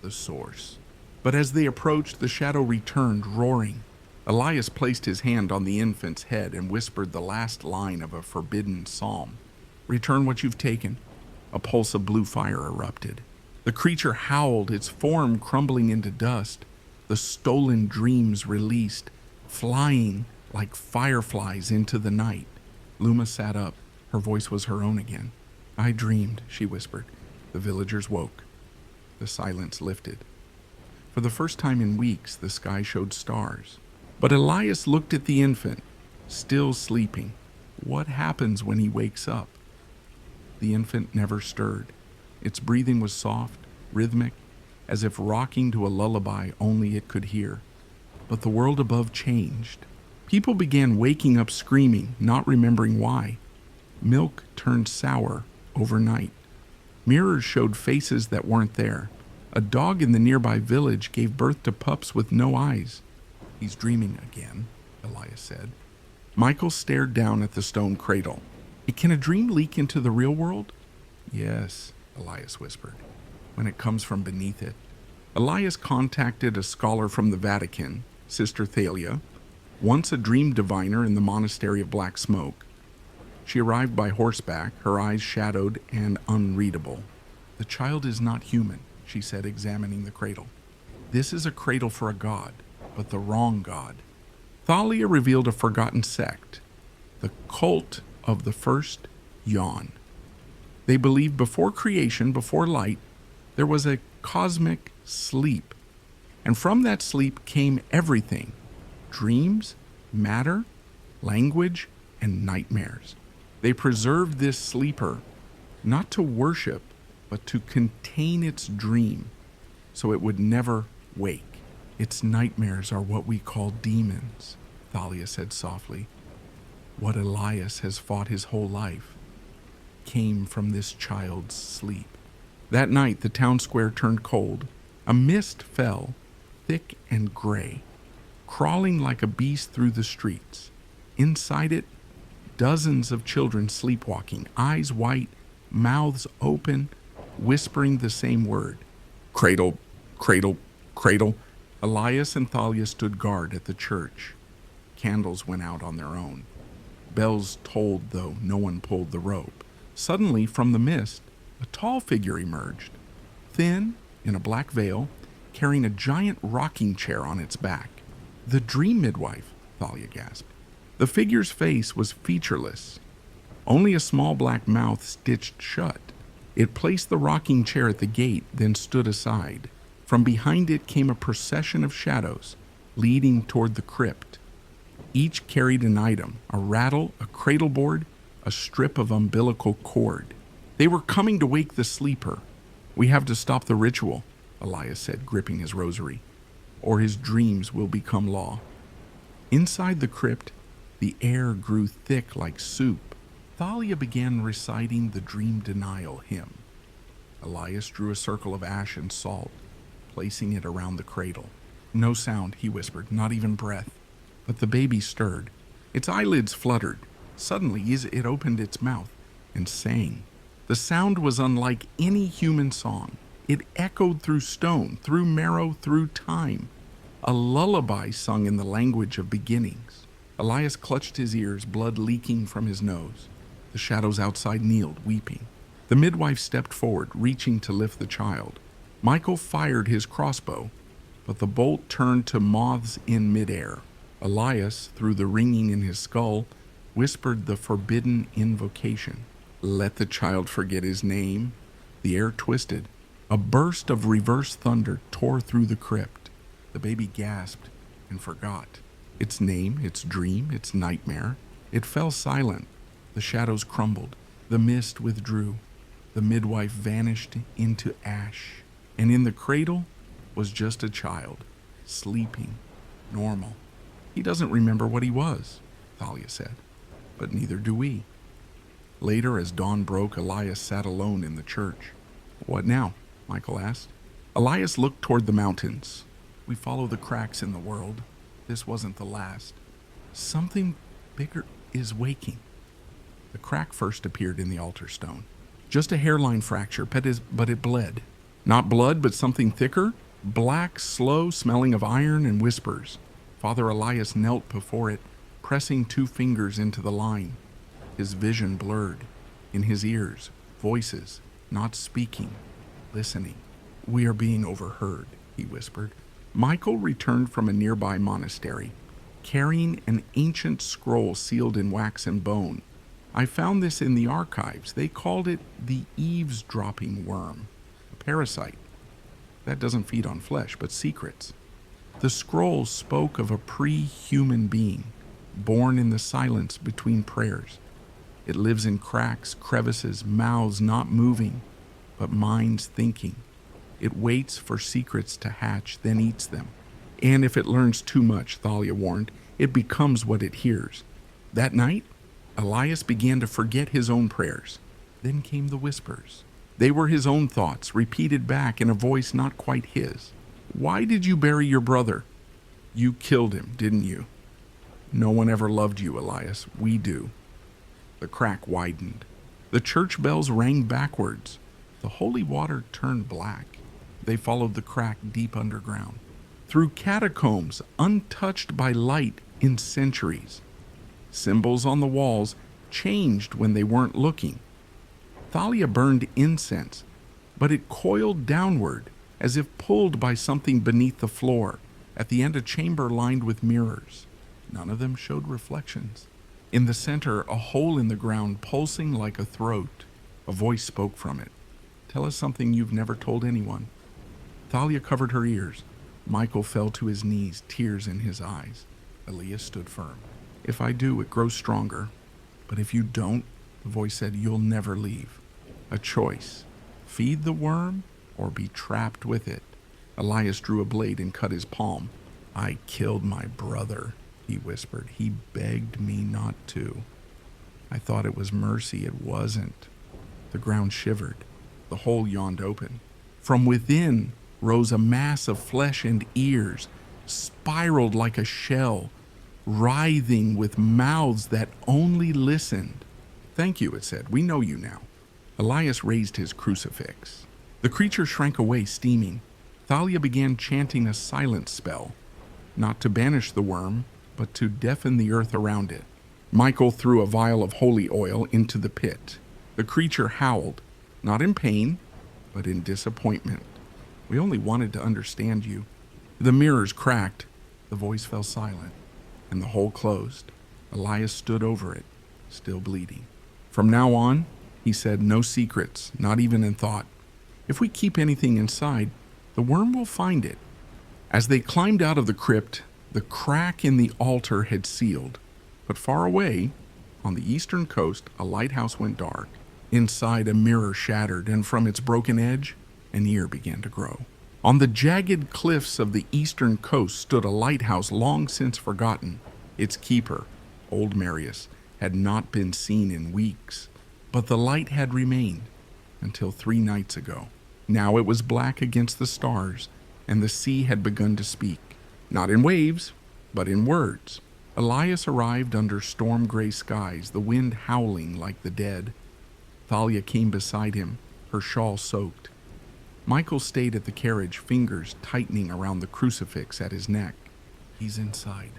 the source. But as they approached, the shadow returned, roaring. Elias placed his hand on the infant's head and whispered the last line of a forbidden psalm. Return what you've taken. A pulse of blue fire erupted. The creature howled, its form crumbling into dust. The stolen dreams released, flying like fireflies into the night. Luma sat up. Her voice was her own again. I dreamed, she whispered. The villagers woke. The silence lifted. For the first time in weeks, the sky showed stars. But Elias looked at the infant, still sleeping. What happens when he wakes up? The infant never stirred. Its breathing was soft, rhythmic, as if rocking to a lullaby only it could hear. But the world above changed. People began waking up screaming, not remembering why. Milk turned sour overnight. Mirrors showed faces that weren't there. A dog in the nearby village gave birth to pups with no eyes. "He's dreaming again," Elias said. Michael stared down at the stone cradle. "Can a dream leak into the real world?" "Yes," Elias whispered, "when it comes from beneath it." Elias contacted a scholar from the Vatican, Sister Thalia, once a dream diviner in the monastery of Black Smoke. She arrived by horseback, her eyes shadowed and unreadable. "The child is not human," she said, examining the cradle. "This is a cradle for a god, but the wrong god." Thalia revealed a forgotten sect, the cult of the first yawn. They believed before creation, before light, there was a cosmic sleep. And from that sleep came everything: dreams, matter, language, and nightmares. They preserved this sleeper, not to worship, but to contain its dream, so it would never wake. "Its nightmares are what we call demons," Thalia said softly. "What Elias has fought his whole life came from this child's sleep." That night, the town square turned cold. A mist fell, thick and gray, crawling like a beast through the streets. Inside it, dozens of children sleepwalking, eyes white, mouths open, whispering the same word: "Cradle, cradle, cradle." Elias and Thalia stood guard at the church. Candles went out on their own. Bells tolled, though no one pulled the rope. Suddenly, from the mist, a tall figure emerged, thin, in a black veil, carrying a giant rocking chair on its back. "The dream midwife," Thalia gasped. The figure's face was featureless, only a small black mouth stitched shut. It placed the rocking chair at the gate, then stood aside. From behind it came a procession of shadows, leading toward the crypt. Each carried an item: a rattle, a cradle board, a strip of umbilical cord. They were coming to wake the sleeper. "We have to stop the ritual," Elias said, gripping his rosary, "or his dreams will become law." Inside the crypt, the air grew thick like soup. Thalia began reciting the dream denial hymn. Elias drew a circle of ash and salt, placing it around the cradle. "No sound," he whispered, "not even breath." But the baby stirred. Its eyelids fluttered. Suddenly, it opened its mouth and sang. The sound was unlike any human song. It echoed through stone, through marrow, through time. A lullaby sung in the language of beginnings. Elias clutched his ears, blood leaking from his nose. The shadows outside kneeled, weeping. The midwife stepped forward, reaching to lift the child. Michael fired his crossbow, but the bolt turned to moths in midair. Elias, through the ringing in his skull, whispered the forbidden invocation. "Let the child forget his name." The air twisted. A burst of reverse thunder tore through the crypt. The baby gasped and forgot. Its name, its dream, its nightmare. It fell silent. The shadows crumbled. The mist withdrew. The midwife vanished into ash. And in the cradle was just a child, sleeping, normal. "He doesn't remember what he was," Thalia said, "but neither do we." Later, as dawn broke, Elias sat alone in the church. "What now?" Michael asked. Elias looked toward the mountains. "We follow the cracks in the world. This wasn't the last. Something bigger is waking." The crack first appeared in the altar stone. Just a hairline fracture, but it bled. Not blood, but something thicker, black, slow, smelling of iron and whispers. Father Elias knelt before it, pressing 2 fingers into the line. His vision blurred. In his ears, voices, not speaking, listening. "We are being overheard," he whispered. Michael returned from a nearby monastery, carrying an ancient scroll sealed in wax and bone. "I found this in the archives. They called it the eavesdropping worm, a parasite that doesn't feed on flesh, but secrets." The scroll spoke of a pre-human being, born in the silence between prayers. It lives in cracks, crevices, mouths not moving, but minds thinking. It waits for secrets to hatch, then eats them. And if it learns too much, Thalia warned, it becomes what it hears. That night, Elias began to forget his own prayers. Then came the whispers. They were his own thoughts, repeated back in a voice not quite his. Why did you bury your brother? You killed him, didn't you? No one ever loved you, Elias. We do. The crack widened. The church bells rang backwards. The holy water turned black. They followed the crack deep underground, through catacombs untouched by light in centuries. Symbols on the walls changed when they weren't looking. Thalia burned incense, but it coiled downward as if pulled by something beneath the floor. At the end, a chamber lined with mirrors. None of them showed reflections. In the center, a hole in the ground pulsing like a throat. A voice spoke from it. Tell us something you've never told anyone. Thalia covered her ears. Michael fell to his knees, tears in his eyes. Elias stood firm. If I do, it grows stronger. But if you don't, the voice said, you'll never leave. A choice. Feed the worm or be trapped with it. Elias drew a blade and cut his palm. I killed my brother, he whispered. He begged me not to. I thought it was mercy. It wasn't. The ground shivered. The hole yawned open. From within rose a mass of flesh and ears, spiraled like a shell, writhing with mouths that only listened. Thank you, it said. We know you now. Elias raised his crucifix. The creature shrank away, steaming. Thalia began chanting a silent spell, not to banish the worm, but to deafen the earth around it. Michael threw a vial of holy oil into the pit. The creature howled, not in pain, but in disappointment. We only wanted to understand you. The mirrors cracked. The voice fell silent, and the hole closed. Elias stood over it, still bleeding. From now on, he said, no secrets, not even in thought. If we keep anything inside, the worm will find it. As they climbed out of the crypt, the crack in the altar had sealed. But far away, on the eastern coast, a lighthouse went dark. Inside, a mirror shattered, and from its broken edge, an ear began to grow. On the jagged cliffs of the eastern coast stood a lighthouse long since forgotten. Its keeper, old Marius, had not been seen in weeks, but the light had remained until 3 nights ago. Now it was black against the stars, and the sea had begun to speak, not in waves, but in words. Elias arrived under storm-gray skies, the wind howling like the dead. Thalia came beside him, her shawl soaked. Michael stayed at the carriage, fingers tightening around the crucifix at his neck. He's inside,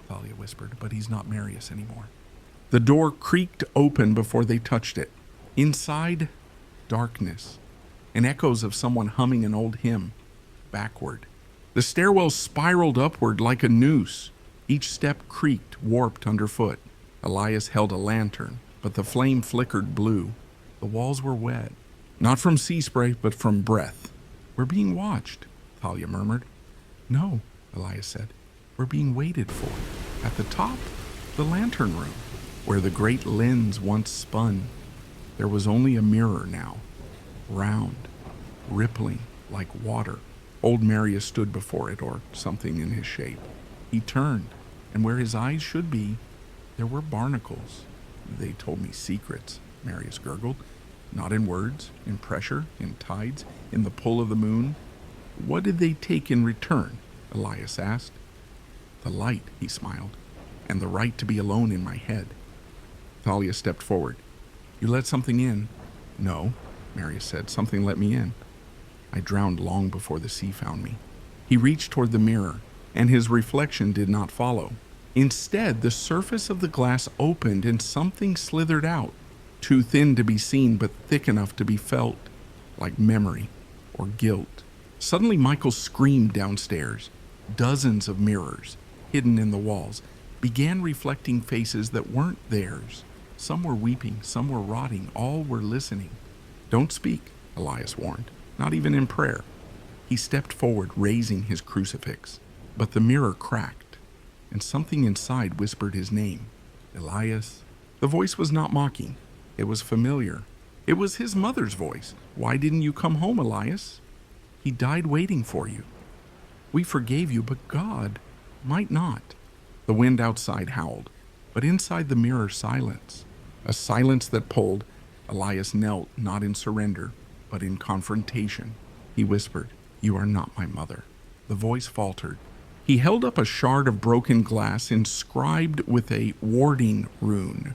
Thalia whispered, but he's not Marius anymore. The door creaked open before they touched it. Inside, darkness, and echoes of someone humming an old hymn, backward. The stairwell spiraled upward like a noose. Each step creaked, warped underfoot. Elias held a lantern, but the flame flickered blue. The walls were wet, not from sea spray, but from breath. We're being watched, Thalia murmured. No, Elias said. We're being waited for. At the top, the lantern room, where the great lens once spun. There was only a mirror now, round, rippling like water. Old Marius stood before it, or something in his shape. He turned, and where his eyes should be, there were barnacles. They told me secrets, Marius gurgled. Not in words, in pressure, in tides, in the pull of the moon. What did they take in return? Elias asked. The light, he smiled, and the right to be alone in my head. Thalia stepped forward. You let something in? No, Marius said. Something let me in. I drowned long before the sea found me. He reached toward the mirror, and his reflection did not follow. Instead, the surface of the glass opened and something slithered out, too thin to be seen but thick enough to be felt, like memory or guilt. Suddenly Michael screamed downstairs. Dozens of mirrors, hidden in the walls, began reflecting faces that weren't theirs. Some were weeping, some were rotting, all were listening. Don't speak, Elias warned, not even in prayer. He stepped forward, raising his crucifix, but the mirror cracked, and something inside whispered his name, Elias. The voice was not mocking. It was familiar. It was his mother's voice. Why didn't you come home, Elias? He died waiting for you. We forgave you, but God might not." The wind outside howled, but inside the mirror silence. A silence that pulled. Elias knelt, not in surrender, but in confrontation. He whispered, "You are not my mother." The voice faltered. He held up a shard of broken glass inscribed with a warding rune.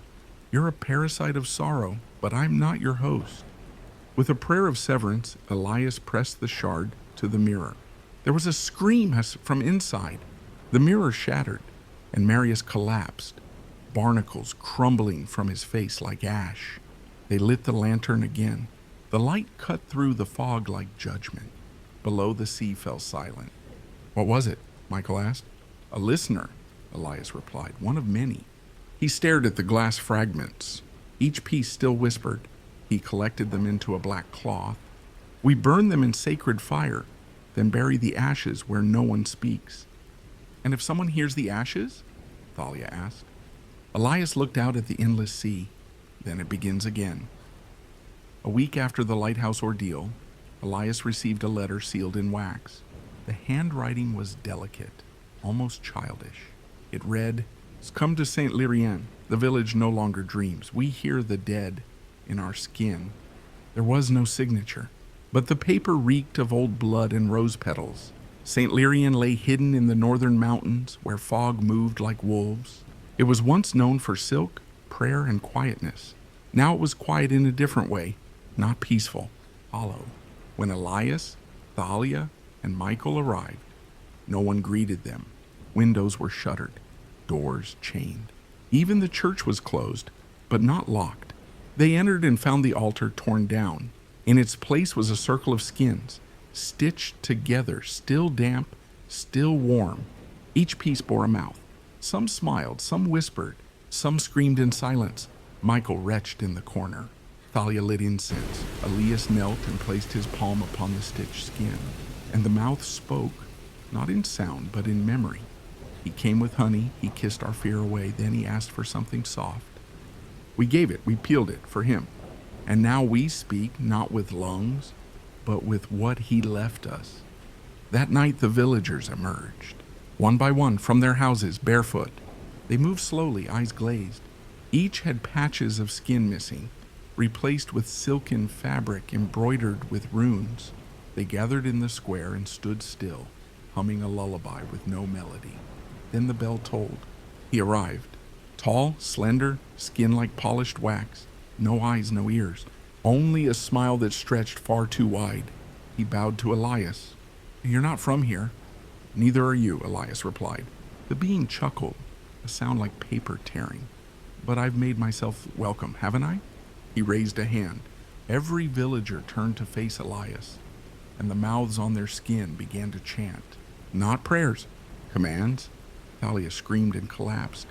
"You're a parasite of sorrow, but I'm not your host." With a prayer of severance, Elias pressed the shard to the mirror. There was a scream from inside. The mirror shattered, and Marius collapsed, barnacles crumbling from his face like ash. They lit the lantern again. The light cut through the fog like judgment. Below, the sea fell silent. "What was it?" Michael asked. "A listener," Elias replied, "one of many." He stared at the glass fragments. Each piece still whispered. He collected them into a black cloth. "We burn them in sacred fire, then bury the ashes where no one speaks." "And if someone hears the ashes?" Thalia asked. Elias looked out at the endless sea. Then it begins again. A week after the lighthouse ordeal, Elias received a letter sealed in wax. The handwriting was delicate, almost childish. It read, "Come to St. Lyrien. The village no longer dreams. We hear the dead in our skin." There was no signature, but the paper reeked of old blood and rose petals. St. Lyrien lay hidden in the northern mountains where fog moved like wolves. It was once known for silk, prayer, and quietness. Now it was quiet in a different way, not peaceful, hollow. When Elias, Thalia, and Michael arrived, no one greeted them. Windows were shuttered, doors chained. Even the church was closed, but not locked. They entered and found the altar torn down. In its place was a circle of skins, stitched together, still damp, still warm. Each piece bore a mouth. Some smiled, some whispered, some screamed in silence. Michael retched in the corner. Thalia lit incense. Elias knelt and placed his palm upon the stitched skin. And the mouth spoke, not in sound, but in memory. He came with honey, he kissed our fear away, then he asked for something soft. We gave it, we peeled it for him. And now we speak not with lungs, but with what he left us. That night the villagers emerged, one by one from their houses, barefoot. They moved slowly, eyes glazed. Each had patches of skin missing, replaced with silken fabric embroidered with runes. They gathered in the square and stood still, humming a lullaby with no melody. Then the bell tolled. He arrived, tall, slender, skin like polished wax, no eyes, no ears, only a smile that stretched far too wide. He bowed to Elias. "You're not from here." "Neither are you," Elias replied. The being chuckled, a sound like paper tearing. "But I've made myself welcome, haven't I?" He raised a hand. Every villager turned to face Elias, and the mouths on their skin began to chant. Not prayers, commands. Thalia screamed and collapsed.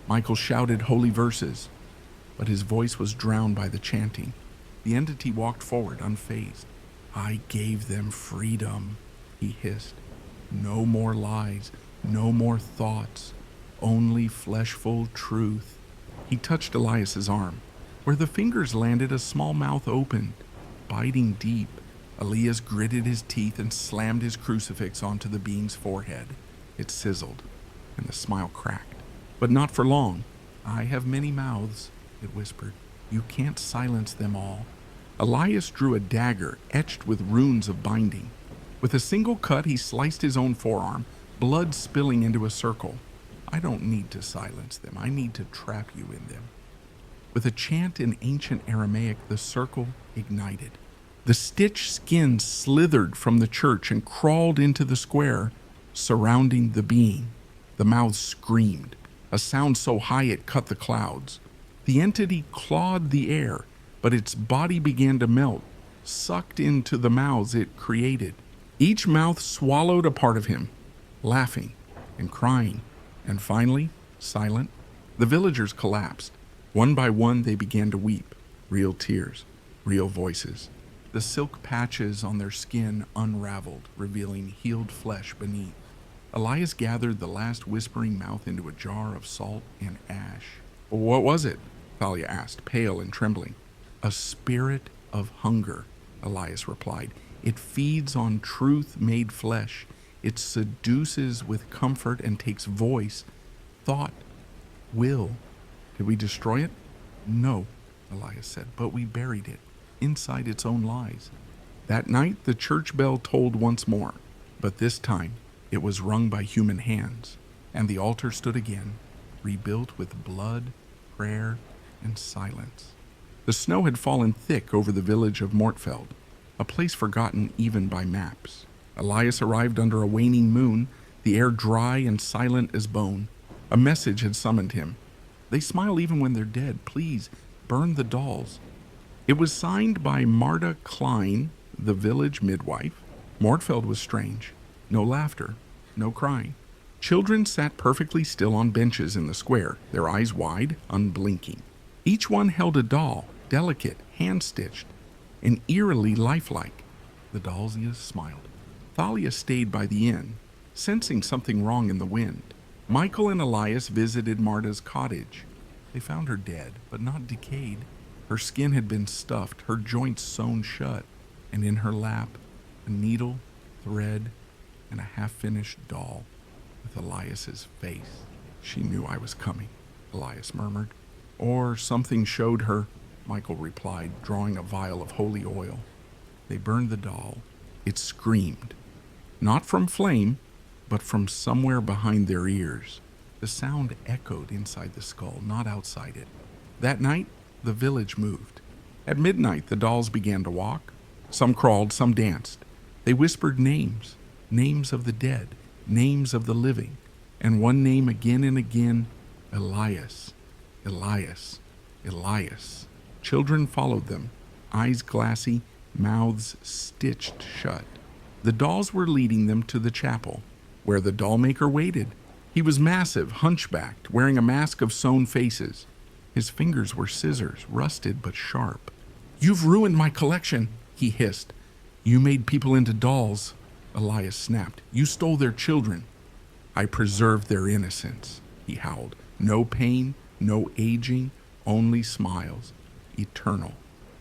Michael shouted holy verses, but his voice was drowned by the chanting. The entity walked forward, unfazed. "I gave them freedom," he hissed. "No more lies, no more thoughts, only fleshful truth." He touched Elias's arm. Where the fingers landed, a small mouth opened, biting deep. Elias gritted his teeth and slammed his crucifix onto the being's forehead. It sizzled, and the smile cracked. But not for long. "I have many mouths," it whispered. "You can't silence them all." Elias drew a dagger etched with runes of binding. With a single cut, he sliced his own forearm, blood spilling into a circle. "I don't need to silence them. I need to trap you in them." With a chant in ancient Aramaic, the circle ignited. The stitched skin slithered from the church and crawled into the square surrounding the being. The mouth screamed, a sound so high it cut the clouds. The entity clawed the air, but its body began to melt, sucked into the mouths it created. Each mouth swallowed a part of him, laughing and crying, and finally, silent. The villagers collapsed. One by one, they began to weep, real tears, real voices. The silk patches on their skin unraveled, revealing healed flesh beneath. Elias gathered the last whispering mouth into a jar of salt and ash. "What was it?" Thalia asked, pale and trembling. "A spirit of hunger," Elias replied. It feeds on truth made flesh. It seduces with comfort and takes voice, thought, will. Did we destroy it? No, Elias said, but we buried it inside its own lies. That night the church bell tolled once more, but this time it was rung by human hands, and the altar stood again, rebuilt with blood, prayer, and silence. The snow had fallen thick over the village of Mortfeld, a place forgotten even by maps. Elias arrived under a waning moon, the air dry and silent as bone. A message had summoned him. They smile even when they're dead. Please, burn the dolls. It was signed by Marta Klein, the village midwife. Mortfeld was strange. No laughter, no crying. Children sat perfectly still on benches in the square, their eyes wide, unblinking. Each one held a doll, delicate, hand-stitched, and eerily lifelike. The dolls smiled. Thalia stayed by the inn, sensing something wrong in the wind. Michael and Elias visited Marta's cottage. They found her dead, but not decayed. Her skin had been stuffed, her joints sewn shut, and in her lap, a needle, thread, and a half-finished doll with Elias's face. She knew I was coming, Elias murmured. Or something showed her, Michael replied, drawing a vial of holy oil. They burned the doll. It screamed. Not from flame, but from somewhere behind their ears. The sound echoed inside the skull, not outside it. That night, the village moved. At midnight, the dolls began to walk. Some crawled, some danced. They whispered names, names of the dead, names of the living, and one name again and again, Elias, Elias, Elias. Children followed them, eyes glassy, mouths stitched shut. The dolls were leading them to the chapel, where the doll-maker waited. He was massive, hunchbacked, wearing a mask of sewn faces. His fingers were scissors, rusted but sharp. "You've ruined my collection," he hissed. "You made people into dolls," Elias snapped. "You stole their children." "I preserved their innocence," he howled. "No pain, no aging, only smiles. Eternal."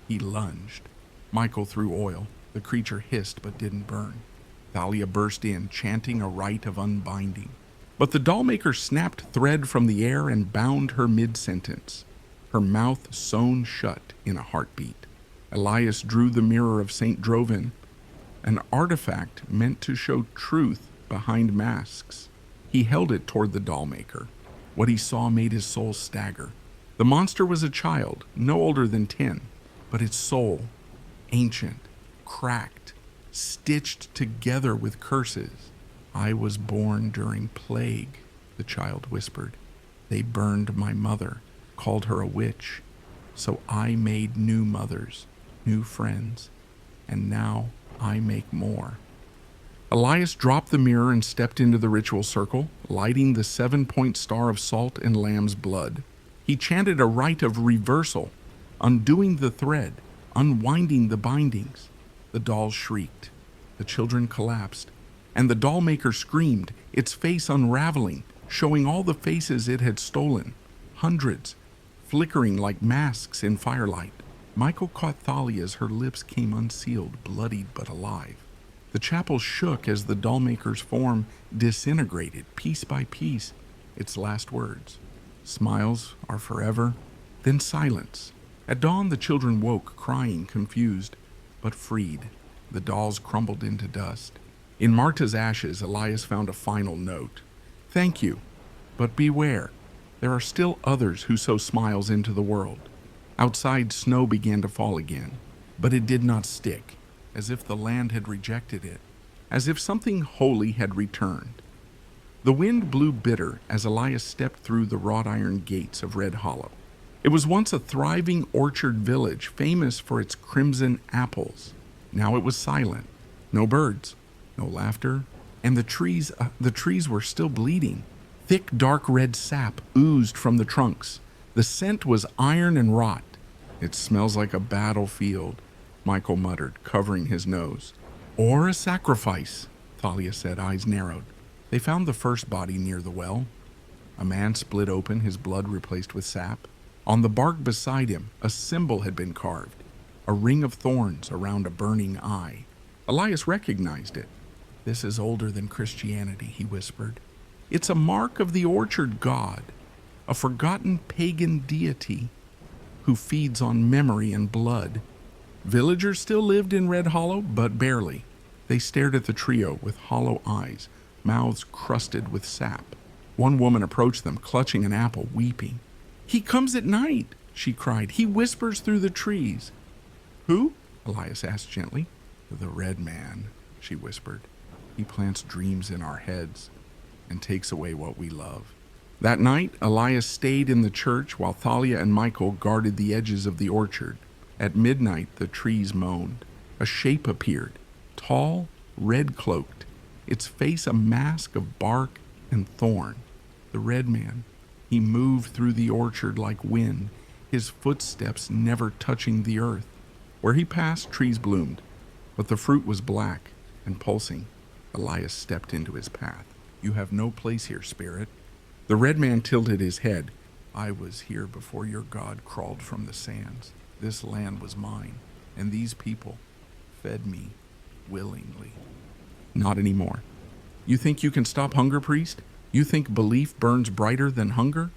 He lunged. Michael threw oil. The creature hissed but didn't burn. Thalia burst in, chanting a rite of unbinding. But the doll-maker snapped thread from the air and bound her mid-sentence, her mouth sewn shut in a heartbeat. Elias drew the mirror of St. Drovin, an artifact meant to show truth behind masks. He held it toward the doll-maker. What he saw made his soul stagger. The monster was a child, no older than 10, but its soul, ancient, cracked, stitched together with curses. "I was born during plague," the child whispered. "They burned my mother, called her a witch. So I made new mothers, new friends, and now I make more." Elias dropped the mirror and stepped into the ritual circle, lighting the 7-point star of salt and lamb's blood. He chanted a rite of reversal, undoing the thread, unwinding the bindings. The dolls shrieked. The children collapsed. And the doll-maker screamed, its face unraveling, showing all the faces it had stolen. Hundreds, flickering like masks in firelight. Michael caught Thalia as her lips came unsealed, bloodied but alive. The chapel shook as the doll-maker's form disintegrated, piece by piece, its last words. "Smiles are forever," then silence. At dawn, the children woke, crying, confused, but freed. The dolls crumbled into dust. In Marta's ashes, Elias found a final note. "Thank you, but beware. There are still others who sow smiles into the world." Outside, snow began to fall again, but it did not stick, as if the land had rejected it, as if something holy had returned. The wind blew bitter as Elias stepped through the wrought iron gates of Red Hollow. It was once a thriving orchard village, famous for its crimson apples. Now it was silent. No birds, no laughter, and the trees were still bleeding. Thick, dark red sap oozed from the trunks. The scent was iron and rot. "It smells like a battlefield," Michael muttered, covering his nose. "Or a sacrifice," Thalia said, eyes narrowed. They found the first body near the well. A man split open, his blood replaced with sap. On the bark beside him, a symbol had been carved, a ring of thorns around a burning eye. Elias recognized it. "This is older than Christianity," he whispered. "It's a mark of the orchard god, a forgotten pagan deity who feeds on memory and blood." Villagers still lived in Red Hollow, but barely. They stared at the trio with hollow eyes, mouths crusted with sap. One woman approached them, clutching an apple, weeping. "He comes at night," she cried. "He whispers through the trees." "Who?" Elias asked gently. "The Red Man," she whispered. "He plants dreams in our heads and takes away what we love." That night, Elias stayed in the church while Thalia and Michael guarded the edges of the orchard. At midnight, the trees moaned. A shape appeared, tall, red-cloaked, its face a mask of bark and thorn. The Red Man. He moved through the orchard like wind, his footsteps never touching the earth. Where he passed, trees bloomed, but the fruit was black and pulsing. Elias stepped into his path. "You have no place here, spirit." The Red Man tilted his head. "I was here before your god crawled from the sands. This land was mine, and these people fed me willingly." "Not anymore. You think you can stop hunger, priest? You think belief burns brighter than hunger?"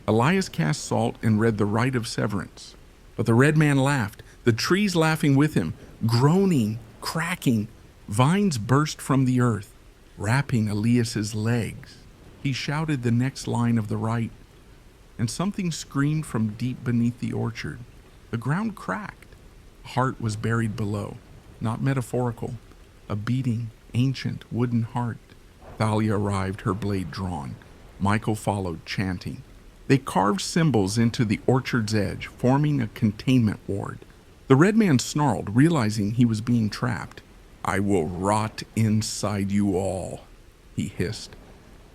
Elias cast salt and read the rite of severance. But the Red Man laughed, the trees laughing with him, groaning, cracking. Vines burst from the earth, wrapping Elias's legs. He shouted the next line of the rite, and something screamed from deep beneath the orchard. The ground cracked. A heart was buried below, not metaphorical, a beating, ancient wooden heart. Thalia arrived, her blade drawn. Michael followed, chanting. They carved symbols into the orchard's edge, forming a containment ward. The Red Man snarled, realizing he was being trapped. "I will rot inside you all," he hissed.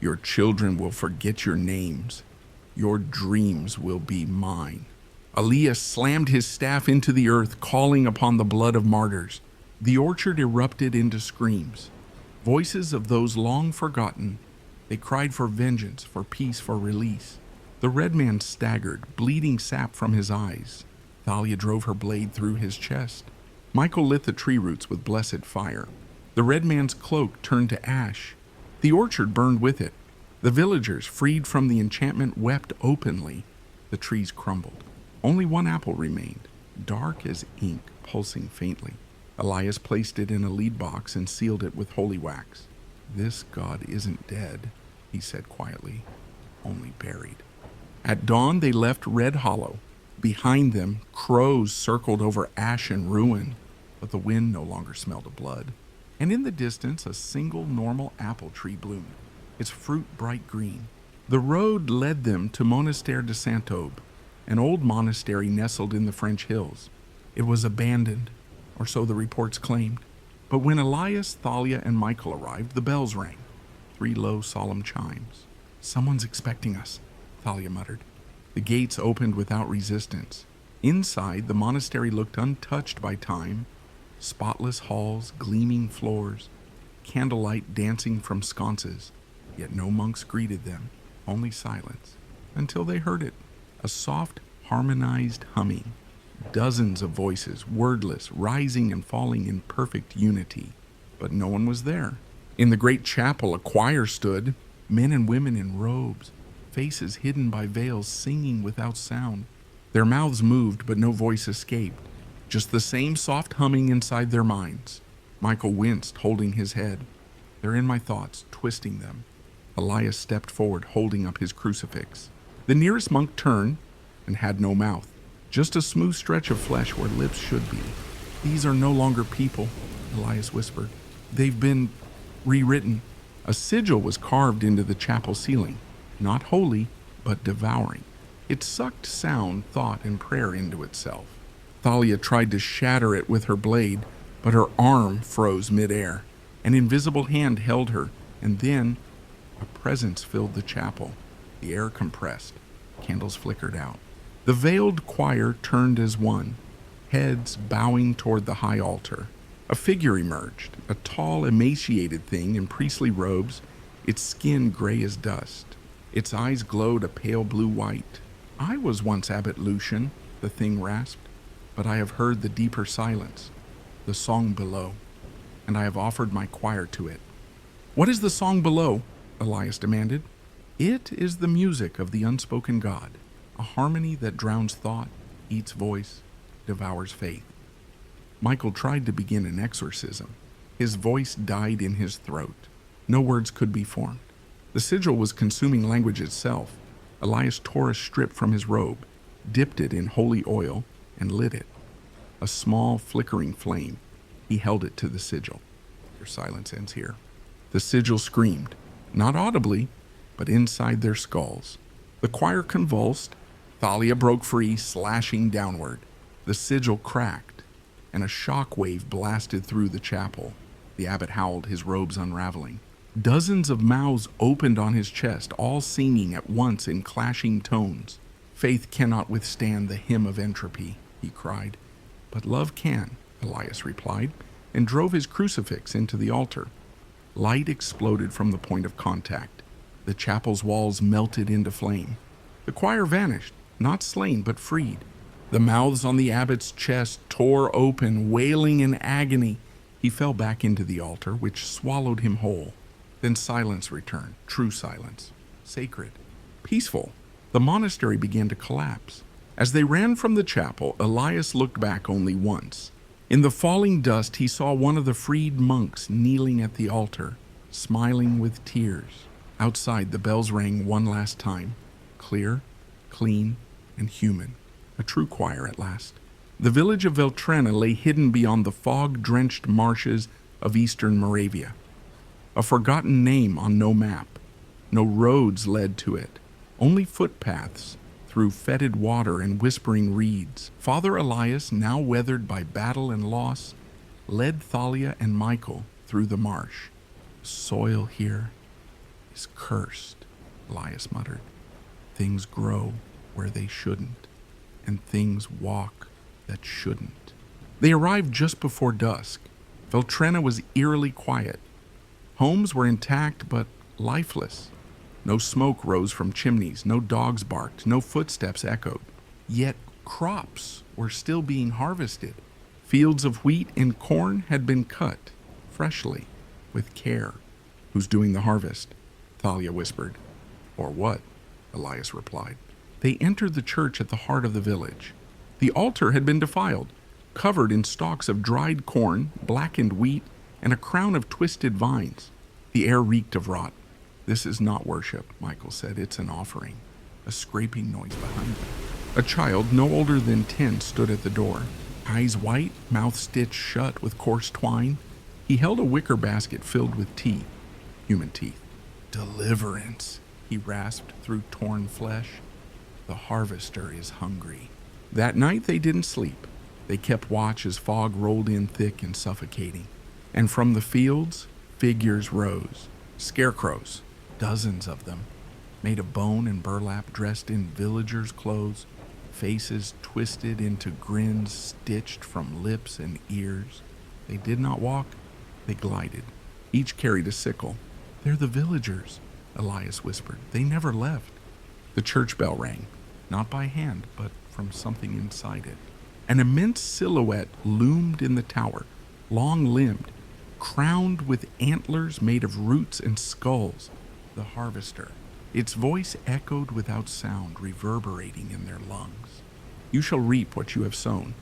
"Your children will forget your names. Your dreams will be mine." Elias slammed his staff into the earth, calling upon the blood of martyrs. The orchard erupted into screams, voices of those long forgotten. They cried for vengeance, for peace, for release. The Red Man staggered, bleeding sap from his eyes. Thalia drove her blade through his chest. Michael lit the tree roots with blessed fire. The Red Man's cloak turned to ash. The orchard burned with it. The villagers, freed from the enchantment, wept openly. The trees crumbled. Only one apple remained, dark as ink, pulsing faintly. Elias placed it in a lead box and sealed it with holy wax. "This god isn't dead," he said quietly, "only buried." At dawn, they left Red Hollow. Behind them, crows circled over ash and ruin, but the wind no longer smelled of blood. And in the distance, a single normal apple tree bloomed, its fruit bright green. The road led them to Monastère de Saint-Aube, an old monastery nestled in the French hills. It was abandoned, or so the reports claimed. But when Elias, Thalia, and Michael arrived, the bells rang. 3 low, solemn chimes. "Someone's expecting us," Thalia muttered. The gates opened without resistance. Inside, the monastery looked untouched by time. Spotless halls, gleaming floors, candlelight dancing from sconces. Yet no monks greeted them, only silence, until they heard it. A soft, harmonized humming. Dozens of voices, wordless, rising and falling in perfect unity. But no one was there. In the great chapel, a choir stood, men and women in robes, faces hidden by veils, singing without sound. Their mouths moved, but no voice escaped. Just the same soft humming inside their minds. Michael winced, holding his head. "They're in my thoughts, twisting them." Elias stepped forward, holding up his crucifix. The nearest monk turned and had no mouth, just a smooth stretch of flesh where lips should be. "These are no longer people," Elias whispered. "They've been rewritten." A sigil was carved into the chapel ceiling, not holy, but devouring. It sucked sound, thought, and prayer into itself. Thalia tried to shatter it with her blade, but her arm froze midair. An invisible hand held her, and then a presence filled the chapel. The air compressed. Candles flickered out. The veiled choir turned as one, heads bowing toward the high altar. A figure emerged, a tall, emaciated thing in priestly robes, its skin gray as dust. Its eyes glowed a pale blue-white. "I was once Abbot Lucian," the thing rasped, "but I have heard the deeper silence, the song below." and I have offered my choir to it." "What is the song below?" Elias demanded. "It is the music of the unspoken God, a harmony that drowns thought, eats voice, devours faith." Michael tried to begin an exorcism. His voice died in his throat. No words could be formed. The sigil was consuming language itself. Elias tore a strip from his robe, dipped it in holy oil, and lit it. A small, flickering flame. He held it to the sigil. Your silence ends here. The sigil screamed, not audibly, but inside their skulls. The choir convulsed. Thalia broke free, slashing downward. The sigil cracked, and a shock wave blasted through the chapel. The abbot howled, his robes unraveling. Dozens of mouths opened on his chest, all singing at once in clashing tones. "Faith cannot withstand the hymn of entropy," he cried. "But love can," Elias replied, and drove his crucifix into the altar. Light exploded from the point of contact. The chapel's walls melted into flame. The choir vanished, not slain but freed. The mouths on the abbot's chest tore open, wailing in agony. He fell back into the altar, which swallowed him whole. Then silence returned, true silence, sacred, peaceful. The monastery began to collapse. As they ran from the chapel, Elias looked back only once. In the falling dust, he saw one of the freed monks kneeling at the altar, smiling with tears. Outside, the bells rang one last time, clear, clean, and human. A true choir at last. The village of Vol.10 lay hidden beyond the fog-drenched marshes of eastern Moravia. A forgotten name on no map. No roads led to it, only footpaths through fetid water and whispering reeds. Father Elias, now weathered by battle and loss, led Thalia and Michael through the marsh. "The soil here is cursed," Elias muttered. "Things grow where they shouldn't, and things walk that shouldn't." They arrived just before dusk. Vol.10 was eerily quiet. Homes were intact but lifeless. No smoke rose from chimneys, no dogs barked, no footsteps echoed. Yet crops were still being harvested. Fields of wheat and corn had been cut, freshly, with care. "Who's doing the harvest?" Thalia whispered. "Or what?" Elias replied. They entered the church at the heart of the village. The altar had been defiled, covered in stalks of dried corn, blackened wheat, and a crown of twisted vines. The air reeked of rot. "This is not worship," Michael said. "It's an offering." A scraping noise behind them. A child, no older than 10, stood at the door. Eyes white, mouth stitched shut with coarse twine. He held a wicker basket filled with teeth, human teeth. "Deliverance," he rasped through torn flesh. "The harvester is hungry." That night they didn't sleep. They kept watch as fog rolled in thick and suffocating. And from the fields, figures rose. Scarecrows, dozens of them, made of bone and burlap, dressed in villagers' clothes, faces twisted into grins stitched from lips and ears. They did not walk, they glided. Each carried a sickle. "They're the villagers," Elias whispered. "They never left." The church bell rang, not by hand, but from something inside it. An immense silhouette loomed in the tower, long-limbed, crowned with antlers made of roots and skulls. The harvester. Its voice echoed without sound, reverberating in their lungs. "You shall reap what you have sown."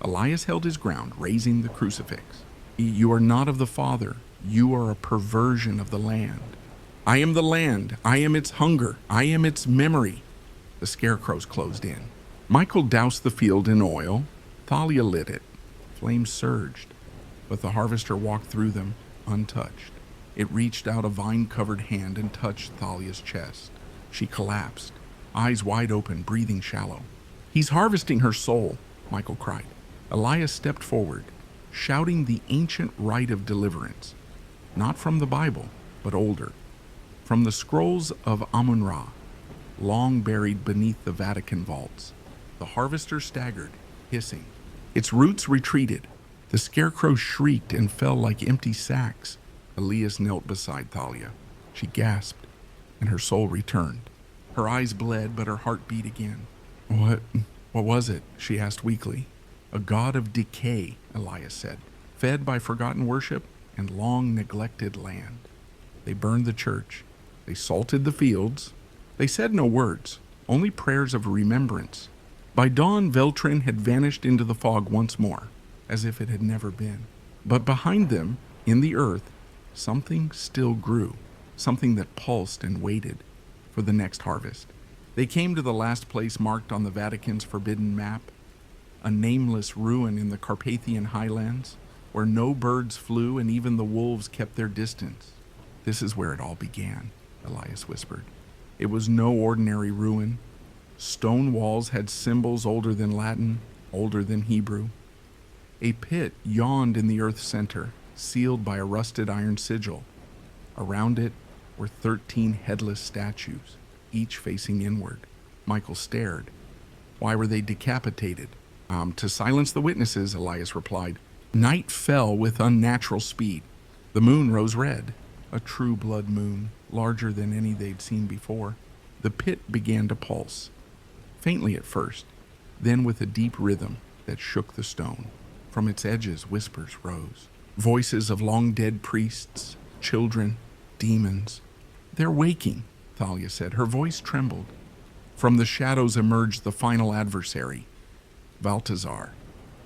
Elias held his ground, raising the crucifix. "You are not of the Father. You are a perversion of the land." "I am the land. I am its hunger. I am its memory." The scarecrows closed in. Michael doused the field in oil. Thalia lit it. Flames surged, but the harvester walked through them, untouched. It reached out a vine-covered hand and touched Thalia's chest. She collapsed, eyes wide open, breathing shallow. "He's harvesting her soul," Michael cried. Elias stepped forward, shouting the ancient rite of deliverance, not from the Bible, but older, from the scrolls of Amun-Ra, long buried beneath the Vatican vaults. The harvester staggered, hissing. Its roots retreated. The scarecrow shrieked and fell like empty sacks. Elias knelt beside Thalia. She gasped, and her soul returned. Her eyes bled, but her heart beat again. What was it?" she asked weakly. "A god of decay," Elias said. "Fed by forgotten worship, and long neglected land. They burned the church. They salted the fields. They said no words, only prayers of remembrance. By dawn, Vol.10 had vanished into the fog once more, as if it had never been. But behind them, in the earth, something still grew, something that pulsed and waited for the next harvest. They came to the last place marked on the Vatican's forbidden map, a nameless ruin in the Carpathian highlands, where no birds flew and even the wolves kept their distance. "This is where it all began," Elias whispered. It was no ordinary ruin. Stone walls had symbols older than Latin, older than Hebrew. A pit yawned in the earth's center, sealed by a rusted iron sigil. Around it were 13 headless statues, each facing inward. Michael stared. Why were they decapitated? To silence the witnesses, Elias replied. Night fell with unnatural speed. The moon rose red, a true blood moon, larger than any they'd seen before. The pit began to pulse, faintly at first, then with a deep rhythm that shook the stone. From its edges, whispers rose. Voices of long-dead priests, children, demons. "They're waking," Thalia said. Her voice trembled. From the shadows emerged the final adversary, Balthazar,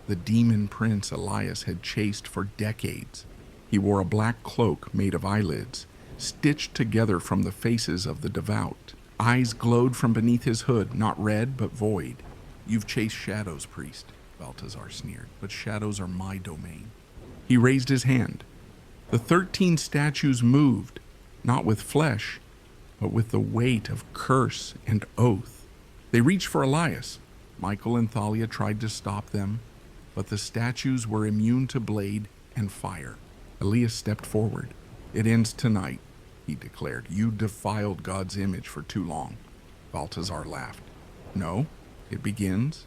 the demon prince Elias had chased for decades. He wore a black cloak made of eyelids, stitched together from the faces of the devout. Eyes glowed from beneath his hood, not red, but void. "You've chased shadows, priest," Balthazar sneered, "but shadows are my domain." He raised his hand. The 13 statues moved, not with flesh, but with the weight of curse and oath. They reached for Elias. Michael and Thalia tried to stop them, but the statues were immune to blade and fire. Elias stepped forward. "It ends tonight," he declared. "You defiled God's image for too long." Balthazar laughed. "No, it begins.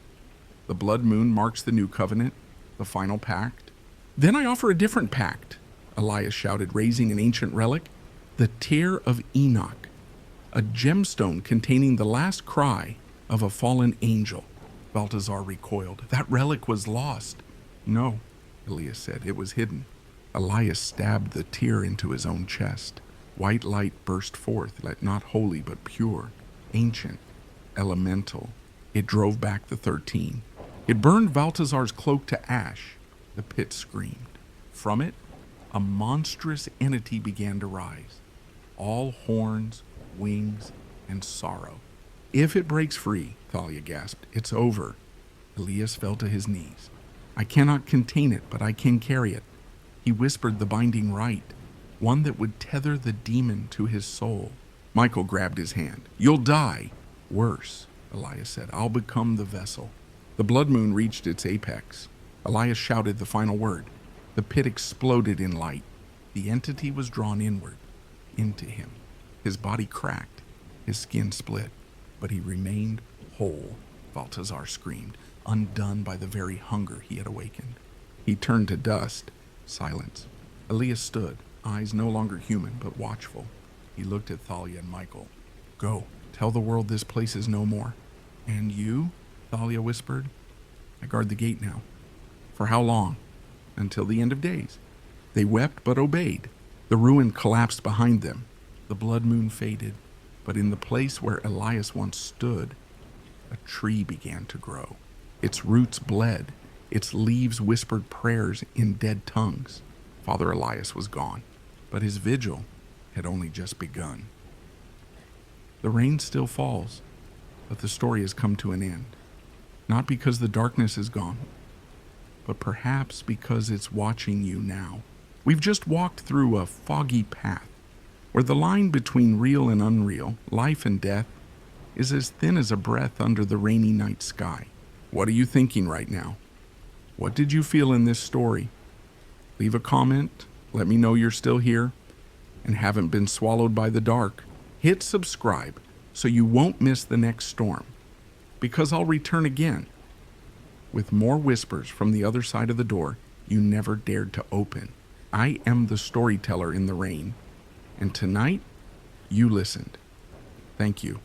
The blood moon marks the new covenant, the final pact. Then I offer a different pact," Elias shouted, raising an ancient relic, the Tear of Enoch, a gemstone containing the last cry of a fallen angel. Balthazar recoiled. "That relic was lost." "No," Elias said, "it was hidden." Elias stabbed the tear into his own chest. White light burst forth, not holy but pure, ancient, elemental. It drove back the 13. It burned Balthazar's cloak to ash. The pit screamed. From it, a monstrous entity began to rise, all horns, wings, and sorrow. "If it breaks free," Thalia gasped, "it's over." Elias fell to his knees. "I cannot contain it, but I can carry it." He whispered the binding rite, one that would tether the demon to his soul. Michael grabbed his hand. "You'll die." "Worse," Elias said. "I'll become the vessel." The blood moon reached its apex. Elias shouted the final word. The pit exploded in light. The entity was drawn inward, into him. His body cracked, his skin split, but he remained whole, Balthazar screamed, undone by the very hunger he had awakened. He turned to dust. Silence. Elias stood, eyes no longer human, but watchful. He looked at Thalia and Michael. "Go, tell the world this place is no more." "And you?" Thalia whispered. "I guard the gate now." "For how long?" "Until the end of days." They wept but obeyed. The ruin collapsed behind them. The blood moon faded, but in the place where Elias once stood, a tree began to grow. Its roots bled. Its leaves whispered prayers in dead tongues. Father Elias was gone, but his vigil had only just begun. The rain still falls, but the story has come to an end. Not because the darkness is gone, but perhaps because it's watching you now. We've just walked through a foggy path, where the line between real and unreal, life and death, is as thin as a breath under the rainy night sky. What are you thinking right now? What did you feel in this story? Leave a comment, let me know you're still here and haven't been swallowed by the dark. Hit subscribe so you won't miss the next storm, because I'll return again with more whispers from the other side of the door you never dared to open. I am the storyteller in the rain, and tonight you listened. Thank you.